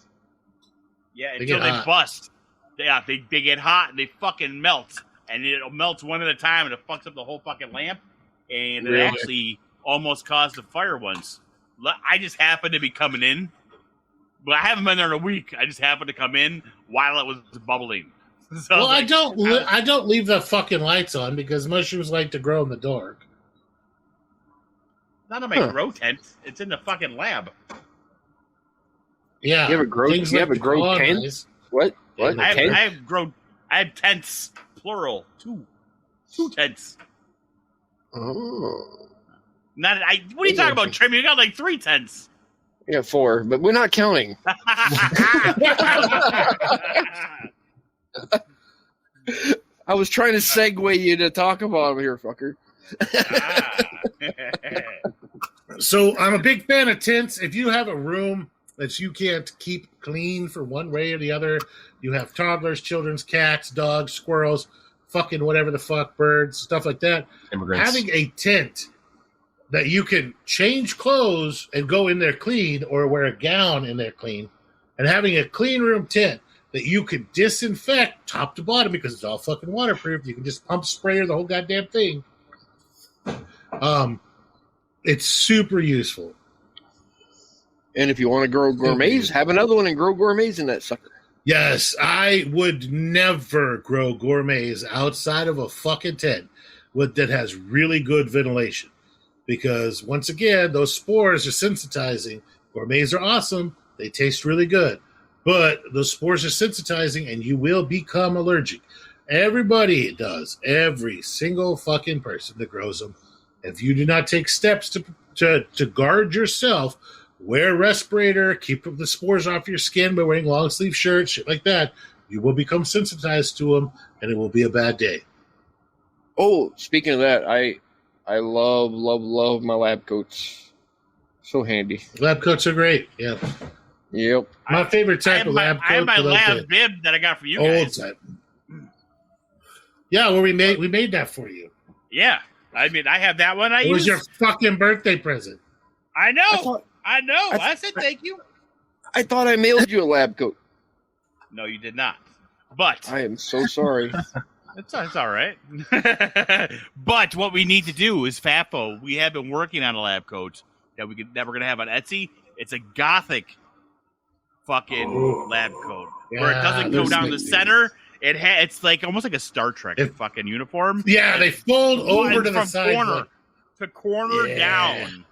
Yeah, until they bust. Yeah, they get hot and they fucking melt. And it melts one at a time and it fucks up the whole fucking lamp. And it actually almost caused a fire once. I just happened to be coming in. But I haven't been there in a week. I just happened to come in while it was bubbling. So well, I don't leave the fucking lights on because mushrooms like to grow in the dark. Not in my grow tent. It's in the fucking lab. Yeah. You have a grow tent? Nice. What? I have tents, plural. 2 tents. Oh. What are you talking about, Trim? You got like 3 tents. Yeah, 4, but we're not counting. I was trying to segue you to talk about them here, fucker. So I'm a big fan of tents. If you have a room that you can't keep clean for one way or the other, you have toddlers, children's, cats, dogs, squirrels, fucking whatever the fuck, birds, stuff like that. Immigrants. Having a tent that you can change clothes and go in there clean or wear a gown in there clean, and having a clean room tent that you can disinfect top to bottom because it's all fucking waterproof. You can just pump sprayer the whole goddamn thing. It's super useful. And if you want to grow gourmets, have another one and grow gourmets in that sucker. Yes, I would never grow gourmets outside of a fucking tent that has really good ventilation. Because, once again, those spores are sensitizing. Gourmets are awesome. They taste really good. But those spores are sensitizing, and you will become allergic. Everybody does. Every single fucking person that grows them. If you do not take steps to guard yourself, wear a respirator, keep the spores off your skin by wearing long-sleeve shirts, shit like that, you will become sensitized to them, and it will be a bad day. Oh, speaking of that, I love my lab coats. So handy. Lab coats are great. Yeah. Yep. My favorite type of lab coat. I have my lab bib that I got from you guys. Old type. Yeah, well, we made that for you. Yeah. I mean, I have that one. It was your fucking birthday present. I know. I said thank you. I thought I mailed you a lab coat. No, you did not. But I am so sorry. It's all right. But what we need to do is FAFO. We have been working on a lab coat that we're going to have on Etsy. It's a gothic fucking lab coat where it doesn't go down the center. It's like almost like a Star Trek fucking uniform. Yeah, they fold over to the from side. corner to corner down.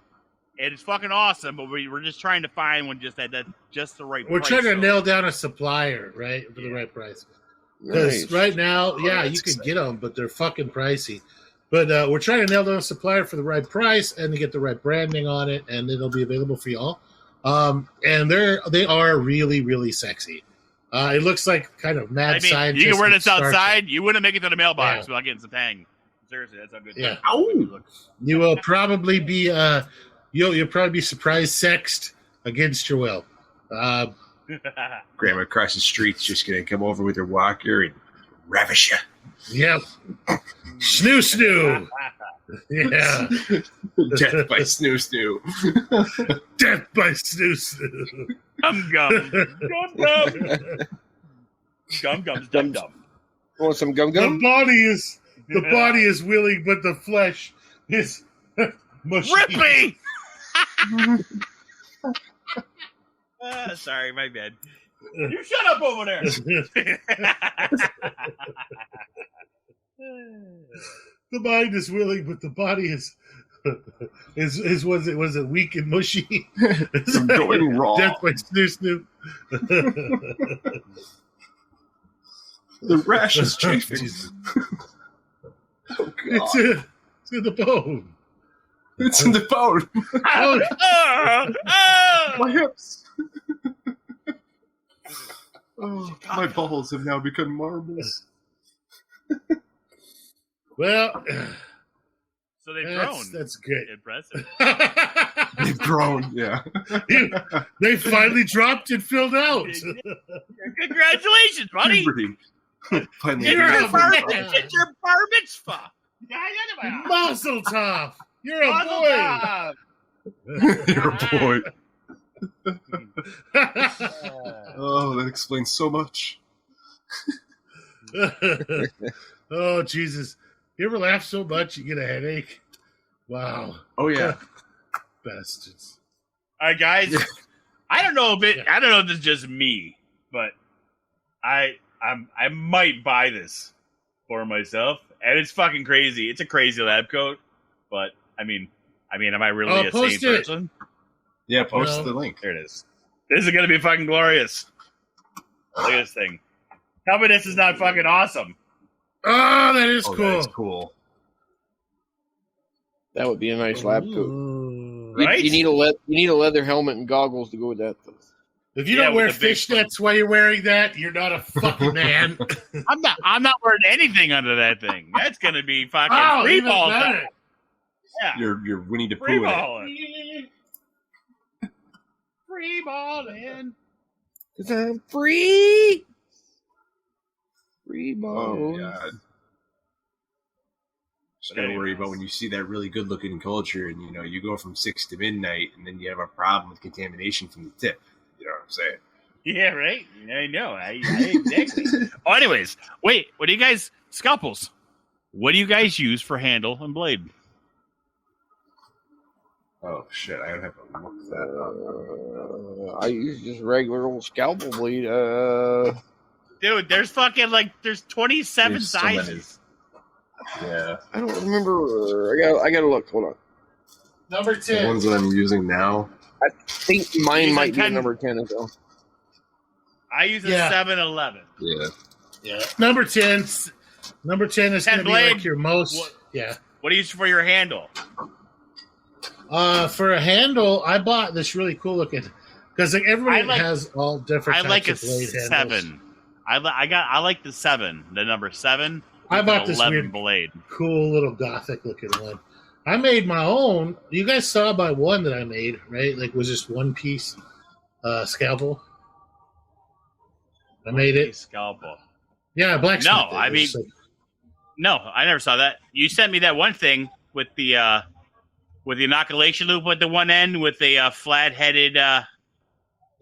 It's fucking awesome, but we're just trying to find one just that just the right. We're price, trying to so. nail down a supplier, right, for the right price. Because right now, yeah, you can get them, but they're fucking pricey. But we're trying to nail down a supplier for the right price and to get the right branding on it, and it'll be available for y'all. And they are really, really sexy. It looks like kind of mad scientist. You can wear this outside. You wouldn't make it to the mailbox without getting some tang. Seriously, that's how good. Yeah. Ow! You will probably be you'll probably be surprise sexed against your will. Grandma across the street's just gonna come over with her walker and ravish you. Yep. Snoo. Yeah. Death by snoo. Death by snoo. Gum. Want some gum? The body is willing, but the flesh is mushy. Rippy! Sorry, my bad. You shut up over there. The mind is willing, but the body is was it weak and mushy? It's going raw. Death by snoo. The rash is chafing. Oh, God. It's in the bone. It's in the bone. My hips. Oh, my balls have now become marbles. Well, so they've grown. That's good. Impressive. They've grown, yeah. They finally dropped and filled out. Congratulations, buddy. Finally, It's your bar mitzvah. Mazel tov. You're a boy. You're a boy. Oh, that explains so much. Oh, Jesus. You ever laugh so much you get a headache? Wow. Oh, yeah. Bastards. All right, guys. I don't know if this is just me, but I might buy this for myself, and it's fucking crazy. It's a crazy lab coat, but I mean, am I really a sane person? Yeah, post the link. There it is. This is gonna be fucking glorious. Look at this thing. Tell me this is not fucking awesome. Oh, that is cool. That is cool. That would be a nice lab coat. Right? You need a leather helmet and goggles to go with that. If you don't wear fishnets while you're wearing that, you're not a fucking man. I'm not wearing anything under that thing. That's gonna be fucking free ball time. Yeah. You're Winnie the Pooh. Free balling. Free balling. 'Cause I'm free. Free ball. Oh, God. Just gotta worry about when you see that really good looking culture and you go from 6 to midnight and then you have a problem with contamination from the tip. You know what I'm saying? Yeah, right? I know. I exactly. Oh, anyways, wait, what do you guys scalpels? What do you guys use for handle and blade? Oh shit, I would have to look that up. I use just regular old scalpel blade. Dude, there's 27 There's so sizes. Yeah. I don't remember. I gotta look. Hold on. Number The 10. ones that I'm using now. I think mine might be 10. number 10 as well. I use a Yeah. 7-Eleven. Yeah. Number 10. Number 10 is 10 going to be blade. like your most. What? Yeah. What do you use for your handle? For a handle, I bought this really cool looking because everybody has all different. I like a types of blade 7. I like the 7, the number 7. I bought this 11 weird, blade. cool little gothic looking one. I made my own. You guys saw my one that I made, right? Like, it was just one piece scalpel. I made it. Scalpel. Yeah, blacksmith. No, I mean, no, I never saw that. You sent me that one thing with the inoculation loop at the one end with the flat-headed.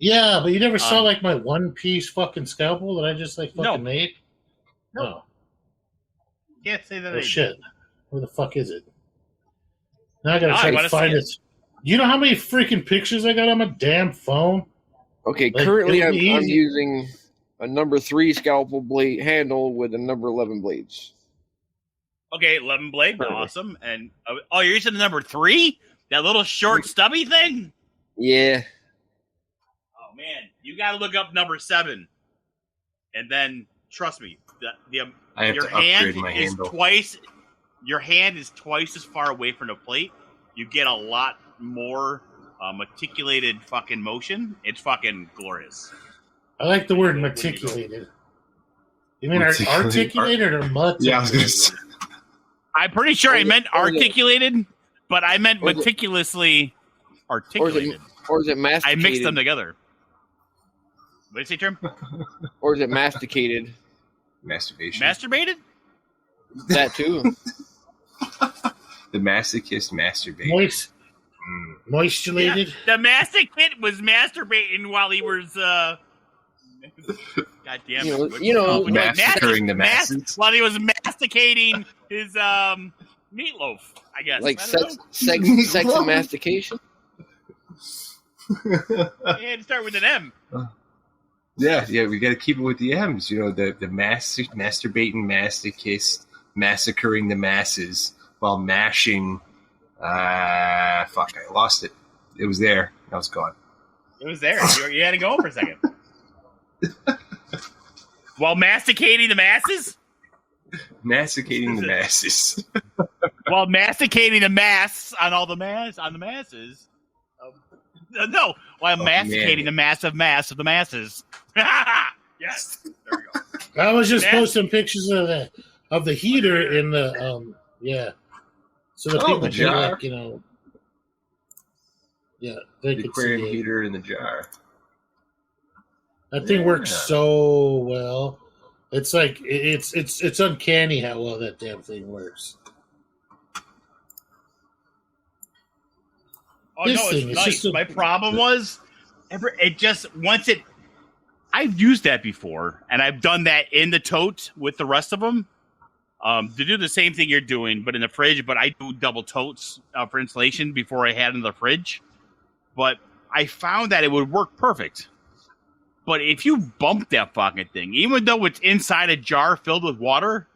Yeah, but you never saw like my one piece fucking scalpel that I just fucking made. No. Can't say that. Oh shit! Where the fuck is it? Now I gotta try to find it. You know how many freaking pictures I got on my damn phone? Okay, Like, currently I'm it'll be easy. using a number 3 scalpel blade handle with a number 11 blades. Okay, 11 blade, awesome. And you're using the number 3? That little short stubby thing? Yeah. Oh, man. You got to look up number 7. And then, trust me, I have your to upgrade hand my is handle. twice as far away from the plate. You get a lot more meticulated fucking motion. It's fucking glorious. I like the word What do you meticulated. You mean Meticulated? articulated or muticulated? Yeah, I was gonna say. I'm pretty sure I meant articulated, but I meant Or is it- meticulously articulated. Or is it I masticated? mixed them together. What did you say, Trim? Or is it masticated? Masturbation. Masturbated? That too. The masochist masturbating. Moistulated. Yeah, the masticate was masturbating while he was. God damn it! You know, massacring the masses. while he was masticating his meatloaf. I guess. like I don't sex and mastication. know. It had to start with an M. Yeah, we got to keep it with the M's. You know, the masturbating masochist massacring the masses while mashing. Fuck, I lost it. It was there. Now it's gone. It was there. You had to go for a second. While masticating the masses? Masticating the masses. While masticating the mass on all the masses. No, while masticating the mass of the masses. Yes. There we go. I was just posting pictures of the heater in the so that people the can jar. like, they The could aquarium see it. heater in the jar. That thing works so well. It's like it's uncanny how well that damn thing works. Oh This no, it's thing is nice. just a- My problem was I've used that before, and I've done that in the tote with the rest of them. To do the same thing you're doing, but in the fridge. But I do double totes for installation before I had it in the fridge. But I found that it would work perfect. But if you bump that fucking thing, even though it's inside a jar filled with water,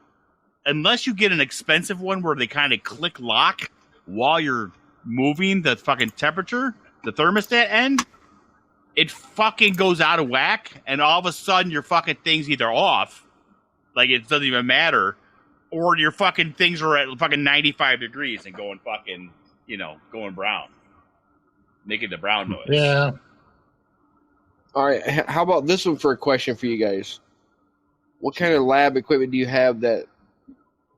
unless you get an expensive one where they kind of click lock while you're moving the fucking temperature, the thermostat end, it fucking goes out of whack, and all of a sudden your fucking thing's either off, like it doesn't even matter, or your fucking things are at fucking 95 degrees and going fucking, going brown. Making the brown noise. Yeah. All right. How about this one for a question for you guys? What kind of lab equipment do you have that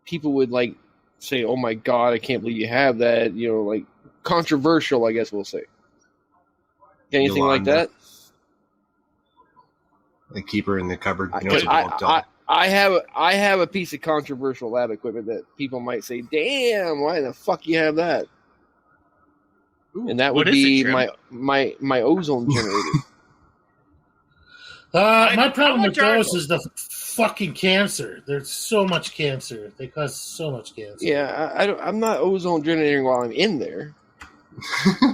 people would like say, "Oh my god, I can't believe you have that"? Like controversial, I guess we'll say. Anything like that? The keeper in the cupboard. I have a piece of controversial lab equipment that people might say, "Damn, why the fuck you have that?" And that would be my ozone generator. My problem with those is the fucking cancer. There's so much cancer. They cause so much cancer. Yeah, I'm not ozone generating while I'm in there.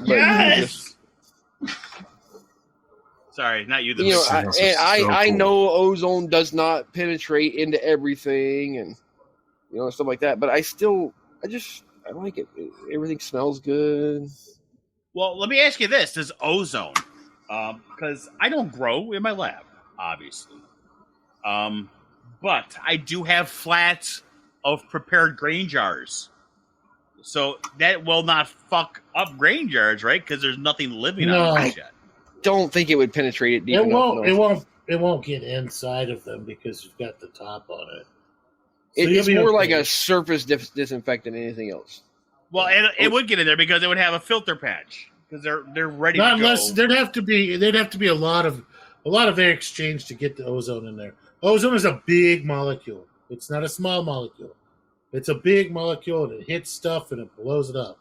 Yes. Sorry, not you. I know ozone does not penetrate into everything, and stuff like that. But I like it. Everything smells good. Well, let me ask you this: does ozone? Because I don't grow in my lab, obviously. But I do have flats of prepared grain jars, so that will not fuck up grain jars, right? Because there's nothing living on them yet. Don't think it would penetrate it deep enough. It won't get inside of them because you've got the top on it. So It's more like a surface disinfectant than anything else. Well, it would get in there because it would have a filter patch because they're ready Not to go. unless there'd have to be a lot of air exchange to get the ozone in there. Ozone is a big molecule. It's not a small molecule. It's a big molecule and it hits stuff and it blows it up.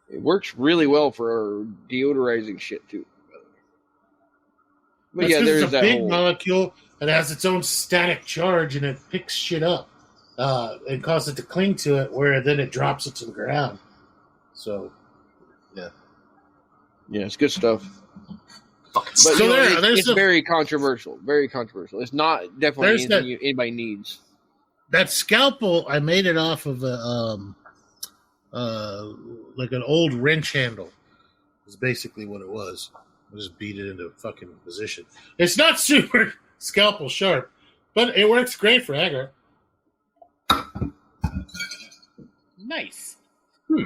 It works really well for deodorizing shit too. But That's 'cause there's it's a that big whole molecule that has its own static charge and it picks shit up and causes it to cling to it, where then it drops it to the ground. So, yeah, it's good stuff. But So it's very controversial. Very controversial. It's not definitely anything anybody needs. That scalpel, I made it off of like an old wrench handle. Is basically what it was. I just beat it into fucking position. It's not super scalpel sharp, but it works great for agar. Nice.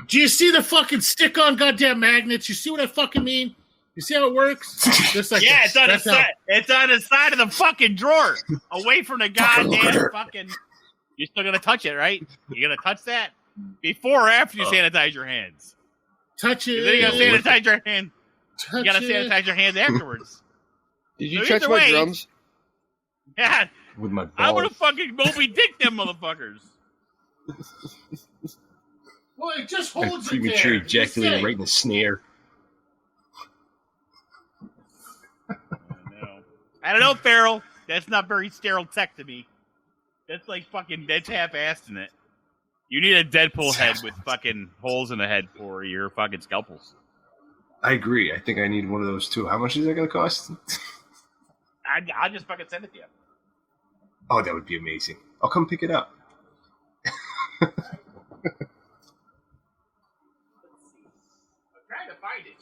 Do you see the fucking stick-on goddamn magnets? You see what I fucking mean? You see how it works? Just like Yeah, this. it's on the That's how- side. It's on the side of the fucking drawer, away from the goddamn fucking. You're still gonna touch it, right? You're gonna touch that before or after you sanitize your hands. Touch it. Then you gotta sanitize your hands. Touch You gotta it. sanitize your hands afterwards. Did you So touch either my way- drums? Yeah, With my I'm gonna balls. fucking Moby Dick them motherfuckers. Well, it just I holds it premature there. ejaculated right in the snare. I don't know, Farrell. That's not very sterile tech to me. That's like fucking. That's half-assed in it. You need a Deadpool head with fucking holes in the head for your fucking scalpels. I agree. I think I need one of those too. How much is that going to cost? I'll just fucking send it to you. Oh, that would be amazing. I'll come pick it up. I'm trying to find it.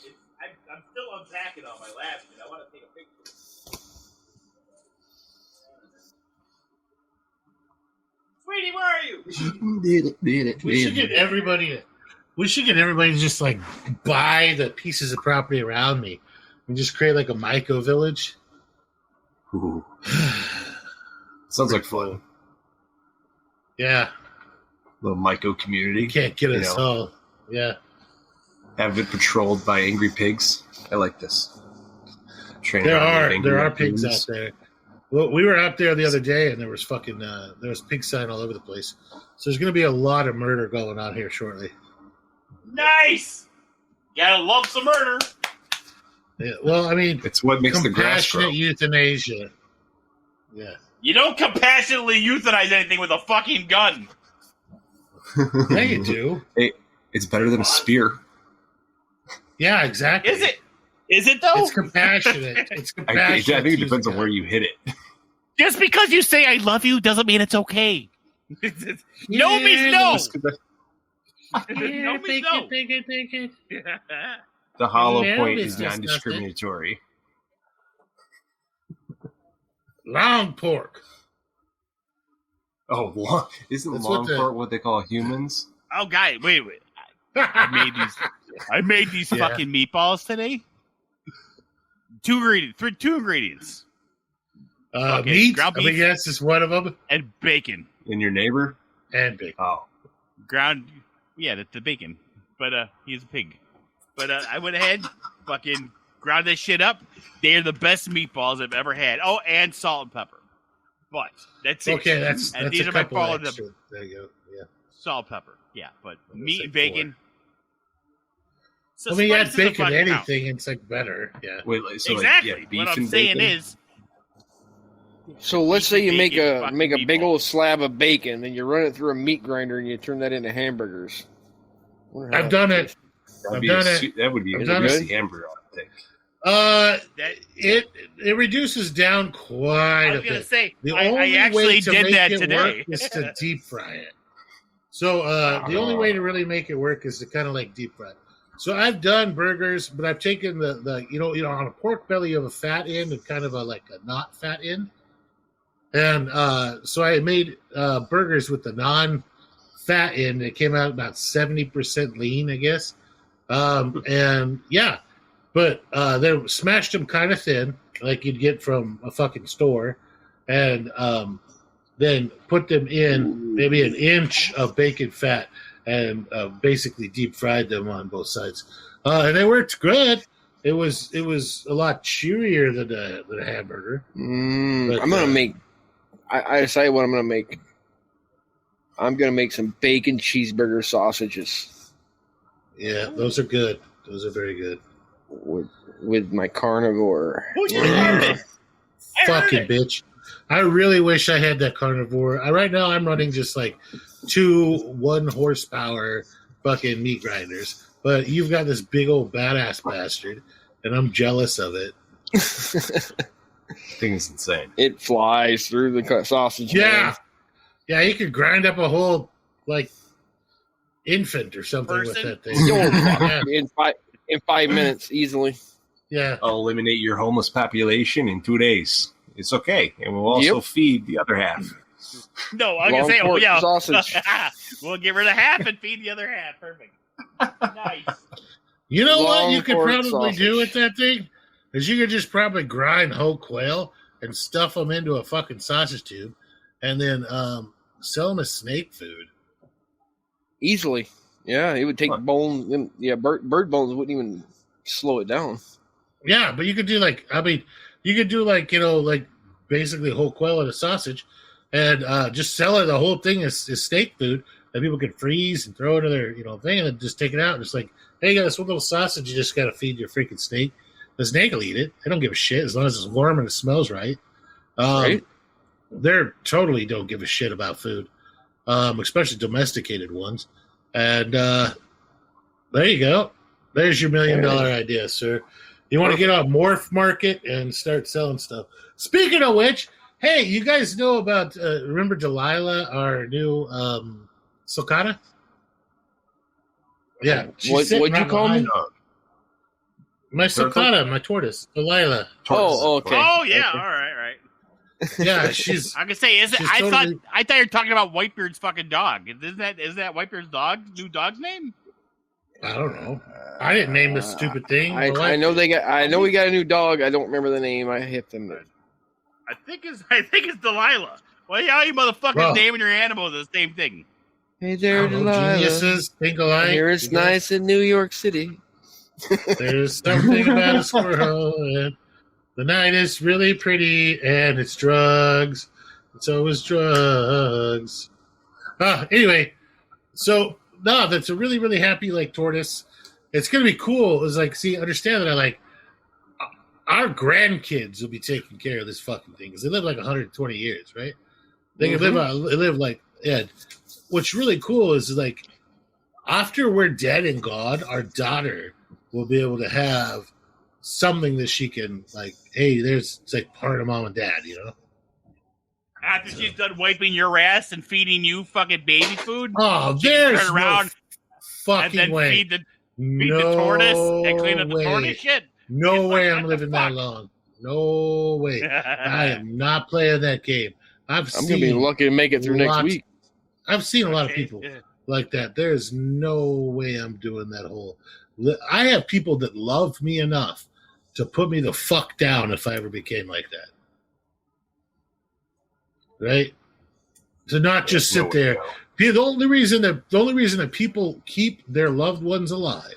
I'm still unpacking on my lab, and I want to take a picture. Sweetie, where are you? We should get everybody. We should get everybody to just like buy the pieces of property around me and just create like a myco village. Ooh. Sounds like fun. Yeah, Little myco community. you can't get You us know. all. Yeah, Have it patrolled by angry pigs. I like this. Training there around are angry there are pigs raccoons. out there. Well, we were out there the other day and there was fucking there was pig sign all over the place. So there's going to be a lot of murder going on here shortly. Nice. Gotta love some murder. Yeah, well, I mean, It's what makes the grass grow. compassionate euthanasia. Yeah, You don't compassionately euthanize anything with a fucking gun. yeah, you do. It's better than a spear. Yeah, exactly. Is it? Is it though? It's compassionate. It's I compassionate. think it depends on where you hit it. Just because you say I love you doesn't mean it's okay. No means no. No means no. The hollow Yeah, point it's is disgusting. non-discriminatory. Long pork. Oh, isn't That's long what the- part what they call humans? Oh, guy, wait. I made these Yeah. fucking meatballs today. Two ingredients, Okay, Meat. ground I mean, beef. yes, is one of them. and bacon. And your neighbor? And bacon. Oh. Ground, yeah, the bacon. But he's a pig. But I went ahead, fucking ground this shit up. They are the best meatballs I've ever had. Oh, and salt and pepper. But that's it. Okay, that's And that's these a are my couple quality- extra. There you go. Yeah. Salt, pepper. Yeah, but I'm gonna meat say and bacon. So I mean, you add spices don't bacon to fucking count. anything, it's like better. Yeah. Wait, so Exactly. Like, yeah, beef What I'm and saying bacon? is, So let's say you make Bacon, a fucking make a big meatball. old slab of bacon, then you run it through a meat grinder and you turn that into hamburgers. Wonder how I've that done tastes. it. That'd I've be done a it. su- That would be I've a done it. juicy hamburger, I think. that, It reduces down quite I a was gonna bit. say, The I only actually way to did make that it today. work is to deep fry it. So the only way to really make it work is to kind of like deep fry it. So I've done burgers, but I've taken the you know on a pork belly you have a fat end and kind of a like a not fat end, and so I made burgers with the non-fat end. It came out about 70% lean, I guess, and yeah, but they smashed them kind of thin, like you'd get from a fucking store, and then put them in maybe an inch of bacon fat and basically deep fried them on both sides. And they worked good. It was a lot chewier than a hamburger. But, I'm gonna make. I decided what I'm gonna make. I'm gonna make some bacon cheeseburger sausages Yeah, those are good. Those are very good. with my carnivore. Who just heard it? I heard Fucking it. bitch. I really wish I had that carnivore. Right now I'm running just like 2 1 horsepower fucking meat grinders. But you've got this big old badass bastard, and I'm jealous of it. Thing is insane. It flies through the sausage. Yeah. man. Yeah, you could grind up a whole like infant or something with Person? that thing. Oh, fuck. Yeah. In 5 minutes, easily. Yeah. I'll eliminate your homeless population in 2 days. It's okay, and we'll also feed the other half. No, I'm gonna say, Long pork yeah, sausage. we'll get rid of half and feed the other half. Perfect. Nice. You know what Long you could pork probably do sausage. with that thing? Is you could just probably grind whole quail and stuff them into a fucking sausage tube and then sell them as snake food. Easily. Yeah, it would take bone. Yeah, bird bones wouldn't even slow it down. Yeah, but you could do like basically whole quail in a sausage and just sell it. The whole thing is steak food that people can freeze and throw into their thing and then just take it out. And it's like, hey, you got this one little sausage. You just got to feed your freaking snake. The snake will eat it. They don't give a shit as long as it's warm and it smells right. Right? They're totally don't give a shit about food, especially domesticated ones. And there you go. There's your $1 million idea, sir. You want to get on Morph Market and start selling stuff. Speaking of which, hey, you guys know about, remember Delilah, our new sulcata? Yeah. What'd you call me? My sulcata, my tortoise, Delilah. Oh, okay. Oh yeah, Okay. all right. Yeah, she's... I can say, She's totally- I thought you were talking about Whitebeard's fucking dog. Is that Whitebeard's new dog's name? I don't know. I didn't name this stupid thing. I know we got a new dog. I don't remember the name. I hit them. I think it's Delilah. Well, yeah, you motherfuckers Well- naming your animals the same thing. Hey there, Delilah. Geniuses think alike. Here it's nice in New York City. There's something about a squirrel, and the night is really pretty, and it's drugs. It's always drugs. Anyway, so no, that's a really, really happy tortoise. It's gonna be cool. It's understand that our grandkids will be taking care of this fucking thing because they live 120 years, right? They can live what's really cool is after we're dead and gone, our daughter will be able to have something that she can hey, it's part of mom and dad, After she's done wiping your ass and feeding you fucking baby food, Oh, she there's turn around no and fucking then way. feed the tortoise and clean up the way. tortoise shit. No It's way like, I'm what living the that fuck? long. No way. I am not playing that game. I'm gonna be lucky to make it through next week. I've seen a lot of people like that. There's no way I'm doing that whole. I have people that love me enough to put me the fuck down if I ever became like that. Right? To not just sit there. The only reason that people keep their loved ones alive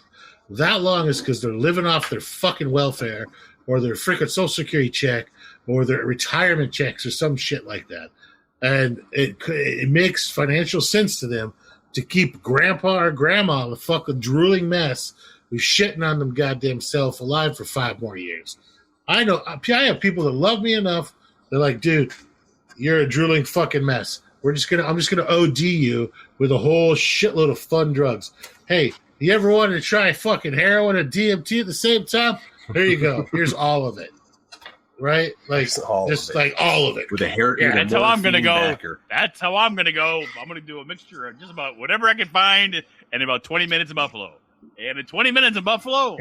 that long is because they're living off their fucking welfare or their freaking Social Security check or their retirement checks or some shit like that. And it makes financial sense to them to keep grandpa or grandma, a fucking drooling mess who's shitting on them goddamn self alive for 5 more years. I know I have people that love me enough. They're like, dude, you're a drooling fucking mess. I'm just gonna OD you with a whole shitload of fun drugs. Hey, you ever wanted to try fucking heroin and DMT at the same time? There you go. Here's all of it. Right? All of it. With a hair. Yeah, with a that's how I'm gonna morphine go. backer. That's how I'm gonna go. I'm gonna do a mixture of just about whatever I can find in about 20 minutes in Buffalo. And in 20 minutes in Buffalo,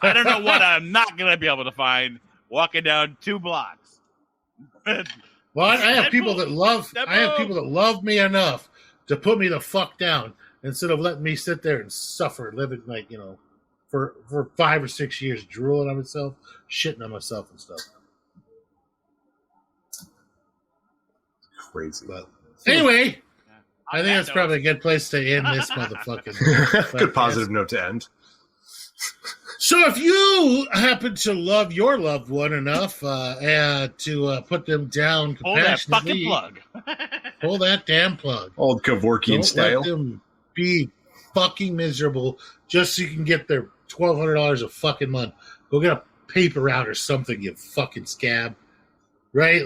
I don't know what I'm not gonna be able to find walking down 2 blocks. Well, I have people that love. Deadpool. I have people that love me enough to put me the fuck down instead of letting me sit there and suffer, living for 5 or 6 years, drooling on myself, shitting on myself and stuff. Crazy. But anyway, I think that's probably a good place to end this motherfucking. Good positive note to end. So if you happen to love your loved one enough to put them down Hold that compassionately, fucking plug. pull that damn plug. Old Kevorkian Don't style. let them be fucking miserable just so you can get their $1,200 a fucking month. Go get a paper route or something, you fucking scab. Right?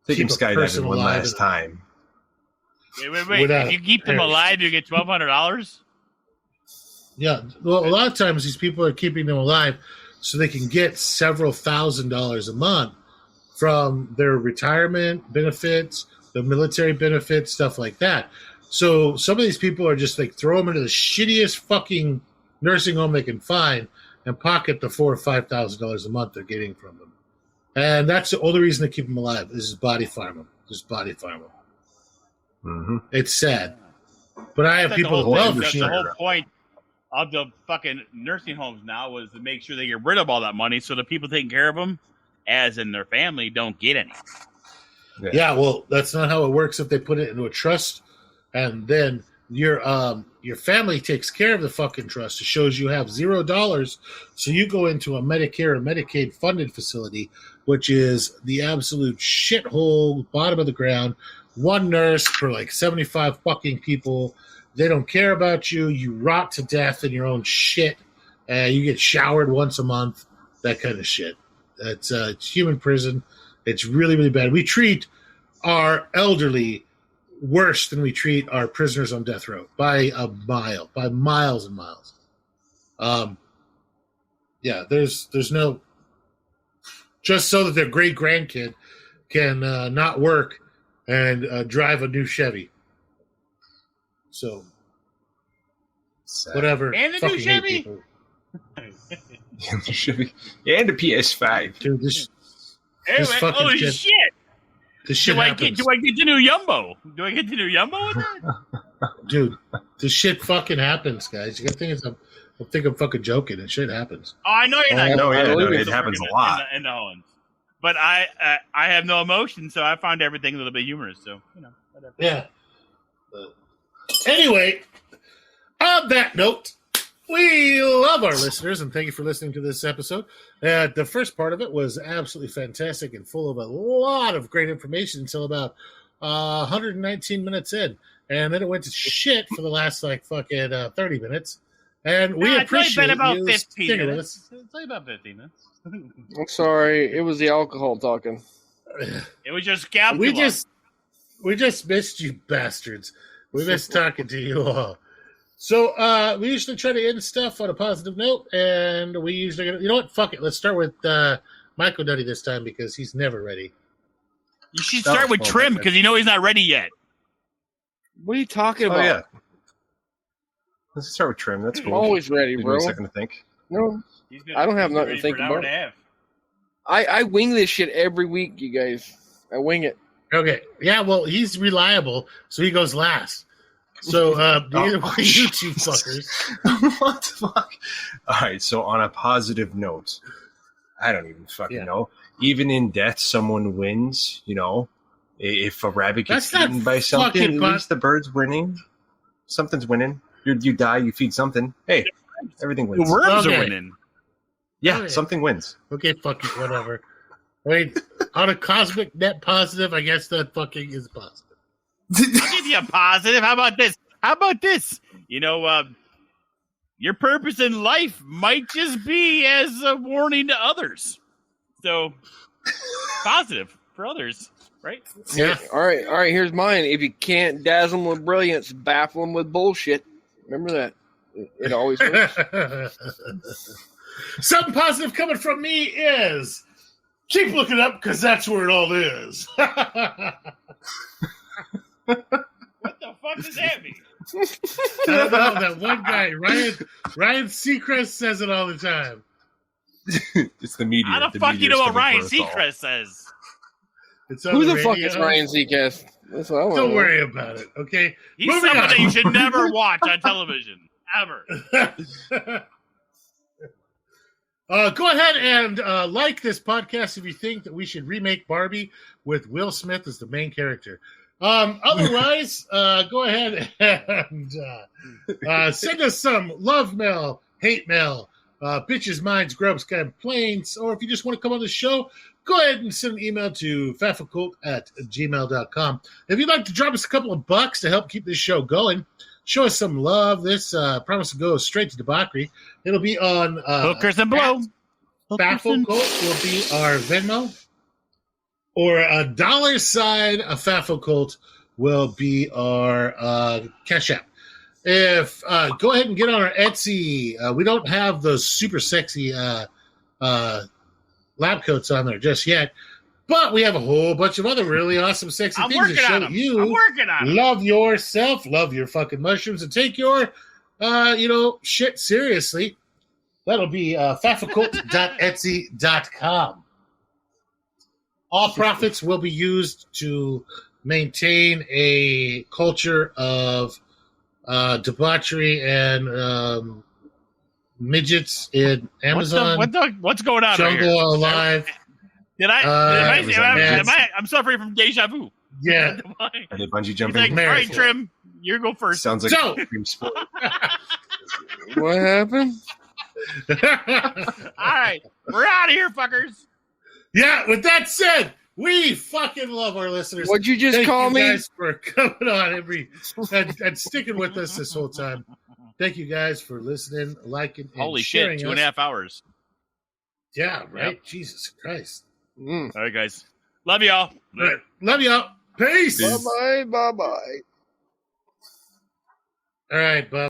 Take him keep a skydiving person one alive last and- time. Wait. Without If you keep them parents. alive, you get $1,200. Yeah. Well, a lot of times these people are keeping them alive so they can get several $1,000s a month from their retirement benefits, the military benefits, stuff like that. So some of these people are just like throw them into the shittiest fucking nursing home they can find and pocket the $4,000 or $5,000 a month they're getting from them. And that's the only reason to keep them alive. This is body farm them. Just body farm them. Mm-hmm. It's sad. But I have people that love the whole point of the fucking nursing homes now was to make sure they get rid of all that money so the people taking care of them, as in their family, don't get any. Yeah, well, that's not how it works if they put it into a trust and then your family takes care of the fucking trust. It shows you have $0, so you go into a Medicare or Medicaid funded facility, which is the absolute shithole, bottom of the ground. One nurse for like 75 fucking people. They don't care about you. You rot to death in your own shit. You get showered once a month. That kind of shit. It's human prison. It's really, really bad. We treat our elderly worse than we treat our prisoners on death row by a mile, by miles and miles. Yeah, there's no, just so that their great grandkid can not work and drive a new Chevy. So, whatever. And a new Chevy. Chevy. And a PS5. Dude, this Anyway, fucking holy shit. shit! This shit happens. Do I get the new Yumbo? Do I get the new Yumbo with that? Dude, this shit fucking happens, guys. You gotta think I'm fucking joking, and shit happens. Oh, I know you're not. No, yeah, no, It's it happens a in lot. In the Owens. But I have no emotion, so I find everything a little bit humorous. So whatever. Yeah. Anyway, on that note, we love our listeners, and thank you for listening to this episode. The first part of it was absolutely fantastic and full of a lot of great information until about 119 minutes in. And then it went to shit for the last, like, fucking 30 minutes. And we appreciate it's about you 15 sticking with minutes. us. It's only about 15 minutes. I'm sorry. It was the alcohol talking. It was just scalpel. We just missed you bastards. We missed talking to you all. So we usually try to end stuff on a positive note, and we usually, you know what? Fuck it. Let's start with Michael Duddy this time because he's never ready. You should start with Trim because you know he's not ready yet. What are you talking about? Oh, yeah. Let's start with Trim. That's I'm cool. always ready, Give me bro. a second to think. No, I don't have nothing to think about. I wing this shit every week, you guys. I wing it. Okay. Yeah, well, he's reliable, so he goes last. So, neither one of you two fuckers. What the fuck? All right, so on a positive note, I don't even fucking know. Even in death, someone wins, you know? If a rabbit gets eaten by something, at least the bird's winning. Something's winning. You die, you feed something. Hey, everything wins. The worms are winning. Yeah, something wins. Okay, fuck it, whatever. I mean, on a cosmic net positive, I guess that fucking is positive. I'll give you a positive. How about this? You know, your purpose in life might just be as a warning to others. So, positive for others, right? Yeah. All right. Here's mine. If you can't dazzle them with brilliance, baffle them with bullshit. Remember that. It always works. Something positive coming from me is keep looking up because that's where it all is. What the fuck does that mean? I don't know, that one guy, Ryan Seacrest says it all the time. It's the media. How the fuck you know what Ryan Seacrest says? Who the fuck is Ryan Seacrest? That's what I Don't worry about it, okay? He's Moving someone on. that you should never watch on television. Ever. Go ahead and like this podcast if you think that we should remake Barbie with Will Smith as the main character. Otherwise, go ahead and send us some love mail, hate mail, bitches, minds, grubs, complaints, or if you just want to come on the show, go ahead and send an email to FAFOCult@gmail.com. If you'd like to drop us a couple of bucks to help keep this show going, show us some love. This promise to go straight to debauchery. It'll be on Hookers and Blow. FAFOCult will be our Venmo. Or $sign a FAFOCult will be our Cash App. If go ahead and get on our Etsy. We don't have those super sexy lab coats on there just yet, But we have a whole bunch of other really awesome, sexy I'm things to working show on them. you. I'm working on them. Love yourself, love your fucking mushrooms, and take your, shit seriously. That'll be FAFOCult.etsy.com. All profits will be used to maintain a culture of debauchery and midgets in Amazon. What's going on right here? Jungle Alive. I'm suffering from deja vu. Yeah. Are they bungee He's jumping? like, all right, Trim, you go first. Sounds like So- a extreme sport. What happened? All right, we're out of here, fuckers. Yeah, with that said, we fucking love our listeners. What'd you just Thank call you me? guys for coming on and sticking with us this whole time. Thank you guys for listening, liking, and Holy sharing shit, us. 2.5 hours. Yeah, right? Yep. Jesus Christ. Mm. All right, guys. Love y'all. All right. Love y'all. Peace. Peace. Bye-bye, bye-bye. All right, bud.